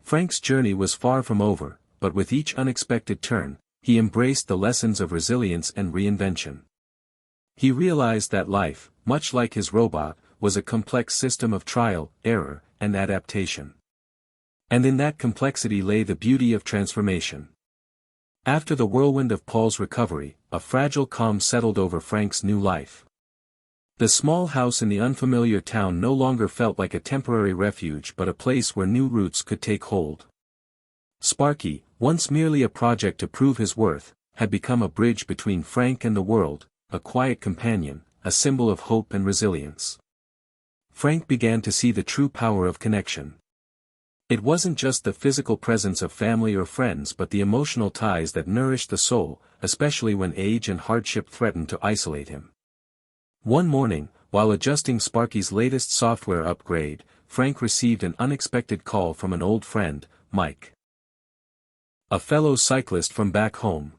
Speaker 1: Frank's journey was far from over, but with each unexpected turn, he embraced the lessons of resilience and reinvention. He realized that life, much like his robot, was a complex system of trial, error, and adaptation. And in that complexity lay the beauty of transformation. After the whirlwind of Paul's recovery, a fragile calm settled over Frank's new life. The small house in the unfamiliar town no longer felt like a temporary refuge but a place where new roots could take hold. Sparky, once merely a project to prove his worth, had become a bridge between Frank and the world, a quiet companion, a symbol of hope and resilience. Frank began to see the true power of connection. It wasn't just the physical presence of family or friends but the emotional ties that nourished the soul, especially when age and hardship threatened to isolate him. One morning, while adjusting Sparky's latest software upgrade, Frank received an unexpected call from an old friend, Mike. A fellow cyclist from back home.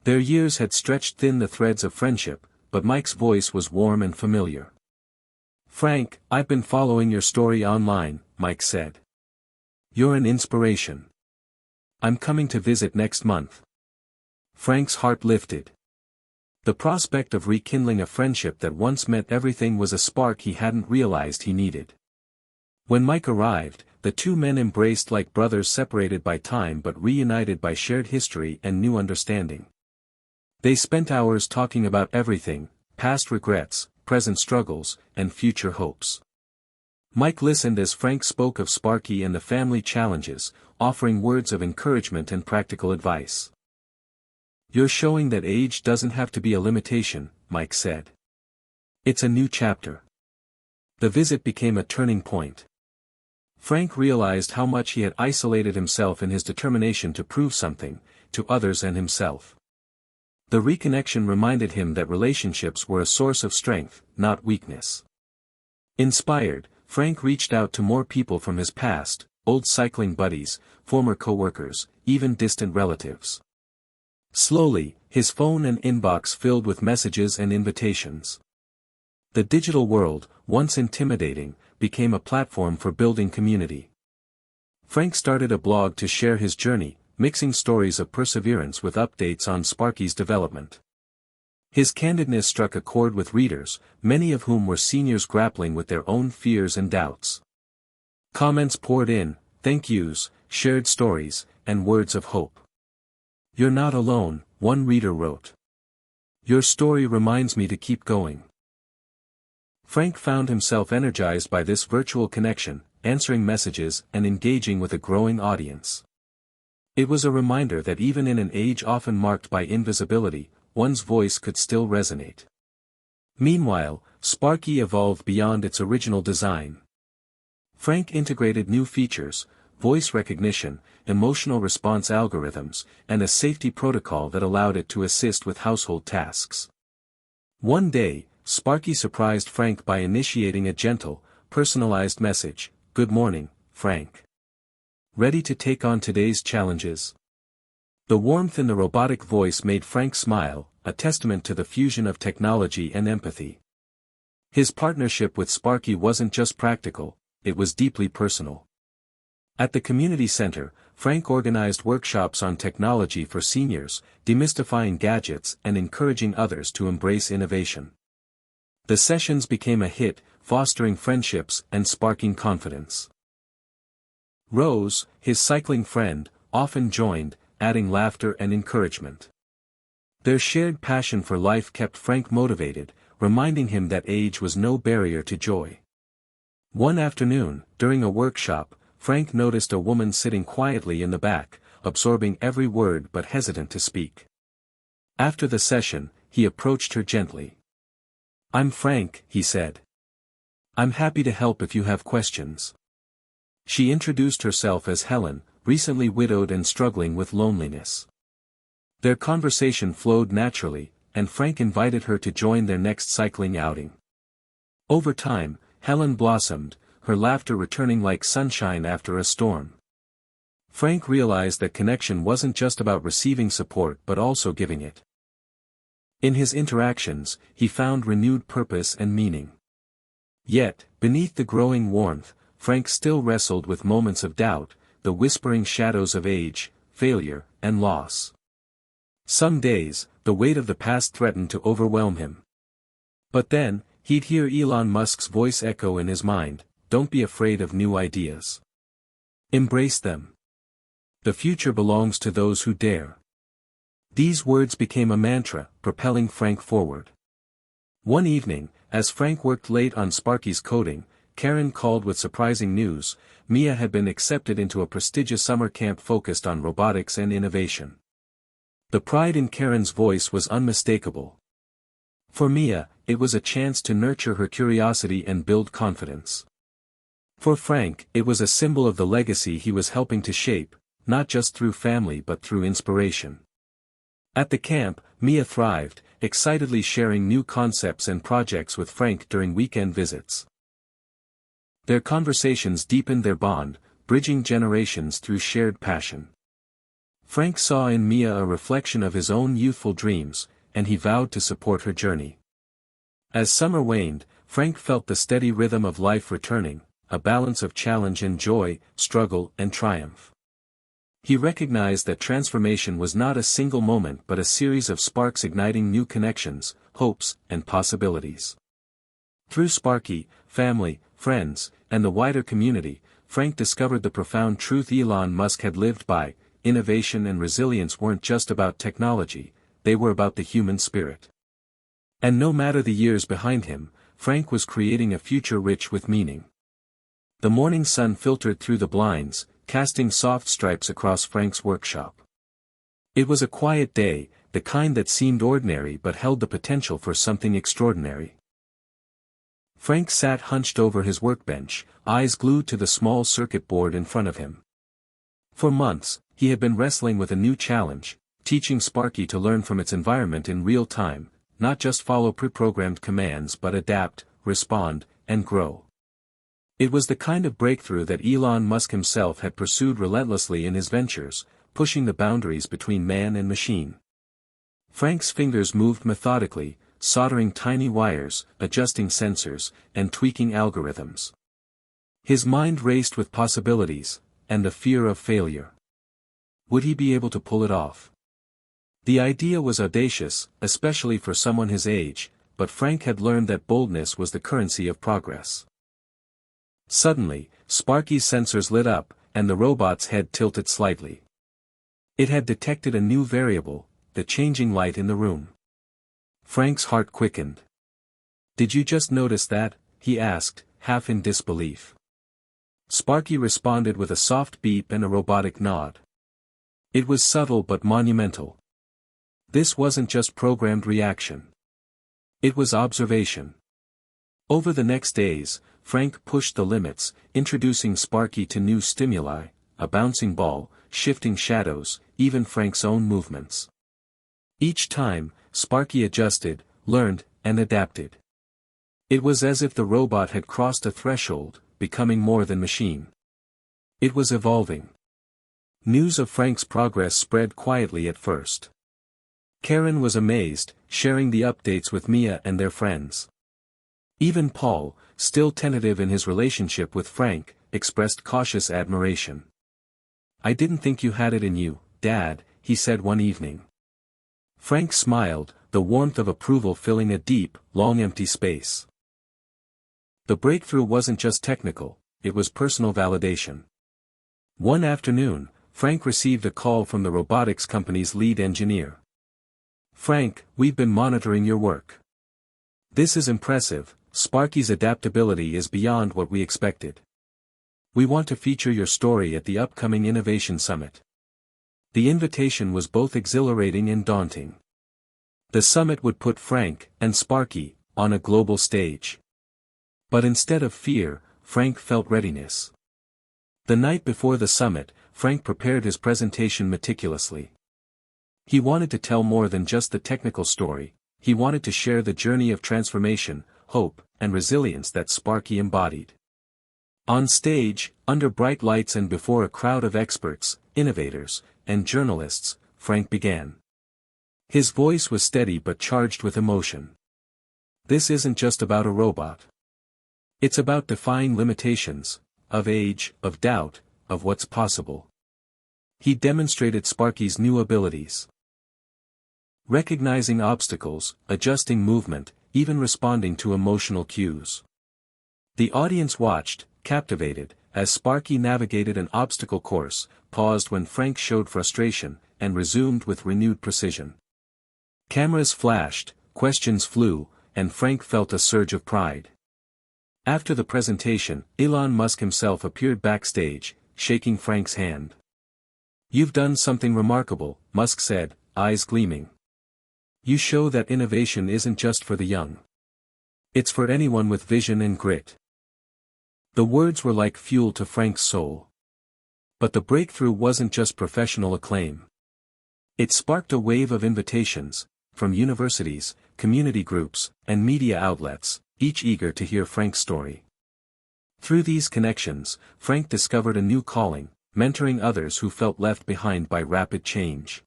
Speaker 1: Their years had stretched thin the threads of friendship, but Mike's voice was warm and familiar. "Frank, I've been following your story online," Mike said. "You're an inspiration. I'm coming to visit next month." Frank's heart lifted. The prospect of rekindling a friendship that once meant everything was a spark he hadn't realized he needed. When Mike arrived, the two men embraced like brothers separated by time but reunited by shared history and new understanding. They spent hours talking about everything: past regrets, present struggles, and future hopes. Mike listened as Frank spoke of Sparky and the family challenges, offering words of encouragement and practical advice. "You're showing that age doesn't have to be a limitation," Mike said. "It's a new chapter." The visit became a turning point. Frank realized how much he had isolated himself in his determination to prove something, to others and himself. The reconnection reminded him that relationships were a source of strength, not weakness. Inspired, Frank reached out to more people from his past, old cycling buddies, former co-workers, even distant relatives. Slowly, his phone and inbox filled with messages and invitations. The digital world, once intimidating, became a platform for building community. Frank started a blog to share his journey, mixing stories of perseverance with updates on Sparky's development. His candidness struck a chord with readers, many of whom were seniors grappling with their own fears and doubts. Comments poured in, thank yous, shared stories, and words of hope. "You're not alone," one reader wrote. "Your story reminds me to keep going." Frank found himself energized by this virtual connection, answering messages and engaging with a growing audience. It was a reminder that even in an age often marked by invisibility, one's voice could still resonate. Meanwhile, Sparky evolved beyond its original design. Frank integrated new features, voice recognition, emotional response algorithms, and a safety protocol that allowed it to assist with household tasks. One day, Sparky surprised Frank by initiating a gentle, personalized message: "Good morning, Frank. Ready to take on today's challenges?" The warmth in the robotic voice made Frank smile, a testament to the fusion of technology and empathy. His partnership with Sparky wasn't just practical, it was deeply personal. At the community center, Frank organized workshops on technology for seniors, demystifying gadgets and encouraging others to embrace innovation. The sessions became a hit, fostering friendships and sparking confidence. Rose, his cycling friend, often joined, adding laughter and encouragement. Their shared passion for life kept Frank motivated, reminding him that age was no barrier to joy. One afternoon, during a workshop, Frank noticed a woman sitting quietly in the back, absorbing every word but hesitant to speak. After the session, he approached her gently. "I'm Frank," he said. "I'm happy to help if you have questions." She introduced herself as Helen, recently widowed and struggling with loneliness. Their conversation flowed naturally, and Frank invited her to join their next cycling outing. Over time, Helen blossomed, her laughter returning like sunshine after a storm. Frank realized that connection wasn't just about receiving support but also giving it. In his interactions, he found renewed purpose and meaning. Yet, beneath the growing warmth, Frank still wrestled with moments of doubt, the whispering shadows of age, failure, and loss. Some days, the weight of the past threatened to overwhelm him. But then, he'd hear Elon Musk's voice echo in his mind, "Don't be afraid of new ideas. Embrace them. The future belongs to those who dare." These words became a mantra, propelling Frank forward. One evening, as Frank worked late on Sparky's coding, Karen called with surprising news: Mia had been accepted into a prestigious summer camp focused on robotics and innovation. The pride in Karen's voice was unmistakable. For Mia, it was a chance to nurture her curiosity and build confidence. For Frank, it was a symbol of the legacy he was helping to shape, not just through family but through inspiration. At the camp, Mia thrived, excitedly sharing new concepts and projects with Frank during weekend visits. Their conversations deepened their bond, bridging generations through shared passion. Frank saw in Mia a reflection of his own youthful dreams, and he vowed to support her journey. As summer waned, Frank felt the steady rhythm of life returning, a balance of challenge and joy, struggle and triumph. He recognized that transformation was not a single moment but a series of sparks igniting new connections, hopes, and possibilities. Through Sparky, family, friends, and the wider community, Frank discovered the profound truth Elon Musk had lived by: innovation and resilience weren't just about technology, they were about the human spirit. And no matter the years behind him, Frank was creating a future rich with meaning. The morning sun filtered through the blinds, casting soft stripes across Frank's workshop. It was a quiet day, the kind that seemed ordinary but held the potential for something extraordinary. Frank sat hunched over his workbench, eyes glued to the small circuit board in front of him. For months, he had been wrestling with a new challenge, teaching Sparky to learn from its environment in real time, not just follow pre-programmed commands but adapt, respond, and grow. It was the kind of breakthrough that Elon Musk himself had pursued relentlessly in his ventures, pushing the boundaries between man and machine. Frank's fingers moved methodically, soldering tiny wires, adjusting sensors, and tweaking algorithms. His mind raced with possibilities, and the fear of failure. Would he be able to pull it off? The idea was audacious, especially for someone his age, but Frank had learned that boldness was the currency of progress. Suddenly, Sparky's sensors lit up, and the robot's head tilted slightly. It had detected a new variable, the changing light in the room. Frank's heart quickened. "Did you just notice that?" he asked, half in disbelief. Sparky responded with a soft beep and a robotic nod. It was subtle but monumental. This wasn't just programmed reaction. It was observation. Over the next days, Frank pushed the limits, introducing Sparky to new stimuli, a bouncing ball, shifting shadows, even Frank's own movements. Each time, Sparky adjusted, learned, and adapted. It was as if the robot had crossed a threshold, becoming more than machine. It was evolving. News of Frank's progress spread quietly at first. Karen was amazed, sharing the updates with Mia and their friends. Even Paul, still tentative in his relationship with Frank, expressed cautious admiration. "I didn't think you had it in you, Dad," he said one evening. Frank smiled, the warmth of approval filling a deep, long empty space. The breakthrough wasn't just technical, it was personal validation. One afternoon, Frank received a call from the robotics company's lead engineer. "Frank, we've been monitoring your work. This is impressive, Sparky's adaptability is beyond what we expected. We want to feature your story at the upcoming Innovation Summit." The invitation was both exhilarating and daunting. The summit would put Frank, and Sparky, on a global stage. But instead of fear, Frank felt readiness. The night before the summit, Frank prepared his presentation meticulously. He wanted to tell more than just the technical story, he wanted to share the journey of transformation, hope, and resilience that Sparky embodied. On stage, under bright lights and before a crowd of experts, innovators, and journalists, Frank began. His voice was steady but charged with emotion. "This isn't just about a robot. It's about defying limitations, of age, of doubt, of what's possible." He demonstrated Sparky's new abilities. Recognizing obstacles, adjusting movement, even responding to emotional cues. The audience watched, captivated, as Sparky navigated an obstacle course, paused when Frank showed frustration, and resumed with renewed precision. Cameras flashed, questions flew, and Frank felt a surge of pride. After the presentation, Elon Musk himself appeared backstage, shaking Frank's hand. "You've done something remarkable," Musk said, eyes gleaming. "You show that innovation isn't just for the young. It's for anyone with vision and grit." The words were like fuel to Frank's soul. But the breakthrough wasn't just professional acclaim. It sparked a wave of invitations, from universities, community groups, and media outlets, each eager to hear Frank's story. Through these connections, Frank discovered a new calling, mentoring others who felt left behind by rapid change.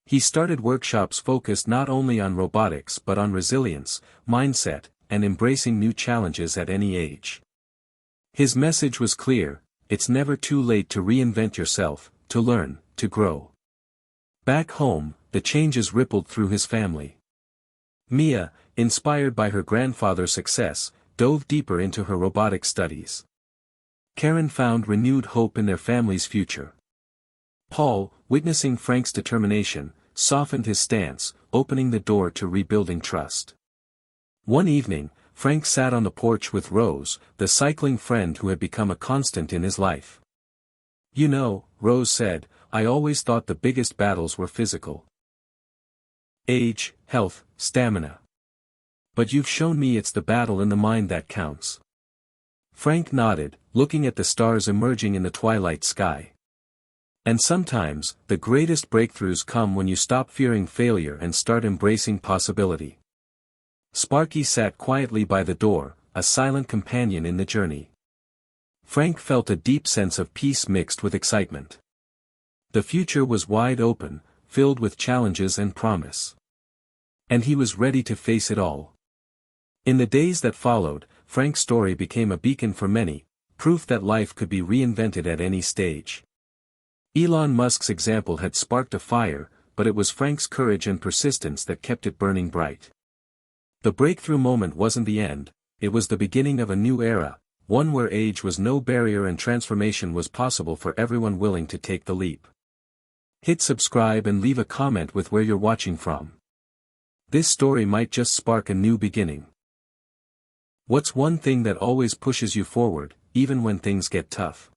Speaker 1: He started workshops focused not only on robotics but on resilience, mindset, and embracing new challenges at any age. His message was clear: it's never too late to reinvent yourself, to learn, to grow. Back home, the changes rippled through his family. Mia, inspired by her grandfather's success, dove deeper into her robotic studies. Karen found renewed hope in their family's future. Paul, witnessing Frank's determination, softened his stance, opening the door to rebuilding trust. One evening, Frank sat on the porch with Rose, the cycling friend who had become a constant in his life. "You know," Rose said, "I always thought the biggest battles were physical. Age, health, stamina. But you've shown me it's the battle in the mind that counts." Frank nodded, looking at the stars emerging in the twilight sky. "And sometimes, the greatest breakthroughs come when you stop fearing failure and start embracing possibility." Sparky sat quietly by the door, a silent companion in the journey. Frank felt a deep sense of peace mixed with excitement. The future was wide open, filled with challenges and promise. And he was ready to face it all. In the days that followed, Frank's story became a beacon for many, proof that life could be reinvented at any stage. Elon Musk's example had sparked a fire, but it was Frank's courage and persistence that kept it burning bright. The breakthrough moment wasn't the end, it was the beginning of a new era, one where age was no barrier and transformation was possible for everyone willing to take the leap. Hit subscribe and leave a comment with where you're watching from. This story might just spark a new beginning. What's one thing that always pushes you forward, even when things get tough?